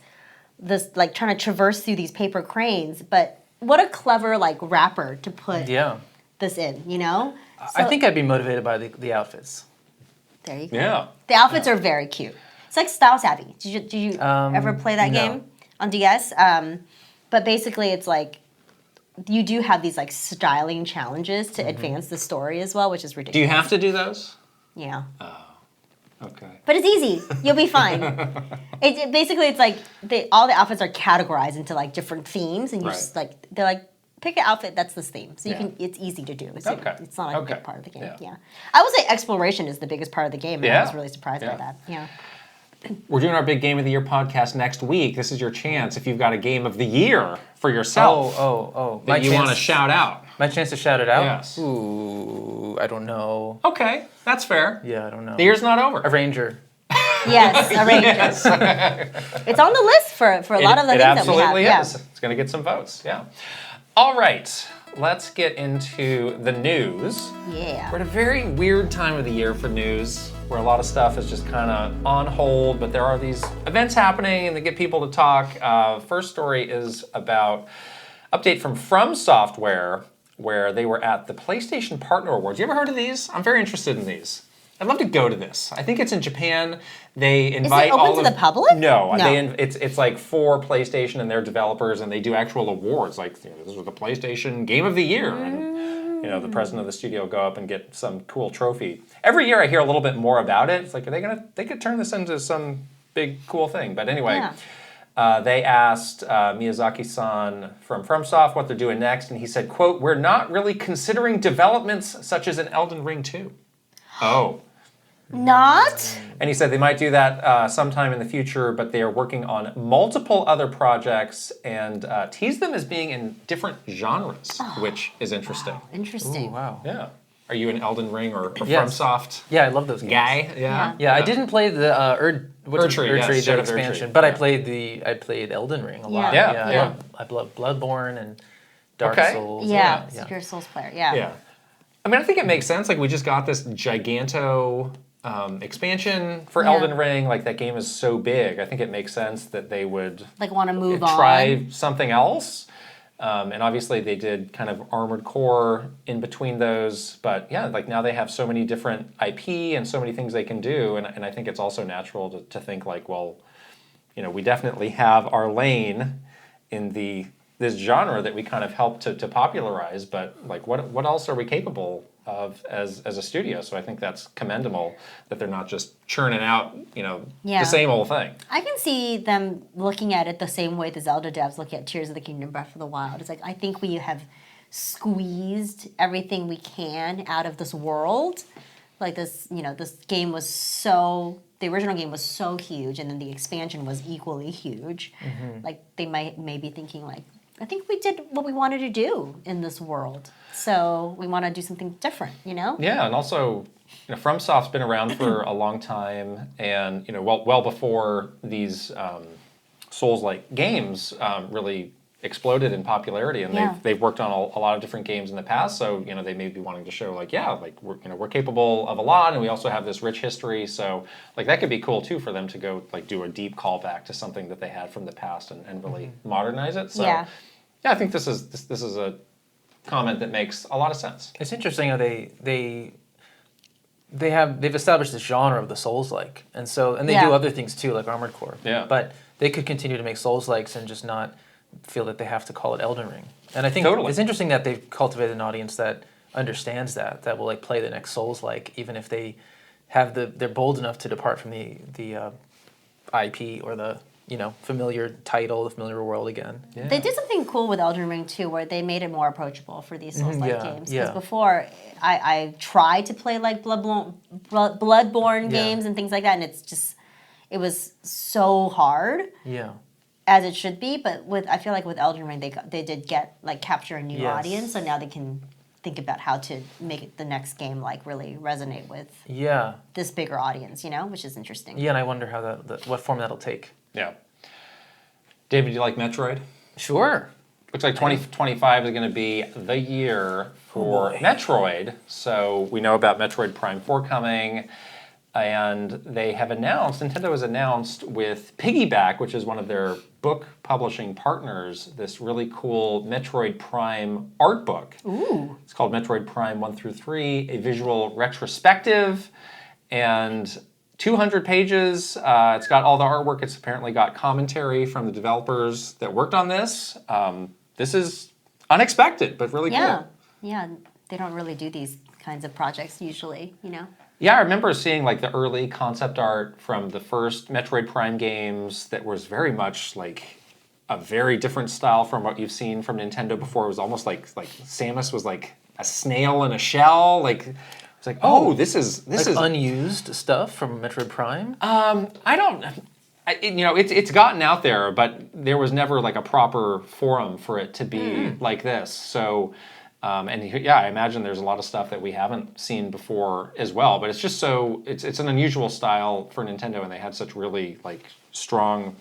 Speaker 1: like trying to traverse through these paper cranes. But what a clever like wrapper to put this in, you know? So,
Speaker 3: I think I'd be motivated by the outfits.
Speaker 1: There you go.
Speaker 2: Yeah.
Speaker 1: The outfits are very cute. It's like Style Savvy. Did you ever play that game on DS? But basically, it's like you do have these like styling challenges to advance the story as well, which is ridiculous.
Speaker 2: Do you have to do those?
Speaker 1: Yeah.
Speaker 2: Oh, okay.
Speaker 1: But it's easy. You'll be fine. Basically, it's like all the outfits are categorized into like different themes, and you just like they're like pick an outfit that's this theme, so you can. It's easy to do. It's not like a big part of the game. Yeah. I would say exploration is the biggest part of the game, and I was really surprised by that. Yeah.
Speaker 2: We're doing our big Game of the Year podcast next week. This is your chance if you've got a Game of the Year for yourself. That you want to shout out.
Speaker 3: My chance to shout it out?
Speaker 2: Yes.
Speaker 3: Ooh, I don't know.
Speaker 2: Okay, that's fair.
Speaker 3: Yeah, I don't know.
Speaker 2: The year's not over.
Speaker 3: A ranger.
Speaker 1: Yes, a ranger.
Speaker 2: Yes.
Speaker 1: It's on the list for a lot of the things that we have.
Speaker 2: It absolutely is. It's going to get some votes. Yeah. All right, let's get into the news.
Speaker 1: Yeah.
Speaker 2: We're at a very weird time of the year for news, where a lot of stuff is just kind of on hold, but there are these events happening and they get people to talk. First story is about update from Software, where they were at the PlayStation Partner Awards. You ever heard of these? I'm very interested in these. I'd love to go to this. I think it's in Japan. They invite
Speaker 1: all of... Is it open to the public?
Speaker 2: No. It's like for PlayStation and their developers, and they do actual awards. Like, this was the PlayStation Game of the Year. And, the president of the studio will go up and get some cool trophy. Every year I hear a little bit more about it. It's like, they could turn this into some big cool thing. But anyway, they asked Miyazaki-san from FromSoft what they're doing next, and he said, quote, "We're not really considering developments such as an Elden Ring 2. Oh.
Speaker 1: Not?
Speaker 2: And he said they might do that sometime in the future, but they are working on multiple other projects and tease them as being in different genres, which is interesting.
Speaker 1: Wow. Interesting.
Speaker 3: Ooh, wow.
Speaker 2: Yeah. Are you an Elden Ring or FromSoft
Speaker 3: Yeah, I love those games.
Speaker 2: guy? Yeah.
Speaker 3: Yeah, I didn't play the Erdtree
Speaker 2: Shadow of
Speaker 3: expansion,
Speaker 2: Erdtree.
Speaker 3: but I played Elden Ring a lot.
Speaker 2: Yeah.
Speaker 3: I love Bloodborne and Dark Souls.
Speaker 1: Yeah, you're a Souls player. Yeah.
Speaker 2: I mean, I think it makes sense. Like, we just got this Giganto expansion for Elden Ring. Like, that game is so big. I think it makes sense that they would
Speaker 1: like want to move
Speaker 2: try something else. And obviously they did kind of Armored Core in between those. But yeah, like now they have so many different IP and so many things they can do. And I think it's also natural to think like, well, we definitely have our lane in this genre that we kind of helped to popularize, but like what else are we capable of as a studio? So I think that's commendable that they're not just churning out, the same old thing.
Speaker 1: I can see them looking at it the same way the Zelda devs look at Tears of the Kingdom, Breath of the Wild. It's like, I think we have squeezed everything we can out of this world. Like this, this game was the original game was so huge, and then the expansion was equally huge. Like they may be thinking like, I think we did what we wanted to do in this world. So we want to do something different,
Speaker 2: Yeah, and also, FromSoft's been around for a long time, and well before these Souls-like games really exploded in popularity, and they've worked on a lot of different games in the past. So they may be wanting to show like, we're capable of a lot, and we also have this rich history. So like that could be cool too for them to go like do a deep callback to something that they had from the past and really modernize it. So yeah, I think this is a comment that makes a lot of sense.
Speaker 3: It's interesting how they've established this genre of the Souls-like, and they do other things too, like Armored Core.
Speaker 2: Yeah.
Speaker 3: But they could continue to make Souls-likes and just not feel that they have to call it Elden Ring. And I think it's interesting that they've cultivated an audience that understands that will like play the next Souls-like, even if they have they're bold enough to depart from the IP or the familiar title, the familiar world again. Yeah.
Speaker 1: They did something cool with Elden Ring too, where they made it more approachable for these Souls-like games. Because before, I tried to play like Bloodborne games and things like that, and it was so hard.
Speaker 3: Yeah.
Speaker 1: As it should be, but I feel like with Elden Ring, they did get like capture a new audience, so now they can think about how to make the next game like really resonate with this bigger audience, which is interesting.
Speaker 3: Yeah, and I wonder how what form that'll take.
Speaker 2: Yeah. David, do you like Metroid?
Speaker 3: Sure.
Speaker 2: Looks like 2025 is going to be the year for Metroid. So we know about Metroid Prime 4 coming. And they have announced, Nintendo has announced with Piggyback, which is one of their book publishing partners, this really cool Metroid Prime art book.
Speaker 1: Ooh.
Speaker 2: It's called Metroid Prime 1 through 3, a visual retrospective, and 200 pages. It's got all the artwork. It's apparently got commentary from the developers that worked on this. This is unexpected, but really cool.
Speaker 1: Yeah, they don't really do these kinds of projects usually,
Speaker 2: Yeah, I remember seeing like the early concept art from the first Metroid Prime games that was very much like a very different style from what you've seen from Nintendo before. It was almost like Samus was like a snail in a shell. Like it's like, this is
Speaker 3: unused stuff from Metroid Prime.
Speaker 2: It's gotten out there, but there was never like a proper forum for it to be like this. So. I imagine there's a lot of stuff that we haven't seen before as well, but it's just it's an unusual style for Nintendo, and they had such really like strong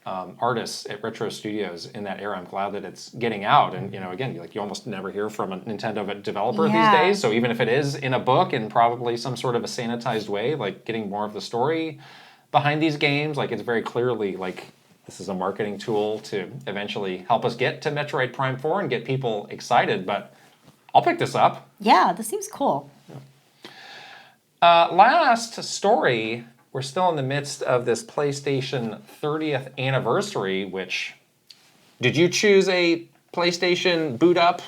Speaker 2: artists at Retro Studios in that era. I'm glad that it's getting out, and again, you almost never hear from a Nintendo developer these days. So even if it is in a book in probably some sort of a sanitized way, like getting more of the story behind these games, like it's very clearly like this is a marketing tool to eventually help us get to Metroid Prime 4 and get people excited, but I'll pick this up.
Speaker 1: Yeah, this seems cool.
Speaker 2: Last story, we're still in the midst of this PlayStation 30th anniversary, which, did you choose a PlayStation boot up,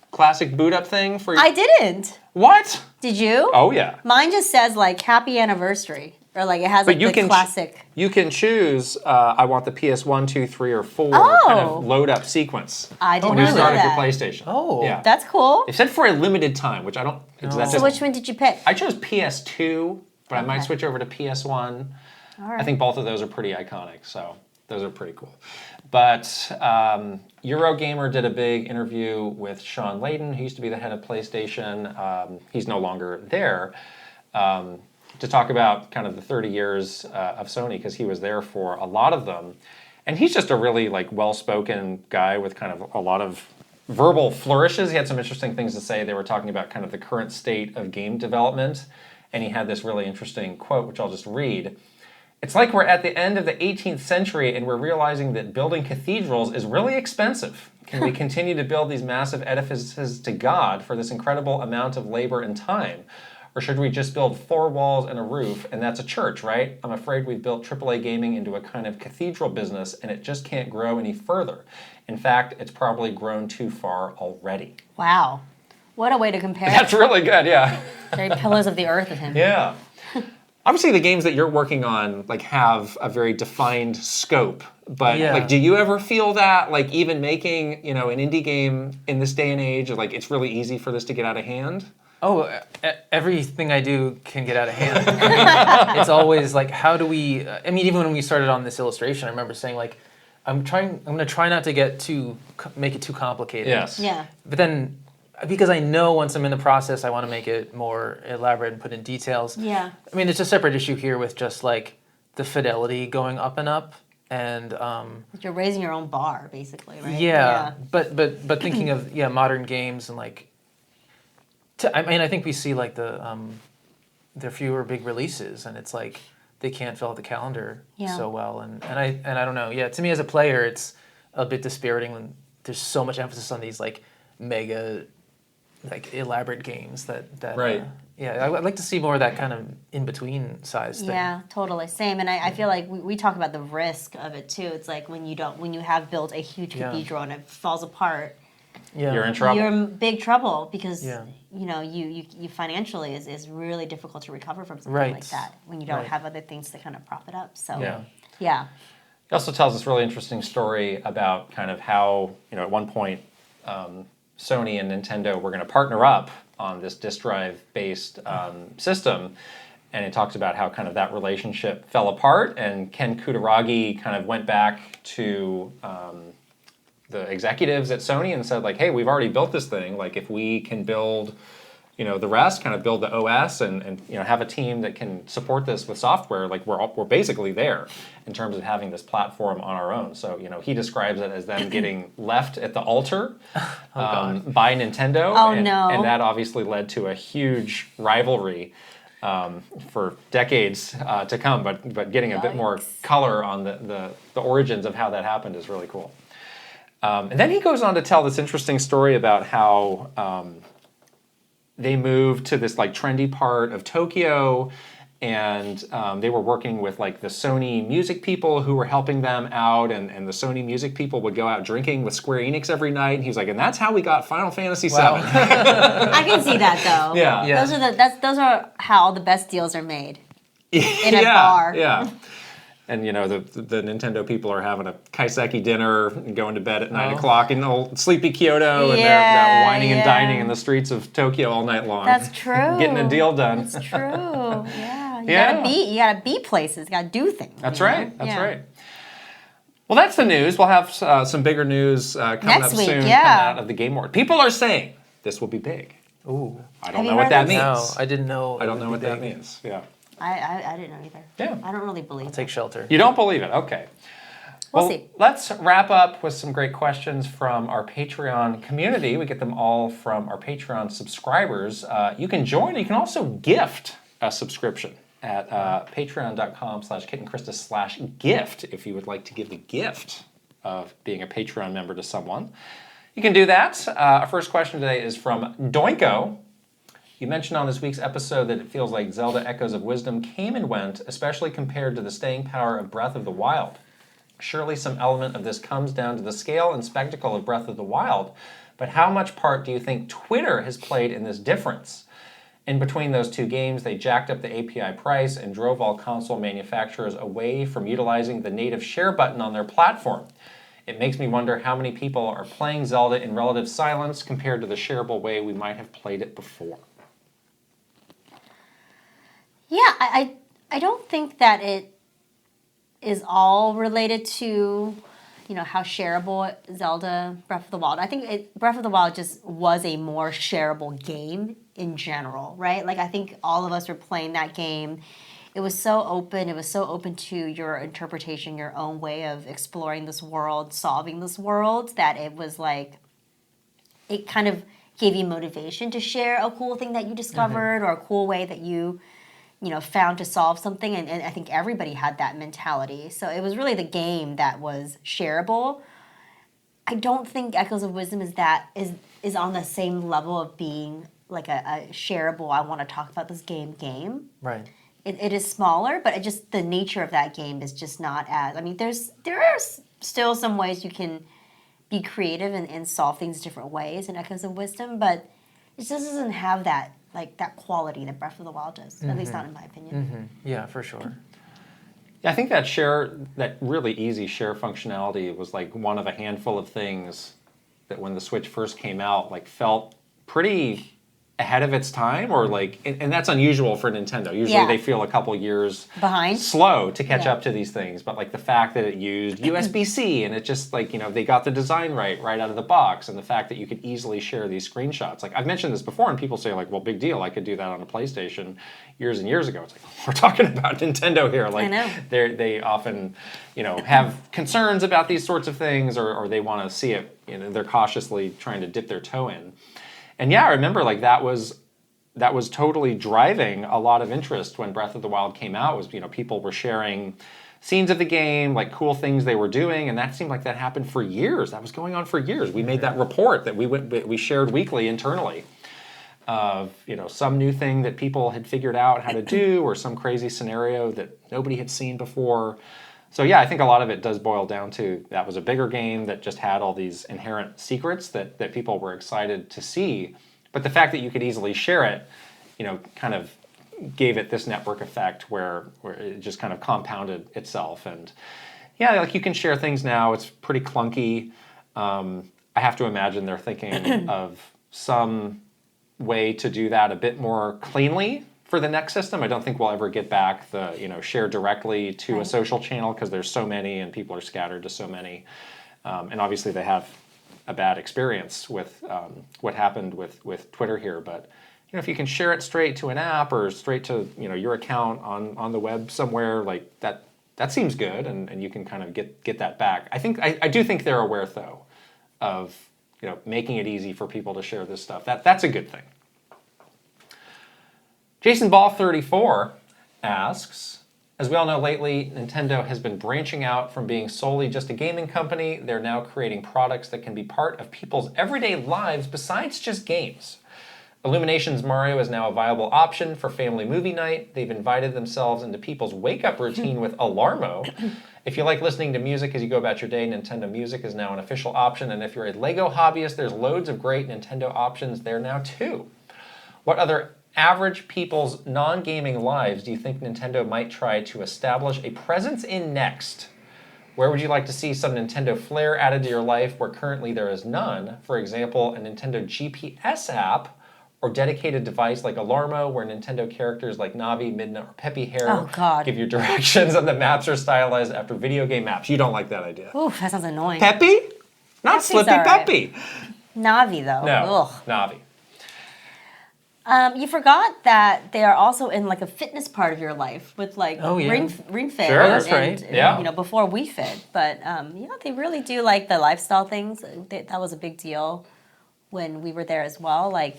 Speaker 2: classic boot up thing for your...
Speaker 1: I didn't.
Speaker 2: What?
Speaker 1: Did you?
Speaker 2: Oh, yeah.
Speaker 1: Mine just says like happy anniversary. Or like it has like the classic.
Speaker 2: You can choose, I want the PS1, 2, 3, or 4 kind of load up sequence.
Speaker 1: I didn't
Speaker 2: when
Speaker 1: know
Speaker 2: you start
Speaker 1: that.
Speaker 2: up your PlayStation.
Speaker 3: Oh.
Speaker 2: Yeah.
Speaker 1: That's cool.
Speaker 2: It said for a limited time, which I don't...
Speaker 1: So which one did you pick?
Speaker 2: I chose PS2, but I might switch over to PS1.
Speaker 1: All right.
Speaker 2: I think both of those are pretty iconic, so those are pretty cool. But Eurogamer did a big interview with Sean Layden, who used to be the head of PlayStation. He's no longer there. To talk about kind of the 30 years of Sony, because he was there for a lot of them. And he's just a really like well-spoken guy with kind of a lot of verbal flourishes. He had some interesting things to say. They were talking about kind of the current state of game development. And he had this really interesting quote, which I'll just read. It's like we're at the end of the 18th century and we're realizing that building cathedrals is really expensive. Can we continue to build these massive edifices to God for this incredible amount of labor and time? Or should we just build 4 walls and a roof, and that's a church, right? I'm afraid we've built AAA gaming into a kind of cathedral business, and it just can't grow any further. In fact, it's probably grown too far already.
Speaker 1: Wow. What a way to compare.
Speaker 2: That's really good, yeah.
Speaker 1: Very pillars of the earth of him.
Speaker 2: Yeah. Obviously, the games that you're working on like have a very defined scope, but like, do you ever feel that like even making an indie game in this day and age, like it's really easy for this to get out of hand?
Speaker 3: Oh, everything I do can get out of hand. It's always like, how do we... I mean, even when we started on this illustration, I remember saying like, I'm going to try not to make it too complicated.
Speaker 2: Yes.
Speaker 1: Yeah.
Speaker 3: But then, because I know once I'm in the process, I want to make it more elaborate and put in details.
Speaker 1: Yeah.
Speaker 3: I mean, it's a separate issue here with just like the fidelity going up and up. And
Speaker 1: you're raising your own bar, basically, right?
Speaker 3: Yeah. But thinking of modern games and like, I think we see like there are fewer big releases, and it's like they can't fill out the calendar so well, and I don't know. Yeah, to me as a player, it's a bit dispiriting when there's so much emphasis on these like mega, like elaborate games that
Speaker 2: right.
Speaker 3: I'd like to see more of that kind of in between size thing.
Speaker 1: Yeah, totally, same. And I feel like we talk about the risk of it too. It's like when you have built a huge cathedral and it falls apart.
Speaker 3: Yeah.
Speaker 2: You're in trouble.
Speaker 1: You're in big trouble because you financially is really difficult to recover from something like that when you don't have other things to kind of prop it up. So yeah.
Speaker 2: It also tells this really interesting story about kind of how at one point Sony and Nintendo were going to partner up on this disk drive based system. and it talks about how kind of that relationship fell apart, and Ken Kutaragi kind of went back to the executives at Sony and said, like, hey, we've already built this thing. Like, if we can build, the rest, kind of build the OS and have a team that can support this with software, like we're basically there in terms of having this platform on our own. So, he describes it as them getting left at the altar by Nintendo.
Speaker 1: Oh,
Speaker 2: and,
Speaker 1: no.
Speaker 2: And that obviously led to a huge rivalry for decades to come, but getting a bit more color on the origins of how that happened is really cool. And then he goes on to tell this interesting story about how they moved to this like trendy part of Tokyo, and they were working with like the Sony music people who were helping them out, and the Sony music people would go out drinking with Square Enix every night. And he's like, and that's how we got Final Fantasy VII.
Speaker 1: I can see that though.
Speaker 2: Yeah.
Speaker 1: Those are how the best deals are made. In a bar.
Speaker 2: Yeah. And the Nintendo people are having a kaiseki dinner and going to bed at 9 o'clock in old sleepy Kyoto, and they're whining and dining in the streets of Tokyo all night long.
Speaker 1: That's true.
Speaker 2: Getting a deal done.
Speaker 1: That's true. Yeah. You gotta be places. You gotta do things.
Speaker 2: That's right. That's right. Well, that's the news. We'll have some bigger news coming
Speaker 1: Next
Speaker 2: up
Speaker 1: week,
Speaker 2: soon coming out of the Game Award. People are saying this will be big.
Speaker 3: Ooh.
Speaker 2: I don't know what that means.
Speaker 3: No, I didn't know.
Speaker 2: I don't know what that means. Yeah.
Speaker 1: I didn't know either.
Speaker 2: Yeah.
Speaker 1: I don't really believe
Speaker 3: I'll take shelter.
Speaker 2: You don't believe it? Okay.
Speaker 1: We'll see.
Speaker 2: Let's wrap up with some great questions from our Patreon community. We get them all from our Patreon subscribers. You can join. You can also gift a subscription at patreon.com/KitandKrysta/gift if you would like to give the gift of being a Patreon member to someone. You can do that. Our first question today is from Doinko. You mentioned on this week's episode that it feels like Zelda Echoes of Wisdom came and went, especially compared to the staying power of Breath of the Wild. Surely some element of this comes down to the scale and spectacle of Breath of the Wild, but how much part do you think Twitter has played in this difference? In between those two games, they jacked up the API price and drove all console manufacturers away from utilizing the native share button on their platform. It makes me wonder how many people are playing Zelda in relative silence compared to the shareable way we might have played it before.
Speaker 1: Yeah, I don't think that it is all related to, how shareable Zelda Breath of the Wild. I think Breath of the Wild just was a more shareable game in general, right? Like, I think all of us were playing that game. It was so open. It was so open to your interpretation, your own way of exploring this world, solving this world, that it was like, it kind of gave you motivation to share a cool thing that you discovered or a cool way that you found to solve something, and I think everybody had that mentality. So it was really the game that was shareable. I don't think Echoes of Wisdom is on the same level of being like a shareable, I want to talk about this game.
Speaker 3: Right.
Speaker 1: It is smaller, but the nature of that game is just not as, there are still some ways you can be creative and solve things different ways in Echoes of Wisdom, but it just doesn't have that quality that Breath of the Wild does, at least not in my opinion.
Speaker 3: Yeah, for sure.
Speaker 2: Yeah, I think that really easy share functionality was like one of a handful of things that when the Switch first came out, felt pretty ahead of its time, or and that's unusual for Nintendo. Usually they feel a couple years
Speaker 1: behind,
Speaker 2: slow to catch up to these things. But the fact that it used USB-C and it just they got the design right out of the box, and the fact that you could easily share these screenshots. I've mentioned this before, and people say well, big deal. I could do that on a PlayStation years and years ago. It's we're talking about Nintendo here.
Speaker 1: I know.
Speaker 2: They often have concerns about these sorts of things, or they want to see it. They're cautiously trying to dip their toe in. And yeah, I remember that was totally driving a lot of interest when Breath of the Wild came out. Was people were sharing scenes of the game, cool things they were doing, and that seemed like that happened for years. That was going on for years. We made that report that we shared weekly internally of some new thing that people had figured out how to do, or some crazy scenario that nobody had seen before. So yeah, I think a lot of it does boil down to that was a bigger game that just had all these inherent secrets that people were excited to see. But the fact that you could easily share it, kind of gave it this network effect where it just kind of compounded itself. And yeah, you can share things now. It's pretty clunky. I have to imagine they're thinking of some way to do that a bit more cleanly for the next system. I don't think we'll ever get back the, share directly to a social channel because there's so many and people are scattered to so many. And obviously they have a bad experience with what happened with Twitter here. But, if you can share it straight to an app or straight to, your account on the web somewhere, like that seems good, and you can kind of get that back. I do think they're aware, though, of, making it easy for people to share this stuff. That's a good thing. Jason Ball 34 asks, as we all know lately, Nintendo has been branching out from being solely just a gaming company. They're now creating products that can be part of people's everyday lives besides just games. Illumination's Mario is now a viable option for family movie night. They've invited themselves into people's wake-up routine with Alarmo. If you like listening to music as you go about your day, Nintendo Music is now an official option. And if you're a Lego hobbyist, there's loads of great Nintendo options there now too. What other average people's non-gaming lives do you think Nintendo might try to establish a presence in next? Where would you like to see some Nintendo flair added to your life where currently there is none? For example, a Nintendo GPS app or dedicated device like Alarmo where Nintendo characters like Navi, Midna, or Peppy Hair give you directions and the maps are stylized after video game maps. You don't like that idea.
Speaker 1: Oof, that sounds annoying.
Speaker 2: Peppy? Not
Speaker 1: Peppy's
Speaker 2: Slippy
Speaker 1: all right.
Speaker 2: Peppy.
Speaker 1: Navi, though.
Speaker 2: No,
Speaker 1: Ugh.
Speaker 2: Navi.
Speaker 1: You forgot that they are also in like a fitness part of your life with like Ring Fit.
Speaker 2: Sure,
Speaker 1: and,
Speaker 2: that's
Speaker 3: right.
Speaker 1: And, before We Fit. But, they really do like the lifestyle things. That was a big deal when we were there as well. Like,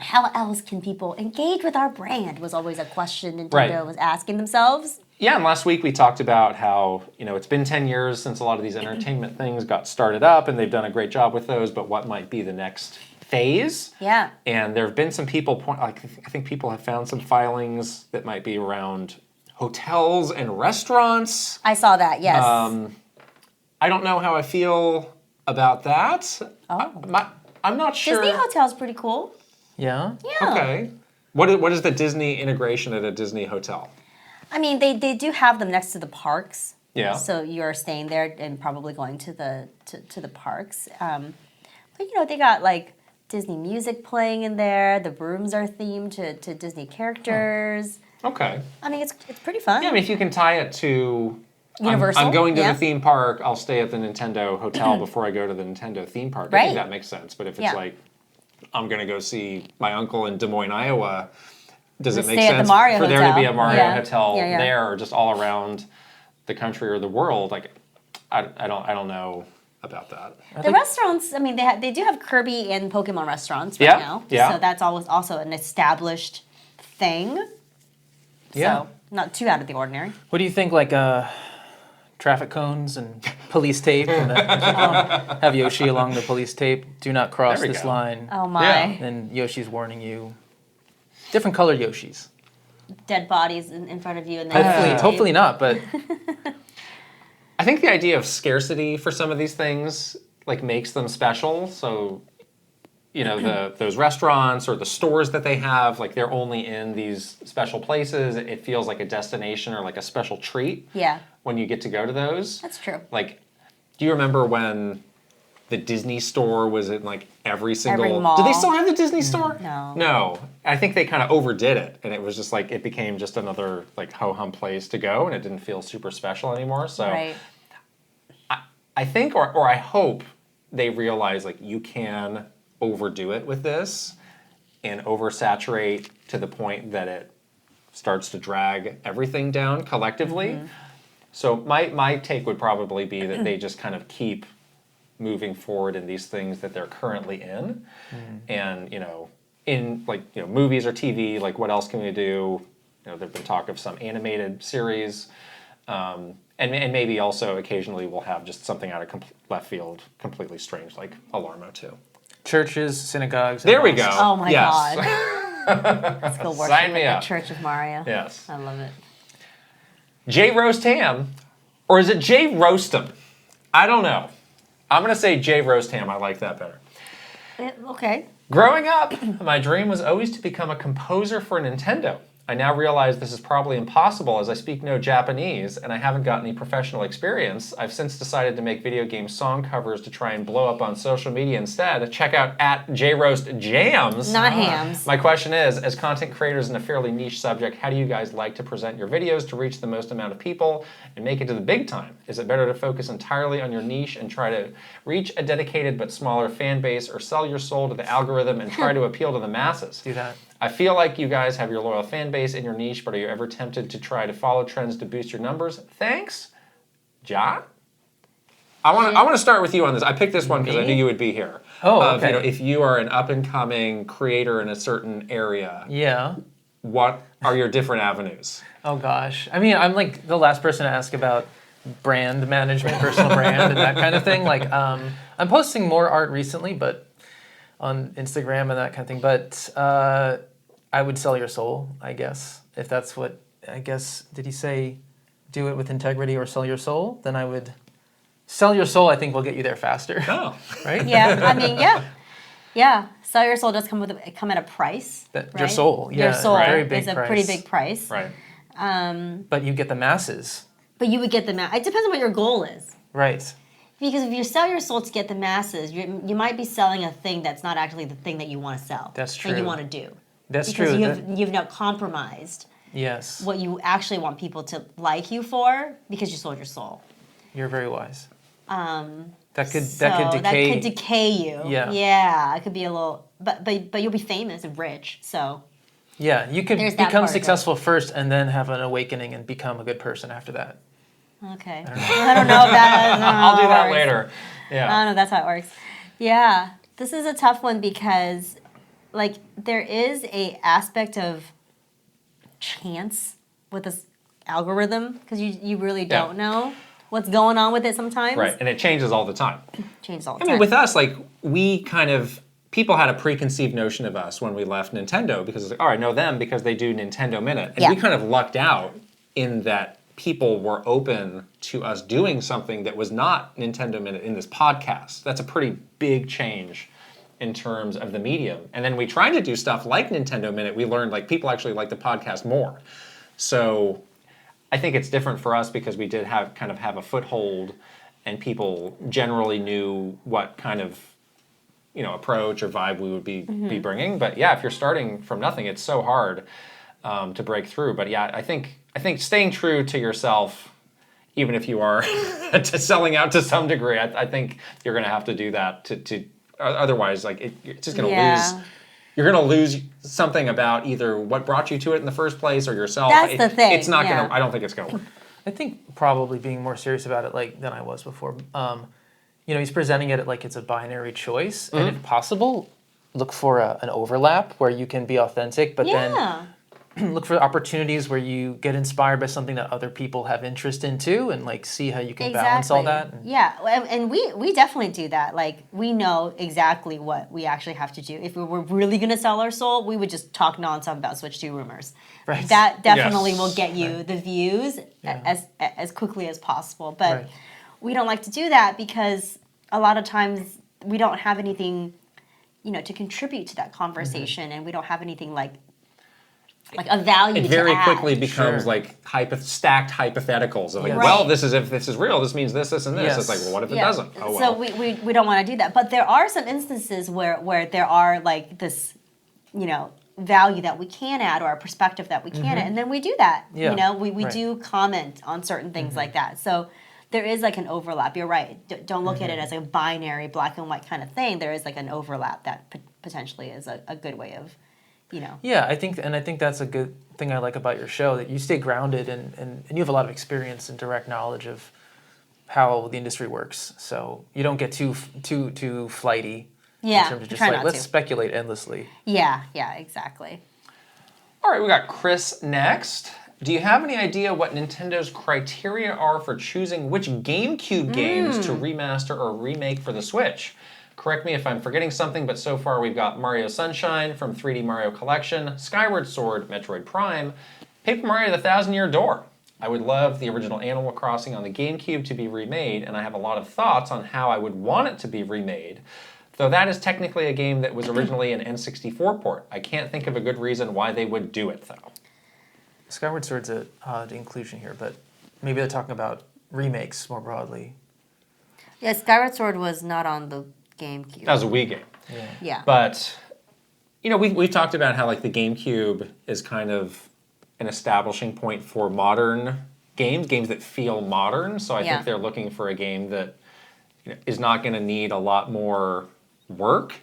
Speaker 1: how else can people engage with our brand was always a question Nintendo was asking themselves.
Speaker 2: Yeah, and last week we talked about how, it's been 10 years since a lot of these entertainment things got started up, and they've done a great job with those, but what might be the next phase?
Speaker 1: Yeah.
Speaker 2: And there have been some people, I think people have found some filings that might be around hotels and restaurants.
Speaker 1: I saw that, yes.
Speaker 2: I don't know how I feel about that.
Speaker 1: Oh.
Speaker 2: I'm not sure.
Speaker 1: Disney Hotel's pretty cool.
Speaker 3: Yeah?
Speaker 1: Yeah.
Speaker 2: Okay. What is the Disney integration at a Disney hotel?
Speaker 1: I mean, they do have them next to the parks.
Speaker 2: Yeah.
Speaker 1: So you're staying there and probably going to the parks. But they got like Disney music playing in there. The rooms are themed to Disney characters.
Speaker 2: Okay.
Speaker 1: I mean, it's pretty fun.
Speaker 2: Yeah, I mean, if you can tie it to
Speaker 1: Universal.
Speaker 2: I'm going to the theme park, I'll stay at the Nintendo hotel before I go to the Nintendo theme park. I think that makes sense. But if it's like, I'm going to go see my uncle in Des Moines, Iowa, does it make sense for there to be a Mario hotel there or just all around the country or the world? Like, I don't know about that.
Speaker 1: The restaurants, I mean, they do have Kirby and Pokemon restaurants right now.
Speaker 2: Yeah.
Speaker 1: So that's always also an established thing.
Speaker 3: Yeah.
Speaker 1: So not too out of the ordinary.
Speaker 3: What do you think, like traffic cones and police tape? And have Yoshi along the police tape. Do not cross this line.
Speaker 1: Oh my.
Speaker 2: Yeah.
Speaker 3: And Yoshi's warning you. Different colored Yoshis.
Speaker 1: Dead bodies in front of you. And then
Speaker 3: Hopefully not, but...
Speaker 2: I think the idea of scarcity for some of these things like makes them special. So, those restaurants or the stores that they have, like they're only in these special places. It feels like a destination or like a special treat.
Speaker 1: Yeah.
Speaker 2: When you get to go to those.
Speaker 1: That's true.
Speaker 2: Like, do you remember when the Disney store was in like every
Speaker 1: mall?
Speaker 2: Do they still have the Disney store?
Speaker 1: No.
Speaker 2: No. I think they kind of overdid it, and it was just like it became just another like ho-hum place to go, and it didn't feel super special anymore. So
Speaker 1: Right.
Speaker 2: I think or I hope they realize like you can overdo it with this and oversaturate to the point that it starts to drag everything down collectively. Mm-hmm. So my take would probably be that they just kind of keep moving forward in these things that they're currently in. And, in movies or TV, like what else can we do? There've been talk of some animated series. And maybe also occasionally we'll have just something out of left field, completely strange, like Alarmo too.
Speaker 3: Churches, synagogues.
Speaker 2: There we go.
Speaker 1: Oh my
Speaker 2: yes.
Speaker 1: God. Let's go worship
Speaker 2: Sign me
Speaker 1: at
Speaker 2: up.
Speaker 1: the Church of Mario.
Speaker 2: Yes.
Speaker 1: I love it.
Speaker 2: J Roast Ham, or is it J Roastem? I don't know. I'm going to say J Roast Ham. I like that better.
Speaker 1: Okay.
Speaker 2: Growing up, my dream was always to become a composer for Nintendo. I now realize this is probably impossible as I speak no Japanese and I haven't got any professional experience. I've since decided to make video game song covers to try and blow up on social media instead. Check out at JRoastJams.
Speaker 1: Not hams.
Speaker 2: My question is, as content creators in a fairly niche subject, how do you guys like to present your videos to reach the most amount of people and make it to the big time? Is it better to focus entirely on your niche and try to reach a dedicated but smaller fan base, or sell your soul to the algorithm and try to appeal to the masses?
Speaker 3: Do that.
Speaker 2: I feel like you guys have your loyal fan base in your niche, but are you ever tempted to try to follow trends to boost your numbers? Thanks. Ja? I want to start with you on this. I picked this one because I knew you would be here.
Speaker 3: Oh, okay.
Speaker 2: If you are an up-and-coming creator in a certain area,
Speaker 3: Yeah.
Speaker 2: what are your different avenues?
Speaker 3: Oh gosh. I mean, I'm like the last person to ask about brand management, personal brand, and that kind of thing. Like, I'm posting more art recently, but on Instagram and that kind of thing. But I would sell your soul, I guess. If that's what, I guess, did he say do it with integrity or sell your soul? Then I would sell your soul, I think will get you there faster.
Speaker 2: Oh.
Speaker 3: Right?
Speaker 1: Yeah, I mean, yeah. Sell your soul does come at a price.
Speaker 3: Your
Speaker 1: right?
Speaker 3: soul, yeah.
Speaker 1: Your soul
Speaker 3: Very big
Speaker 1: is a
Speaker 3: price.
Speaker 1: pretty big price.
Speaker 2: Right.
Speaker 3: But you get the masses.
Speaker 1: But you would get the it depends on what your goal is.
Speaker 3: Right.
Speaker 1: Because if you sell your soul to get the masses, you might be selling a thing that's not actually the thing that you want to sell.
Speaker 3: That's
Speaker 1: That you
Speaker 3: true.
Speaker 1: want to do.
Speaker 3: That's
Speaker 1: because
Speaker 3: true.
Speaker 1: you've now compromised
Speaker 3: Yes.
Speaker 1: what you actually want people to like you for because you sold your soul.
Speaker 3: You're very wise. That could
Speaker 1: So
Speaker 3: decay.
Speaker 1: that could decay you.
Speaker 3: Yeah.
Speaker 1: Yeah. It could be a little, but you'll be famous and rich. So
Speaker 3: Yeah, you could
Speaker 1: There's that
Speaker 3: become
Speaker 1: part of it.
Speaker 3: successful first and then have an awakening and become a good person after that.
Speaker 1: okay. I don't know if that.
Speaker 2: I'll do that
Speaker 1: works.
Speaker 2: later.
Speaker 1: I
Speaker 2: Yeah.
Speaker 1: don't know if that's how it works. Yeah, this is a tough one because, like, there is a aspect of chance with this algorithm because you really
Speaker 2: Yeah.
Speaker 1: don't know what's going on with it sometimes.
Speaker 2: Right. And it changes all the time.
Speaker 1: Changes all the
Speaker 2: I
Speaker 1: time.
Speaker 2: mean, with us, like, we kind of, people had a preconceived notion of us when we left Nintendo because it's like, all right, know them because they do Nintendo Minute. And
Speaker 1: Yeah.
Speaker 2: we kind of lucked out in that people were open to us doing something that was not Nintendo Minute in this podcast. That's a pretty big change in terms of the medium. And then we tried to do stuff like Nintendo Minute. We learned, like, people actually like the podcast more. So I think it's different for us because we did have a foothold and people generally knew what kind of, approach or vibe we would be bringing. But yeah, if you're starting from nothing, it's so hard to break through. But yeah, I think staying true to yourself, even if you are selling out to some degree, I think you're going to have to do that to otherwise, like, it's just going to lose. You're going to lose something about either what brought you to it in the first place or yourself.
Speaker 1: That's the thing,
Speaker 2: It's not
Speaker 1: yeah.
Speaker 2: going to. I don't think it's going to work.
Speaker 3: I think probably being more serious about it than I was before. He's presenting it like it's a binary choice, and if possible, look for an overlap where you can be authentic, but
Speaker 1: Yeah.
Speaker 3: then look for opportunities where you get inspired by something that other people have interest in too, and like see how you can balance all that.
Speaker 1: Yeah, and we definitely do that. Like, we know exactly what we actually have to do. If we were really going to sell our soul, we would just talk nonstop about Switch 2 rumors.
Speaker 3: Right.
Speaker 1: That definitely
Speaker 2: Yes.
Speaker 1: will get you the views as quickly as possible. But
Speaker 3: Right.
Speaker 1: we don't like to do that because a lot of times we don't have anything, to contribute to that conversation, and we don't have anything like a value
Speaker 2: It
Speaker 1: to
Speaker 2: very
Speaker 1: add.
Speaker 2: quickly becomes
Speaker 3: Sure.
Speaker 2: like stacked hypotheticals. Of like,
Speaker 3: Yes.
Speaker 2: well,
Speaker 1: Right.
Speaker 2: if this is real, this means this, and this.
Speaker 3: Yes.
Speaker 2: It's like, well, what if it
Speaker 1: Yeah.
Speaker 2: doesn't? Oh well.
Speaker 1: So we don't want to do that. But there are some instances where there are like this, value that we can add or a perspective that we can add, and then we do that.
Speaker 3: Yeah.
Speaker 1: We
Speaker 3: Right.
Speaker 1: do comment on certain things like that. So there is like an overlap. You're right. Don't look at it as a binary black and white kind of thing. There is like an overlap that potentially is a good way of,
Speaker 3: Yeah, I think that's a good thing I like about your show, that you stay grounded and you have a lot of experience and direct knowledge of how the industry works. So you don't get too flighty.
Speaker 1: Yeah,
Speaker 3: In terms of just
Speaker 1: try
Speaker 3: like,
Speaker 1: not
Speaker 3: let's
Speaker 1: to.
Speaker 3: speculate endlessly.
Speaker 1: Yeah, exactly.
Speaker 2: All right, we got Chris next. Do you have any idea what Nintendo's criteria are for choosing which GameCube games to remaster or remake for the Switch? Correct me if I'm forgetting something, but so far we've got Mario Sunshine from 3D Mario Collection, Skyward Sword, Metroid Prime, Paper Mario: The Thousand-Year Door. I would love the original Animal Crossing on the GameCube to be remade, and I have a lot of thoughts on how I would want it to be remade. Though that is technically a game that was originally an N64 port. I can't think of a good reason why they would do it, though.
Speaker 3: Skyward Sword's an odd inclusion here, but maybe they're talking about remakes more broadly.
Speaker 1: Yeah, Skyward Sword was not on the GameCube.
Speaker 2: That was a Wii game.
Speaker 1: Yeah.
Speaker 2: But, we've talked about how, like, the GameCube is kind of an establishing point for modern games that feel modern. So I think they're looking for a game that is not going to need a lot more work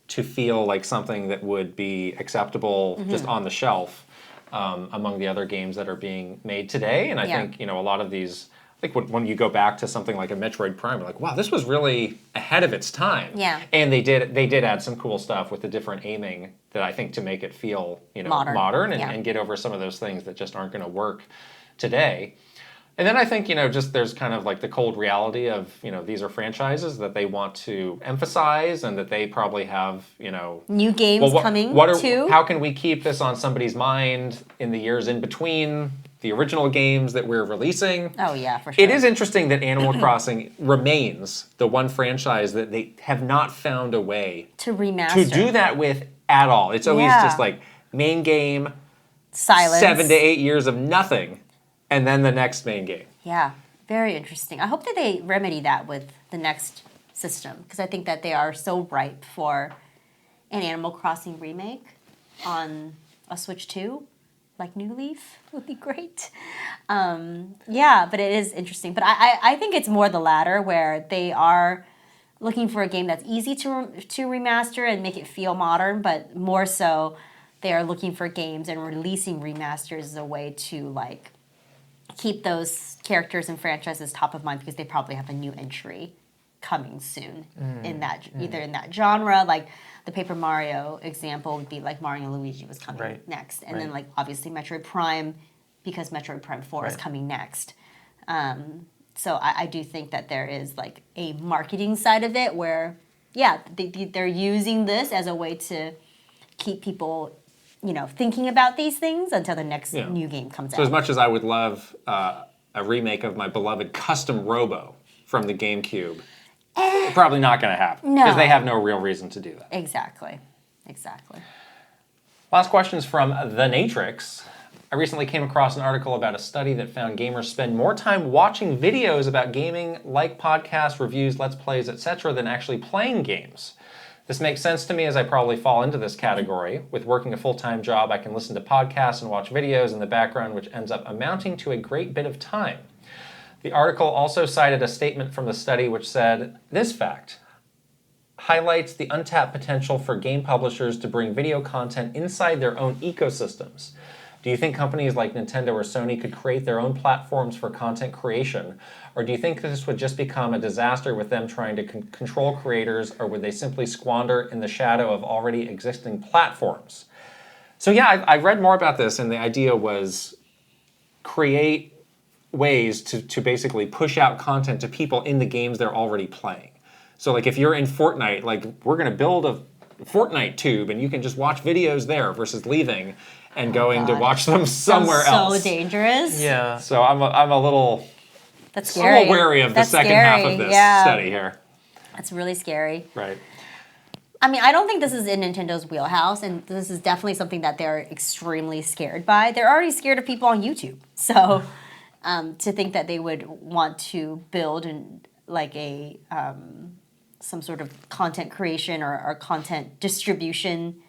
Speaker 2: to feel like something that would be acceptable just on the shelf among the other games that are being made today. And I think, a lot of these, like when you go back to something like a Metroid Prime, you're like, wow, this was really ahead of its time.
Speaker 1: Yeah.
Speaker 2: And they did add some cool stuff with the different aiming that I think to make it feel, modern and get over some of those things that just aren't going to work today. And then I think, just there's kind of like the cold reality of, these are franchises that they want to emphasize and that they probably have,
Speaker 1: new games coming too.
Speaker 2: How can we keep this on somebody's mind in the years in between the original games that we're releasing?
Speaker 1: Oh, yeah, for sure.
Speaker 2: It is interesting that Animal Crossing remains the one franchise that they have not found a way
Speaker 1: to remaster.
Speaker 2: To do that with at all. It's always just like main game,
Speaker 1: silence,
Speaker 2: 7 to 8 years of nothing. And then the next main game.
Speaker 1: Yeah, very interesting. I hope that they remedy that with the next system, because I think that they are so ripe for an Animal Crossing remake on a Switch 2, like New Leaf would be great. But it is interesting. But I think it's more the latter, where they are looking for a game that's easy to remaster and make it feel modern, but more so they are looking for games and releasing remasters as a way to, like, keep those characters and franchises top of mind, because they probably have a new entry coming soon in that either in that genre. Like the Paper Mario example would be like Mario and Luigi was coming next, and then like obviously Metroid Prime, because Metroid Prime 4 is coming next. So I do think that there is like a marketing side of it where they're using this as a way to keep people thinking about these things until the next new game comes out.
Speaker 2: So as much as I would love a remake of my beloved Custom Robo from the GameCube, probably not going to happen.
Speaker 1: No.
Speaker 2: Because they have no real reason to do that.
Speaker 1: Exactly.
Speaker 2: Last question is from The Natrix. I recently came across an article about a study that found gamers spend more time watching videos about gaming, like podcasts, reviews, let's plays, etc., than actually playing games. This makes sense to me, as I probably fall into this category. With working a full-time job, I can listen to podcasts and watch videos in the background, which ends up amounting to a great bit of time. The article also cited a statement from the study which said, this fact highlights the untapped potential for game publishers to bring video content inside their own ecosystems. Do you think companies like Nintendo or Sony could create their own platforms for content creation? Or do you think this would just become a disaster with them trying to control creators, or would they simply squander in the shadow of already existing platforms? So I read more about this, and the idea was create ways to basically push out content to people in the games they're already playing. So like if you're in Fortnite, like we're going to build a Fortnite tube, and you can just watch videos there versus leaving and going to watch them somewhere else.
Speaker 1: So dangerous.
Speaker 3: Yeah.
Speaker 2: So I'm a little...
Speaker 1: That's scary.
Speaker 2: I'm a little wary of the second half of this study here.
Speaker 1: That's really scary.
Speaker 2: Right.
Speaker 1: I mean, I don't think this is in Nintendo's wheelhouse, and this is definitely something that they're extremely scared by. They're already scared of people on YouTube. So to think that they would want to build some sort of content creation or content distribution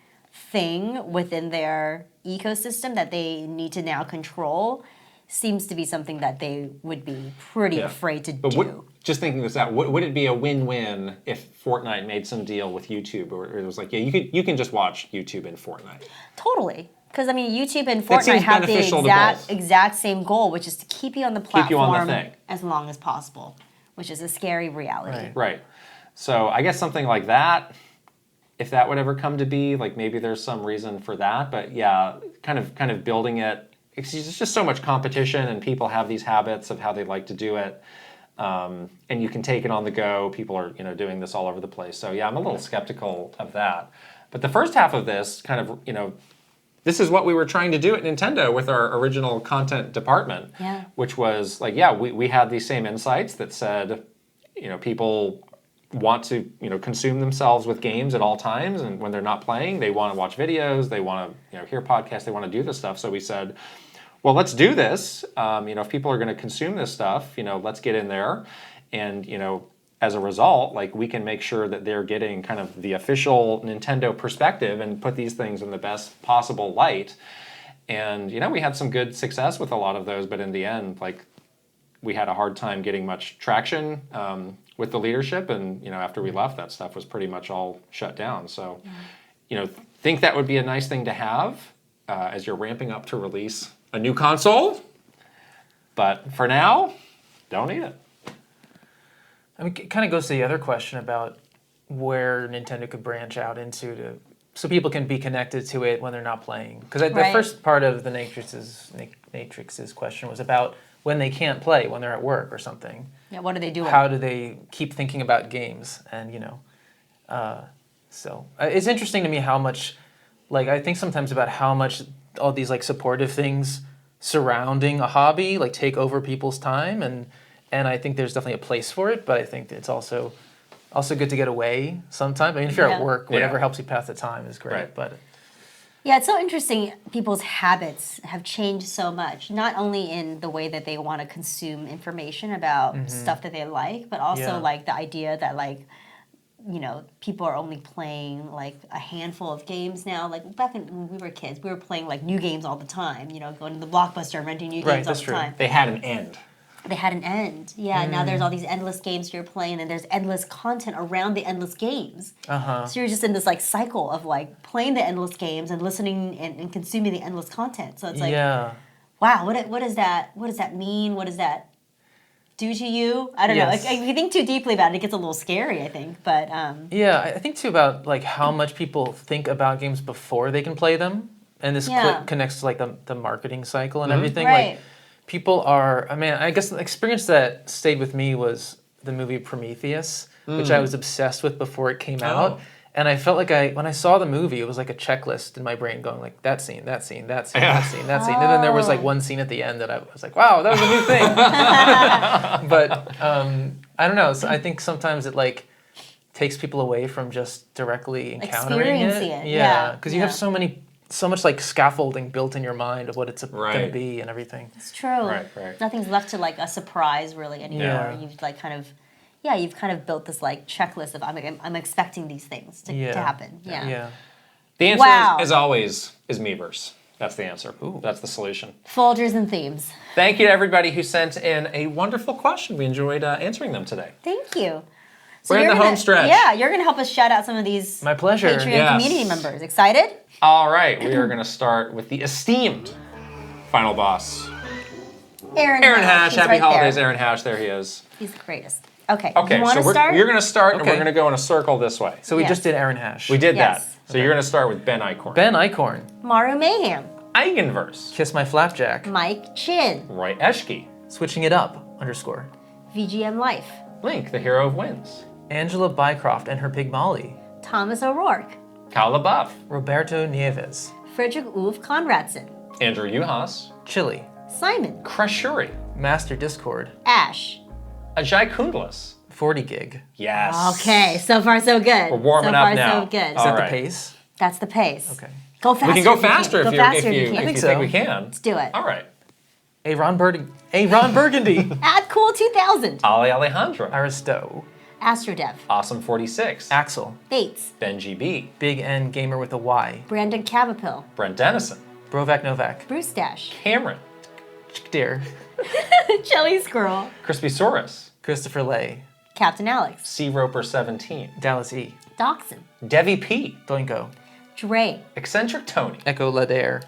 Speaker 1: thing within their ecosystem that they need to now control seems to be something that they would be pretty afraid to do.
Speaker 2: Just thinking this out, would it be a win-win if Fortnite made some deal with YouTube, or it was like, you can just watch YouTube in Fortnite?
Speaker 1: Totally. Because, I mean, YouTube and Fortnite have the exact same goal, which is to keep you on the platform
Speaker 2: keep you on the thing
Speaker 1: as long as possible, which is a scary reality.
Speaker 2: Right. So I guess something like that, if that would ever come to be, like maybe there's some reason for that. But yeah, kind of building it. It's just so much competition, and people have these habits of how they like to do it. And you can take it on the go. People are doing this all over the place. So yeah, I'm a little skeptical of that. But the first half of this kind of, this is what we were trying to do at Nintendo with our original content department, which was like, we had these same insights that said, people want to consume themselves with games at all times, and when they're not playing, they want to watch videos, they want to hear podcasts, they want to do this stuff. So we said, well, let's do this. If people are going to consume this stuff, let's get in there, and as a result, like we can make sure that they're getting kind of the official Nintendo perspective and put these things in the best possible light. And we had some good success with a lot of those, but in the end, like we had a hard time getting much traction with the leadership, and after we left, that stuff was pretty much all shut down. So, think that would be a nice thing to have as you're ramping up to release a new console. But for now, don't need it.
Speaker 3: I mean, it kind of goes to the other question about where Nintendo could branch out into so people can be connected to it when they're not playing. Because the first part of the Matrix's question was about when they can't play, when they're at work or something.
Speaker 1: Yeah, what do they do?
Speaker 3: How do they keep thinking about games? And so it's interesting to me how much, like I think sometimes about how much all these like supportive things surrounding a hobby like take over people's time, and I think there's definitely a place for it, but I think it's also good to get away sometimes. I mean, if you're at work, whatever helps you pass the time is great.
Speaker 2: Right.
Speaker 3: But
Speaker 1: yeah, it's so interesting. People's habits have changed so much, not only in the way that they want to consume information about stuff that they like, but also like the idea that like, people are only playing like a handful of games now. Like back when we were kids, we were playing like new games all the time, going to the Blockbuster and renting new games all the time.
Speaker 2: They had an end.
Speaker 1: They had an end. Yeah, now there's all these endless games you're playing, and there's endless content around the endless games. So you're just in this like cycle of like playing the endless games and listening and consuming the endless content. So it's like, wow, what does that mean? What does that do to you? I don't know. Like, if you think too deeply about it, it gets a little scary, I think. But
Speaker 3: yeah, I think too about like how much people think about games before they can play them, and this connects to like the marketing cycle and everything.
Speaker 1: Right.
Speaker 3: Like, people are, I guess the experience that stayed with me was the movie Prometheus, which I was obsessed with before it came out. And I felt like when I saw the movie, it was like a checklist in my brain going like, that scene, that scene, that scene, that scene, that scene. And then there was like one scene at the end that I was like, wow, that was a new thing. But I don't know. So I think sometimes it like takes people away from just directly encountering it. Yeah. Because you have so much like scaffolding built in your mind of what it's going to be and everything.
Speaker 1: It's true.
Speaker 2: Right.
Speaker 1: Nothing's left to like a surprise really anymore.
Speaker 3: Yeah.
Speaker 1: You've like you've kind of built this like checklist of I'm expecting these things to happen. Yeah.
Speaker 2: The answer as always is Miiverse. That's the answer. That's the solution.
Speaker 1: Folgers and themes.
Speaker 2: Thank you to everybody who sent in a wonderful question. We enjoyed answering them today.
Speaker 1: Thank you. So
Speaker 2: we're in the home stretch.
Speaker 1: Yeah, you're going to help us shout out some of these
Speaker 3: My pleasure.
Speaker 1: Patreon community members. Excited?
Speaker 2: All right, we are going to start with the esteemed final boss.
Speaker 1: Aaron
Speaker 2: Hash.
Speaker 1: He's
Speaker 2: Happy
Speaker 1: right
Speaker 2: holidays,
Speaker 1: there.
Speaker 2: Aaron Hash. There he is.
Speaker 1: He's the greatest. Okay.
Speaker 2: Okay,
Speaker 1: you want to
Speaker 2: so
Speaker 1: start?
Speaker 2: you're going to start, and
Speaker 3: Okay.
Speaker 2: we're going to go in a circle this way.
Speaker 3: So we just did Aaron Hash.
Speaker 2: We did
Speaker 1: Yes.
Speaker 2: that. So you're going to start with Ben Eichhorn.
Speaker 3: Ben Eichhorn.
Speaker 1: Maru Mayhem.
Speaker 2: Eigenverse.
Speaker 3: Kiss My Flapjack.
Speaker 1: Mike Chin.
Speaker 2: Roy Eschke.
Speaker 3: Switching It Up _
Speaker 1: VGM Life.
Speaker 2: Link, the hero of wins.
Speaker 3: Angela Bycroft and her pig Molly.
Speaker 1: Thomas O'Rourke.
Speaker 2: Kyle LaBeouf.
Speaker 3: Roberto Nieves.
Speaker 1: Frederick Ulf Conradson.
Speaker 2: Andrew Uhas.
Speaker 3: Chili.
Speaker 1: Simon.
Speaker 2: Krashuri.
Speaker 3: Master Discord.
Speaker 1: Ash.
Speaker 2: Ajay Kundlis.
Speaker 3: 40 gig.
Speaker 2: Yes.
Speaker 1: Okay, so far so good.
Speaker 2: We're warming
Speaker 1: so far,
Speaker 2: up now.
Speaker 1: So good.
Speaker 3: Is
Speaker 2: All
Speaker 3: that
Speaker 2: right.
Speaker 3: the pace?
Speaker 1: That's the pace.
Speaker 3: Okay.
Speaker 1: Go faster.
Speaker 2: We can go faster if you
Speaker 1: can.
Speaker 2: think we can.
Speaker 1: Let's do it.
Speaker 2: All right.
Speaker 3: Ron Burgundy.
Speaker 1: Add Cool 2000.
Speaker 2: Ali Alejandro.
Speaker 3: Aristo.
Speaker 1: Astrodev.
Speaker 2: Awesome 46.
Speaker 3: Axel.
Speaker 1: Bates.
Speaker 2: Benji B.
Speaker 3: Big N Gamer with a Y.
Speaker 1: Brandon Cavapil.
Speaker 2: Brent Dennison.
Speaker 3: Brovac Novak.
Speaker 1: Bruce Dash.
Speaker 2: Cameron.
Speaker 3: Dear.
Speaker 1: Jelly Squirrel.
Speaker 2: Crispy Saurus.
Speaker 3: Christopher Lay.
Speaker 1: Captain Alex.
Speaker 2: C. Roper 17.
Speaker 3: Dallas E.
Speaker 1: Dachshund.
Speaker 2: Devi P.
Speaker 3: Doinko.
Speaker 1: Dre.
Speaker 2: Eccentric Tony.
Speaker 3: Echo Ladair.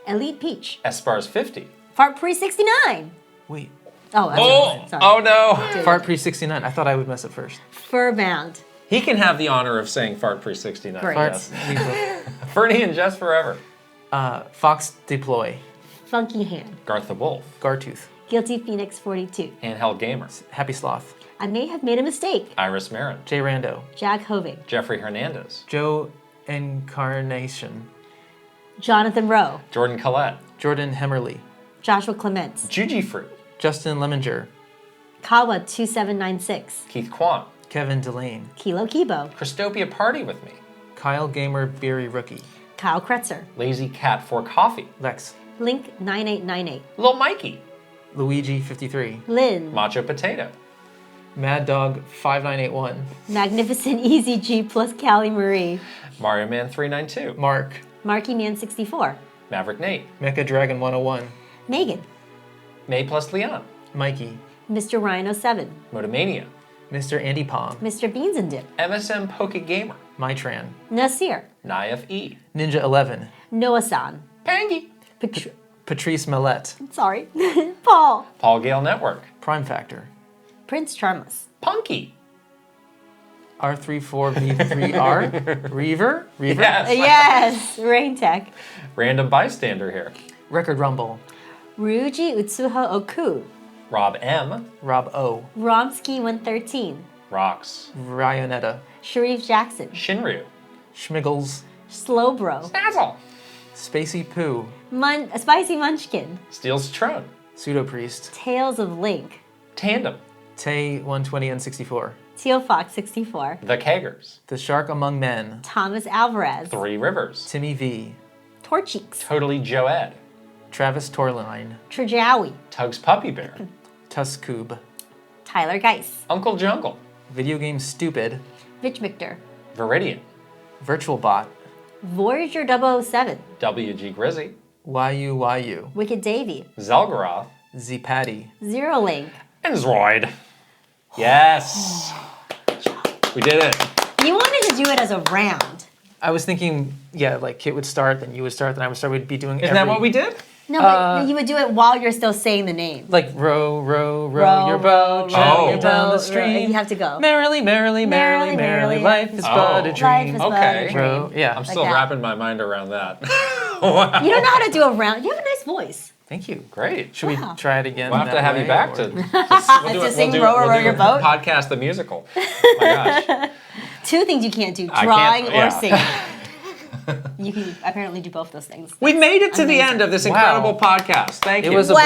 Speaker 1: Elite Peach.
Speaker 2: Espars 50.
Speaker 1: Fart Pre 69.
Speaker 3: Wait.
Speaker 1: Oh, that's
Speaker 2: Oh,
Speaker 1: right. Sorry.
Speaker 2: oh no.
Speaker 3: Fart Pre 69. I thought I would mess it first.
Speaker 1: Furbound.
Speaker 2: He can have the honor of saying Fart Pre 69.
Speaker 1: Great.
Speaker 3: Farts.
Speaker 2: Yes. Fernie and Jess Forever.
Speaker 3: Fox Deploy.
Speaker 1: Funky Hand.
Speaker 2: Garth the Wolf.
Speaker 3: Gartooth.
Speaker 1: Guilty Phoenix 42.
Speaker 2: Handheld Gamer.
Speaker 3: Happy Sloth.
Speaker 1: I may have made a mistake.
Speaker 2: Iris Marin.
Speaker 3: Jay Rando.
Speaker 1: Jack Hoving.
Speaker 2: Jeffrey Hernandez.
Speaker 3: Joe Incarnation.
Speaker 1: Jonathan Rowe.
Speaker 2: Jordan Collette.
Speaker 3: Jordan Hemmerly.
Speaker 1: Joshua Clements.
Speaker 2: Juji Fruit.
Speaker 3: Justin Lemminger.
Speaker 1: Kawa 2796.
Speaker 2: Keith Kwan.
Speaker 3: Kevin Delane.
Speaker 1: Kilo Kibo.
Speaker 2: Christopia Party with me.
Speaker 3: Kyle Gamer Beery Rookie.
Speaker 1: Kyle Kretzer.
Speaker 2: Lazy Cat for Coffee.
Speaker 3: Lex.
Speaker 1: Link 9898.
Speaker 2: Lil Mikey.
Speaker 3: Luigi 53.
Speaker 1: Lynn.
Speaker 2: Macho Potato.
Speaker 3: Mad Dog 5981.
Speaker 1: Magnificent Easy G plus Callie Marie.
Speaker 2: Mario Man 392.
Speaker 3: Mark.
Speaker 1: Marky Man 64.
Speaker 2: Maverick Nate.
Speaker 3: Mecha Dragon 101.
Speaker 1: Megan.
Speaker 2: May plus Leon.
Speaker 3: Mikey.
Speaker 1: Mr. Rhino 7.
Speaker 2: Motomania.
Speaker 3: Mr. Andy Palm.
Speaker 1: Mr. Beans and Dip.
Speaker 2: MSM Poke Gamer.
Speaker 3: Mytran.
Speaker 1: Nasir.
Speaker 2: Naif E.
Speaker 3: Ninja 11.
Speaker 1: Noah-san.
Speaker 2: Pangy.
Speaker 3: Patrice Millette.
Speaker 1: Sorry. Paul.
Speaker 2: Paul Gale Network.
Speaker 3: Prime Factor.
Speaker 1: Prince Charmus.
Speaker 2: Punky.
Speaker 3: R34V3R. Reaver.
Speaker 2: Yes.
Speaker 1: Yes. Rain Tech.
Speaker 2: Random bystander here.
Speaker 3: Record Rumble.
Speaker 1: Ryuji Utsuha Oku.
Speaker 2: Rob M.
Speaker 3: Rob O.
Speaker 1: Romsky 113.
Speaker 2: Rocks.
Speaker 3: Ryanetta.
Speaker 1: Sharif Jackson.
Speaker 2: Shinryu.
Speaker 3: Schmiggles.
Speaker 1: Slowbro.
Speaker 2: Snazzle.
Speaker 3: Spacey Poo.
Speaker 1: Spicy Munchkin.
Speaker 2: Steel Citrone.
Speaker 3: Pseudo Priest.
Speaker 1: Tales of Link.
Speaker 2: Tandem.
Speaker 3: Tay 120 and 64.
Speaker 1: Teal Fox 64.
Speaker 2: The Keggers.
Speaker 3: The Shark Among Men.
Speaker 1: Thomas Alvarez.
Speaker 2: Three Rivers.
Speaker 3: Timmy V.
Speaker 1: Torcheeks.
Speaker 2: Totally Joed.
Speaker 3: Travis Torline.
Speaker 1: Trajawi.
Speaker 2: Tugs Puppy Bear.
Speaker 3: Tuskoob.
Speaker 1: Tyler Geis.
Speaker 2: Uncle Jungle.
Speaker 3: Video Game Stupid.
Speaker 1: Vitch Victor.
Speaker 2: Viridian.
Speaker 3: Virtual Bot.
Speaker 1: Voyager 007.
Speaker 2: WG Grizzy.
Speaker 3: YU.
Speaker 1: Wicked Davy.
Speaker 2: Zelgaroth.
Speaker 3: Z Patty.
Speaker 1: Zero Link.
Speaker 2: And Zroid. Yes. We did it.
Speaker 1: You wanted to do it as a round.
Speaker 3: I was thinking, yeah, like Kit would start, then you would start, then I would start. We'd be doing.
Speaker 2: Isn't that what we did?
Speaker 1: No, but you would do it while you're still saying the name.
Speaker 3: Like row your
Speaker 1: Row,
Speaker 3: boat,
Speaker 2: row,
Speaker 3: gently down
Speaker 1: row,
Speaker 3: the stream.
Speaker 1: you have to go.
Speaker 3: Merrily, life is but a
Speaker 1: Life
Speaker 3: dream.
Speaker 1: is but
Speaker 2: Okay.
Speaker 1: a dream.
Speaker 3: Row, yeah.
Speaker 2: I'm still
Speaker 1: that.
Speaker 2: wrapping my mind around that. Wow.
Speaker 1: You don't know how to do a round. You have a nice voice.
Speaker 3: Thank you.
Speaker 2: Great.
Speaker 3: Should we try it again?
Speaker 2: We'll have to
Speaker 3: that
Speaker 2: have you
Speaker 3: way,
Speaker 2: back
Speaker 3: or-
Speaker 2: to
Speaker 1: To sing Row Your Boat?
Speaker 2: Podcast the musical. My gosh.
Speaker 1: Two things you can't do:
Speaker 2: I
Speaker 1: drawing
Speaker 2: can't-
Speaker 1: or
Speaker 2: yeah.
Speaker 1: singing. You can apparently do both those things.
Speaker 2: We've made it to the
Speaker 1: Amazing.
Speaker 2: end of this
Speaker 3: Wow.
Speaker 2: incredible podcast. Thank you.
Speaker 3: It was a
Speaker 1: Wow!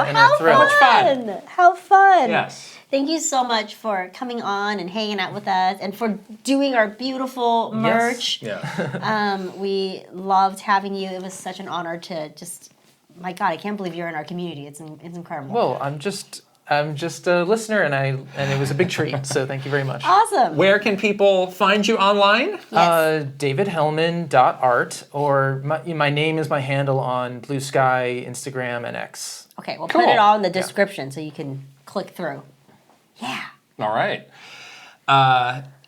Speaker 3: blur and a
Speaker 1: How
Speaker 3: thrill.
Speaker 2: much
Speaker 1: fun!
Speaker 2: fun.
Speaker 1: How fun!
Speaker 2: Yes.
Speaker 1: Thank you so much for coming on and hanging out with us, and for doing our beautiful merch.
Speaker 2: Yeah.
Speaker 1: We loved having you. It was such an honor to just. My God, I can't believe you're in our community. It's incredible.
Speaker 3: Well, I'm just a listener, and it was a big treat. So thank you very much.
Speaker 1: Awesome.
Speaker 2: Where can people find you online?
Speaker 1: Yes.
Speaker 3: DavidHellman.art, or my name is my handle on Blue Sky, Instagram, and X.
Speaker 1: Okay, we'll
Speaker 2: Cool.
Speaker 1: put it all in the description so you can click through. Yeah.
Speaker 2: All right.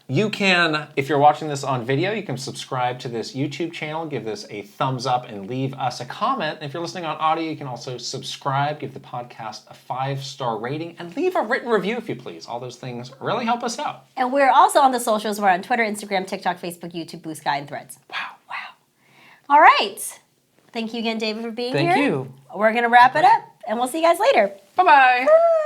Speaker 2: You can, if you're watching this on video, you can subscribe to this YouTube channel, give this a thumbs up, and leave us a comment. And if you're listening on audio, you can also subscribe, give the podcast a 5-star rating, and leave a written review if you please. All those things really help us out.
Speaker 1: And we're also on the socials. We're on Twitter, Instagram, TikTok, Facebook, YouTube, Blue Sky, and Threads.
Speaker 2: Wow.
Speaker 1: All right. Thank you again, David, for being here.
Speaker 3: Thank you.
Speaker 1: We're going to wrap it up, and we'll see you guys later.
Speaker 2: Bye-bye.
Speaker 1: Bye.